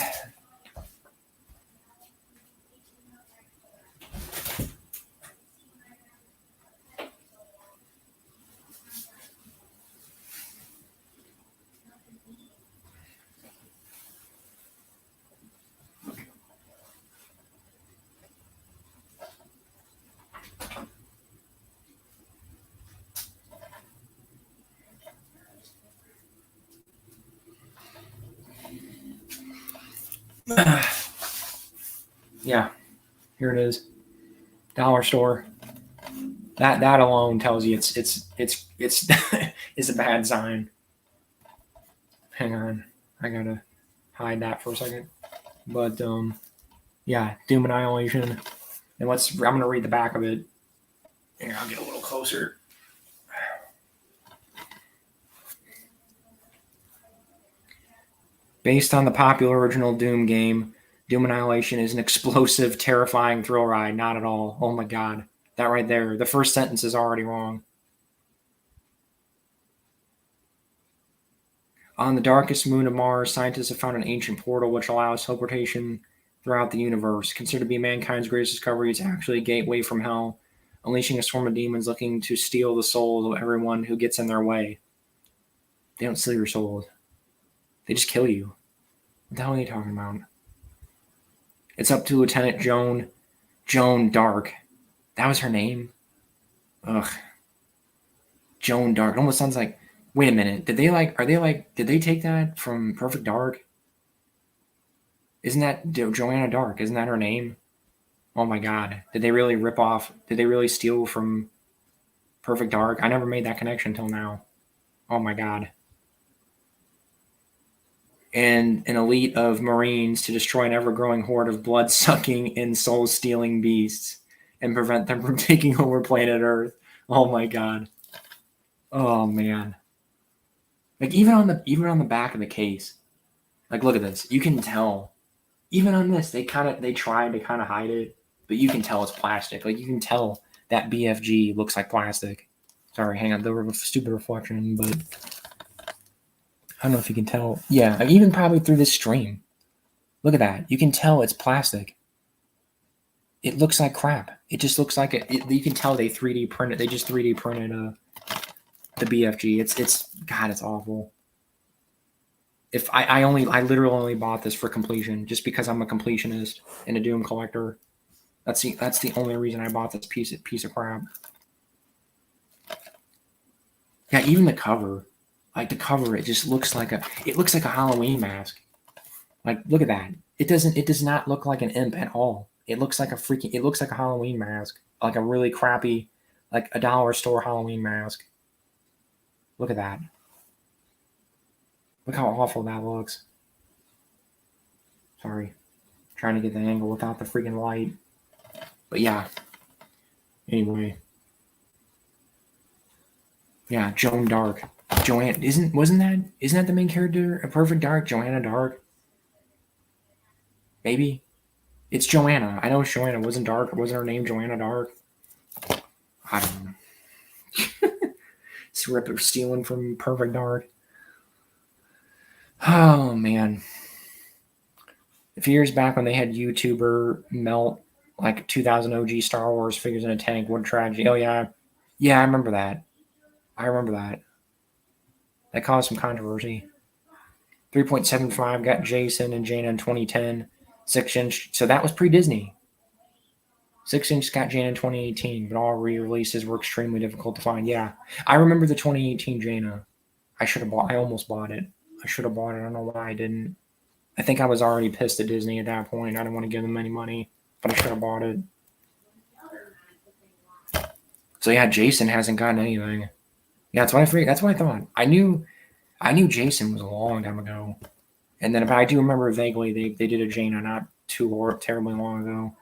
Yeah, here it is. Dollar store. That alone tells you it's it's a bad sign. Hang on, I gotta hide that for a second. But yeah, Doom Annihilation. And I'm gonna read the back of it. Here, I'll get a little closer. Based on the popular original Doom game, Doom Annihilation is an explosive, terrifying thrill ride. Not at all. Oh my god. That right there. The first sentence is already wrong. On the darkest moon of Mars, scientists have found an ancient portal which allows teleportation throughout the universe. Considered to be mankind's greatest discovery, it's actually a gateway from hell, unleashing a swarm of demons looking to steal the souls of everyone who gets in their way. They don't steal your souls. They just kill you. What the hell are you talking about? It's up to Lieutenant Joan Dark. That was her name. Ugh. Joan Dark. It almost sounds like. Wait a minute. Did they take that from Perfect Dark? Isn't that Joanna Dark? Isn't that her name? Oh my God. Did they really rip off? Did they really steal from Perfect Dark? I never made that connection until now. Oh my God. And an elite of Marines to destroy an ever-growing horde of blood-sucking and soul-stealing beasts and prevent them from taking over planet Earth. Oh my God. Oh man. Like even on the back of the case, like look at this. You can tell. Even on this, they tried to kind of hide it, but you can tell it's plastic. Like you can tell that BFG looks like plastic. Sorry, hang on, there was a stupid reflection, but I don't know if you can tell. Yeah, like even probably through this stream. Look at that. You can tell it's plastic. It looks like crap. It just looks like it. You can tell they 3D printed. They just 3D printed the BFG. It's God. It's awful. If I literally only bought this for completion, just because I'm a completionist and a Doom collector. That's the only reason I bought this piece of crap. Yeah, even the cover. Like the cover, it just looks like a Halloween mask. Like, look at that. It does not look like an imp at all. It looks like a Halloween mask. Like a really crappy, like a dollar store Halloween mask. Look at that. Look how awful that looks. Sorry. Trying to get the angle without the freaking light. But yeah. Anyway. Yeah, Joan Dark. Isn't that the main character of Perfect Dark? Joanna Dark? Maybe. It's Joanna. I know it's Joanna. Wasn't her name Joanna Dark? I don't know. It's Ripper stealing from Perfect Dark. Oh man. A few years back when they had YouTuber melt like 2000 OG Star Wars figures in a tank, what a tragedy. Oh yeah. Yeah, I remember that. That caused some controversy. 3.75 got Jason and Jaina in 2010. 6-inch. So that was pre-Disney. 6-inch got Jaina in 2018, but all re-releases were extremely difficult to find. Yeah. I remember the 2018 Jaina. I almost bought it. I should have bought it. I don't know why I didn't. I think I was already pissed at Disney at that point. I didn't want to give them any money, but I should have bought it. So yeah, Jason hasn't gotten anything. Yeah, that's what I figured. That's what I thought. I knew Jason was a long time ago, and then if I do remember vaguely, they did a Jaina not too terribly long ago.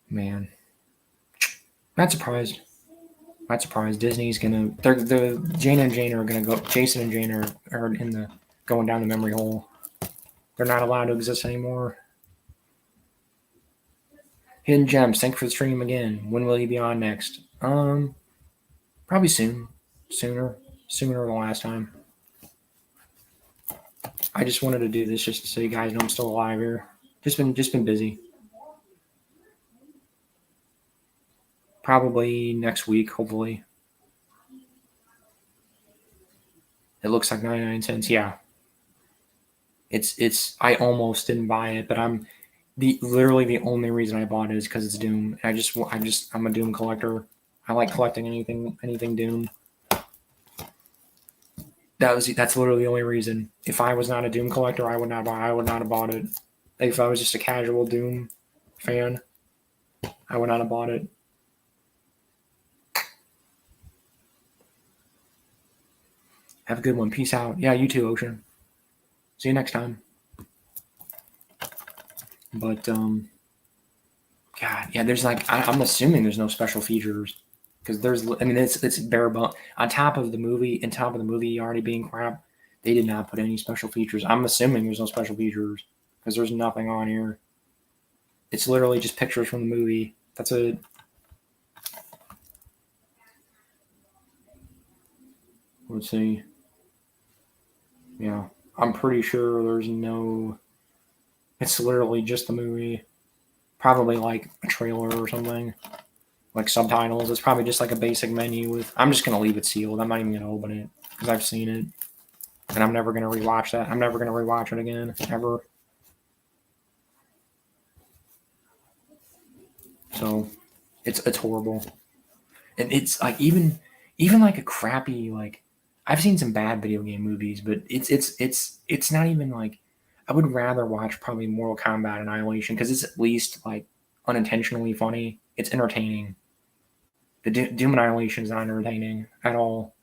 Man, not surprised. Disney's gonna. The Jaina and Jaina are gonna go. Jason and Jaina are going down the memory hole. They're not allowed to exist anymore. Hidden Gems, thanks for the stream again. When will he be on next? Probably soon. Sooner than last time. I just wanted to do this just so you guys know I'm still alive here. Just been busy. Probably next week, hopefully. It looks like 99 cents. Yeah. It's I almost didn't buy it, but literally the only reason I bought it is because it's Doom. I'm a Doom collector. I like collecting anything Doom. That's literally the only reason. If I was not a Doom collector, I would not have bought it. Like if I was just a casual Doom fan, I would not have bought it. Have a good one. Peace out. Yeah, you too, Ocean. See you next time. But God, yeah, there's like I'm assuming there's no special features because it's bare bone on top of the movie already being crap. They did not put any special features. I'm assuming there's no special features because there's nothing on here. It's literally just pictures from the movie. That's it. Let's see. Yeah, I'm pretty sure there's no. It's literally just the movie. Probably like a trailer or something. Like subtitles. It's probably just like a basic menu with. I'm just gonna leave it sealed. I'm not even gonna open it because I've seen it, and I'm never gonna rewatch that. I'm never gonna rewatch it again ever. So it's horrible. And it's like even like a crappy like I've seen some bad video game movies, but it's not even like I would rather watch probably Mortal Kombat Annihilation because it's at least like unintentionally funny. It's entertaining. The Doom Annihilation is not entertaining at all.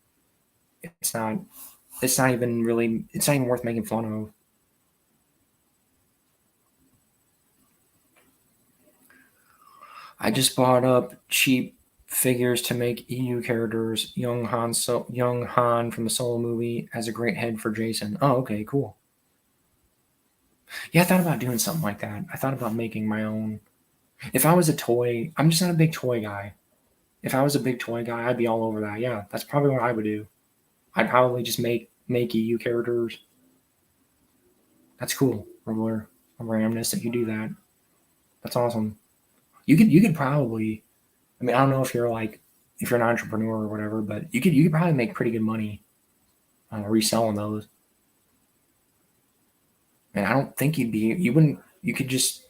It's not. It's not even really. It's not even worth making fun of. I just bought up cheap figures to make EU characters. Young Han from the Solo movie has a great head for Jason. Oh, okay, cool. Yeah, I thought about doing something like that. I thought about making my own. If I was a toy, I'm just not a big toy guy. If I was a big toy guy, I'd be all over that. Yeah, that's probably what I would do. I'd probably just make EU characters. That's cool. Regular randomness that you do that. That's awesome. You could probably. I mean, I don't know if you're like if you're an entrepreneur or whatever, but you could probably make pretty good money reselling those. And I don't think you wouldn't you could just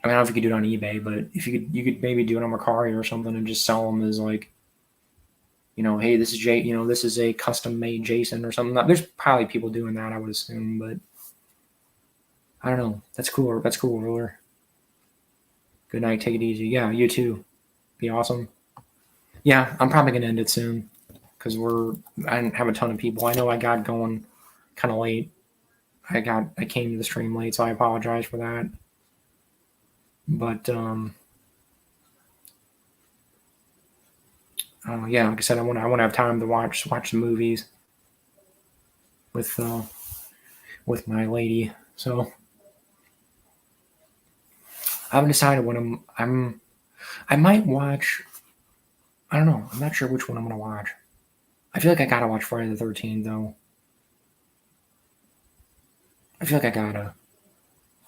I mean I don't know if you could do it on eBay, but if you could maybe do it on Mercari or something and just sell them as like hey, this is this is a custom made Jason or something. There's probably people doing that, I would assume, but I don't know. That's cool. That's cool, Ruler. Good night. Take it easy. Yeah, you too. Be awesome. Yeah, I'm probably gonna end it soon because I didn't have a ton of people. I know I got going kind of late. I came to the stream late, so I apologize for that. But yeah, like I said, I want to have time to watch the movies with my lady. So I haven't decided when I might watch. I don't know. I'm not sure which one I'm gonna watch. I feel like I gotta watch Friday the 13th though. I feel like I gotta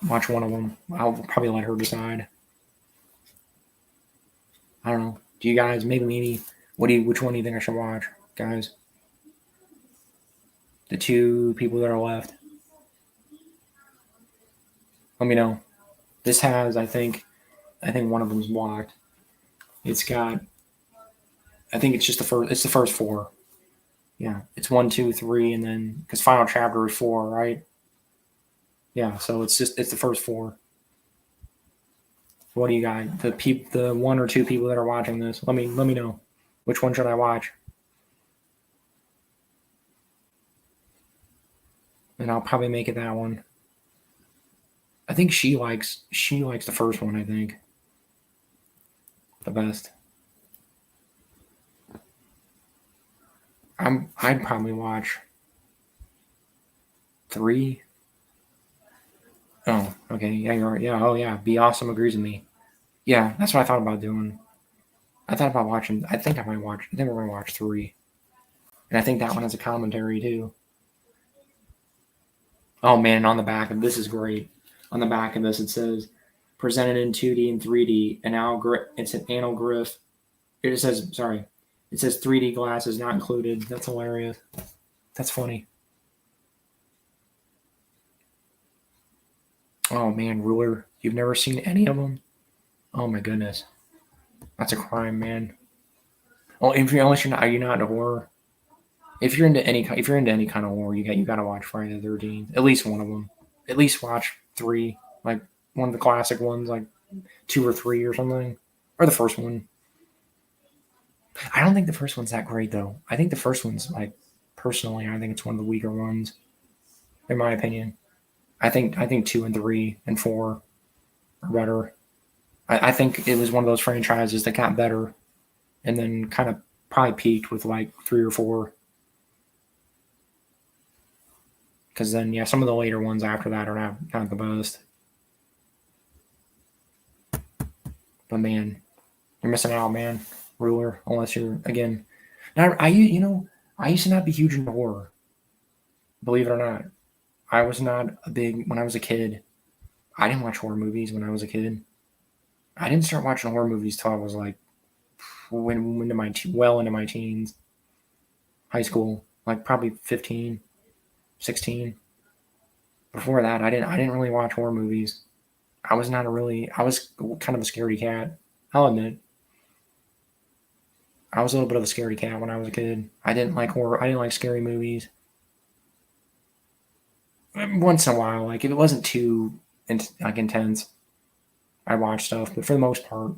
watch one of them. I'll probably let her decide. I don't know. Do you guys maybe which one do you think I should watch, guys? The two people that are left. Let me know. This has I think one of them's blocked. It's got I think it's just the first four. Yeah. It's 1, 2, 3, and then because final chapter is 4, right? Yeah, so it's the first four. What do you got? The one or two people that are watching this, let me know. Which one should I watch? And I'll probably make it that one. I think she likes the first one, I think. The best. I'd probably watch 3. Oh, okay. Yeah, you're right. Yeah, oh yeah. Be Awesome agrees with me. Yeah, that's what I thought about doing. I thought about watching I think we're gonna watch 3. And I think that one has a commentary too. Oh man, on the back of this is great. On the back of this it says presented in 2D and 3D, it's an analglyph. It says 3D glasses not included. That's hilarious. That's funny. Oh man, Ruler, you've never seen any of them? Oh my goodness, that's a crime, man. Oh, unless you're not into horror. If you're into any kind of horror, you gotta watch Friday the 13th. At least one of them. At least watch 3, like one of the classic ones, like 2 or 3 or something, or the first one. I don't think the first one's that great though. I think the first one's like personally, I think it's one of the weaker ones, in my opinion. I think 2 and 3 and 4 are better. I think it was one of those franchises that got better, and then kind of probably peaked with like 3 or 4. Because then, yeah, some of the later ones after that are not the best. But man, you're missing out, man. Ruler, unless you're again. Now, I used to not be huge into horror. Believe it or not, I was not a big when I was a kid. I didn't watch horror movies when I was a kid. I didn't start watching horror movies till I was like well into my teens, high school, like probably 15, 16. Before that, I didn't really watch horror movies. I was kind of a scaredy cat. I'll admit, I was a little bit of a scaredy cat when I was a kid. I didn't like horror. I didn't like scary movies. Once in a while, like if it wasn't too intense, I watched stuff. But for the most part,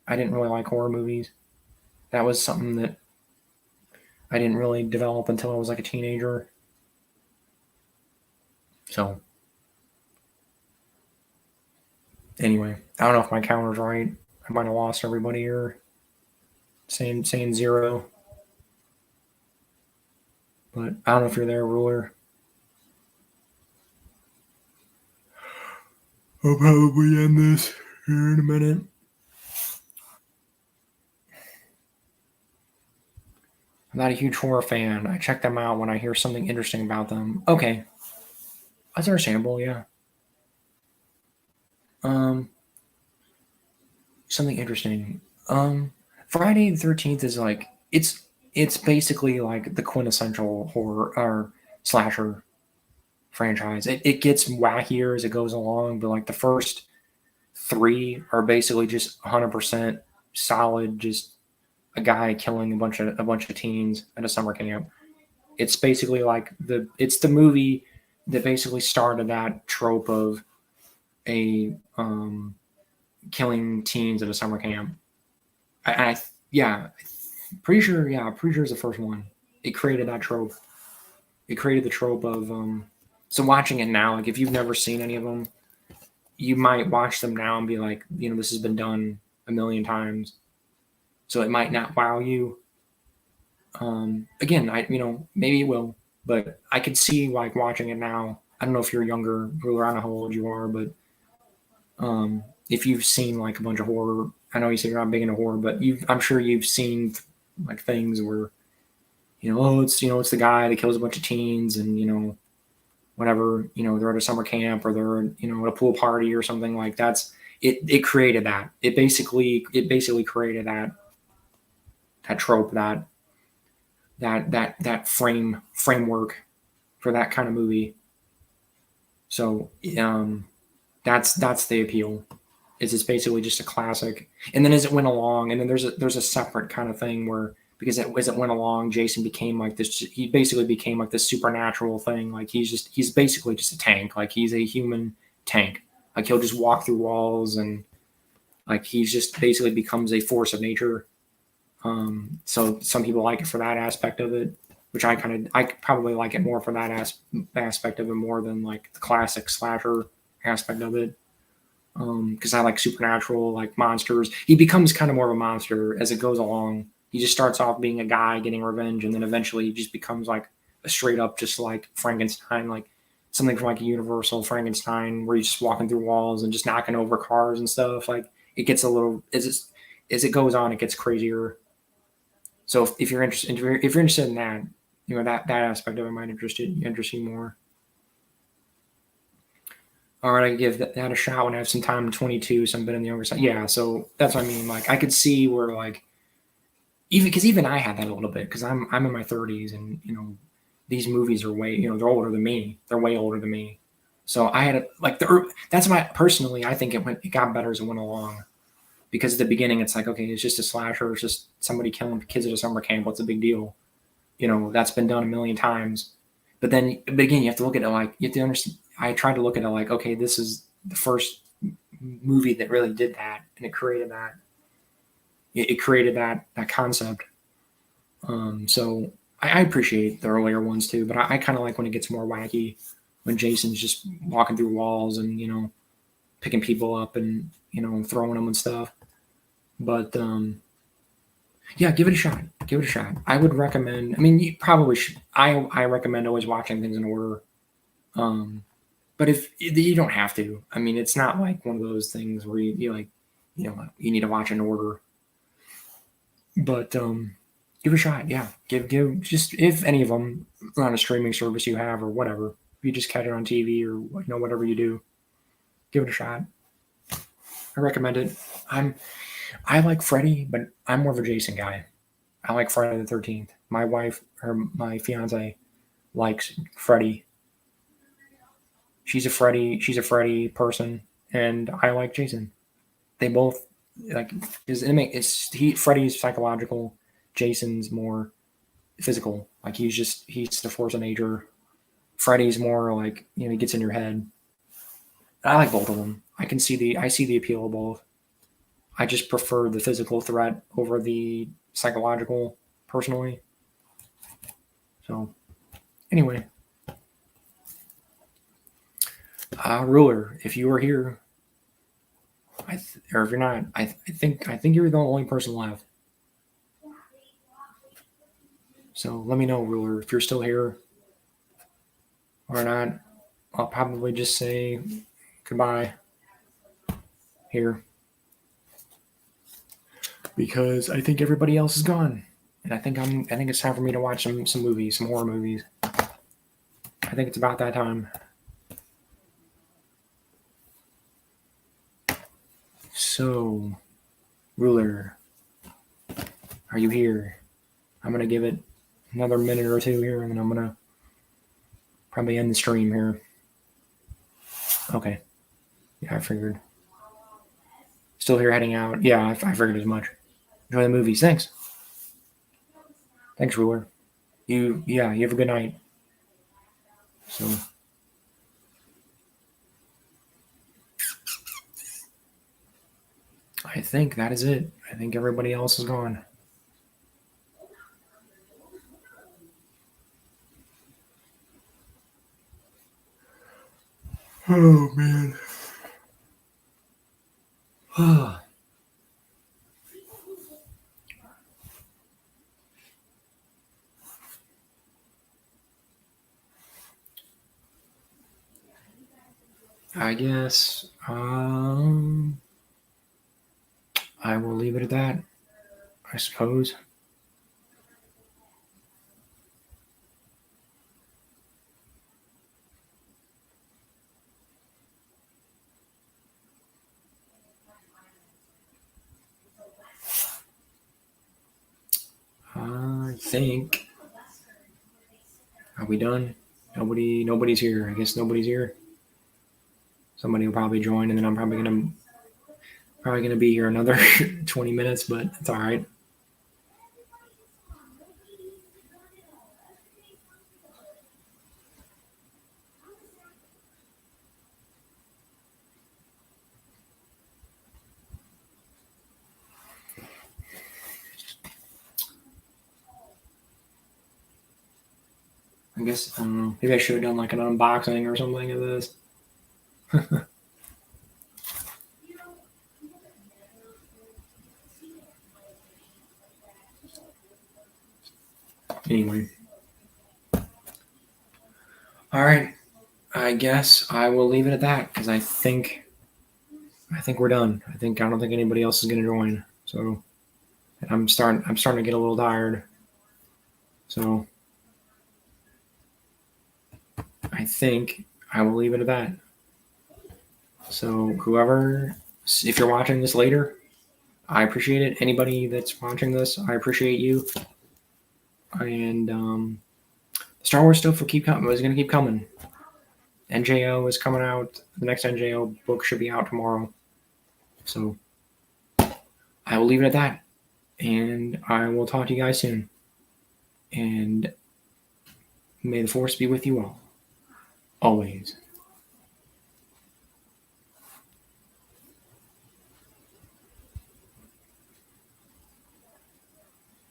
I didn't really like horror movies. That was something that I didn't really develop until I was like a teenager. So anyway, I don't know if my counter's right. I might have lost everybody here. Saying 0. But I don't know if you're there, Ruler. I'll probably end this here in a minute. I'm not a huge horror fan. I check them out when I hear something interesting about them. Okay. That's understandable, yeah. Something interesting. Friday the 13th is like it's basically like the quintessential horror or slasher franchise. It gets wackier as it goes along, but like the first 3 are basically just 100% solid, just a guy killing a bunch of teens at a summer camp. It's basically like it's the movie that basically started that trope of a killing teens at a summer camp. Yeah, pretty sure it's the first one. It created that trope. It created the trope of so watching it now, like if you've never seen any of them, you might watch them now and be like, this has been done a million times, so it might not wow you. Again, maybe it will, but I could see like watching it now. I don't know if you're younger, Ruler. I don't know how old you are, but if you've seen like a bunch of horror, I know you said you're not big into horror, but I'm sure you've seen like things where, it's the guy that kills a bunch of teens and, whatever, they're at a summer camp or they're, at a pool party or something like that's it created that. It basically created that trope, that framework for that kind of movie. So that's the appeal. Is it's basically just a classic. And then as it went along, and then there's a separate kind of thing where because as it went along, Jason became like this. He basically became like this supernatural thing. Like he's basically just a tank. Like he's a human tank. Like he'll just walk through walls and like he's just basically becomes a force of nature. So some people like it for that aspect of it, which I probably like it more for that aspect of it more than like the classic slasher aspect of it. Because I like supernatural, like monsters. He becomes kind of more of a monster as it goes along. He just starts off being a guy getting revenge, and then eventually he just becomes like a straight up, just like Frankenstein, like something from like a Universal Frankenstein, where he's just walking through walls and just knocking over cars and stuff. Like it gets a little as it goes on, it gets crazier. So if you're interested, in that, that aspect of it might interest you more. All right, I give that a shot when I have some time. I'm 22, so I'm a bit on the younger side. Yeah, so that's what I mean. Like I could see where like even I had that a little bit because I'm in my 30s and these movies are way they're older than me. They're way older than me. So I had that's why personally I think it got better as it went along because at the beginning it's like okay it's just a slasher, it's just somebody killing kids at a summer camp. What's the big deal? That's been done a million times. But again, you have to look at it like you have to understand. I tried to look at it like, okay, this is the first movie that really did that, and it created that. It created that concept. So I appreciate the earlier ones too, but I kind of like when it gets more wacky, when Jason's just walking through walls and picking people up and throwing them and stuff. But yeah, give it a shot. Give it a shot. I would recommend. I mean, you probably should. I recommend always watching things in order. But if you don't have to, I mean, it's not like one of those things where you like, you need to watch in order. But give it a shot. Yeah, give just if any of them are on a streaming service you have or whatever, if you just catch it on TV or whatever you do, give it a shot. I recommend it. I like Freddy, but I'm more of a Jason guy. I like Friday the 13th. My wife or my fiance likes Freddy. She's a Freddy person, and I like Jason. They both like Freddy's psychological, Jason's more physical. Like he's the force of nature. Freddy's more like, he gets in your head. I like both of them. I see the appeal of both. I just prefer the physical threat over the psychological personally. So anyway, Ruler, if you are here, or if you're not, I think you're the only person left. So let me know, Ruler, if you're still here or not. I'll probably just say goodbye here because I think everybody else is gone, and I think it's time for me to watch some movies, some horror movies. I think it's about that time. So, Ruler, are you here? I'm gonna give it another minute or two here, and then I'm gonna probably end the stream here. Okay. Yeah, I figured. Still here heading out. Yeah, I figured as much. Enjoy the movies. Thanks. Thanks, Ruler. You have a good night. So I think that is it. I think everybody else is gone. Oh man. I guess I will leave it at that, I suppose. I think. Are we done? Nobody's here. I guess nobody's here. Somebody will probably join, and then I'm probably gonna be here another 20 minutes, but it's all right. I guess I don't know. Maybe I should have done like an unboxing or something of this. Anyway. All right. I guess I will leave it at that because I think we're done. I don't think anybody else is going to join. So I'm starting to get a little tired. So I think I will leave it at that. So whoever, if you're watching this later, I appreciate it. Anybody that's watching this, I appreciate you. And Star Wars stuff will keep coming. It's going to keep coming. NJO is coming out. The next NJO book should be out tomorrow. So I will leave it at that. And I will talk to you guys soon. And may the force be with you all. Always.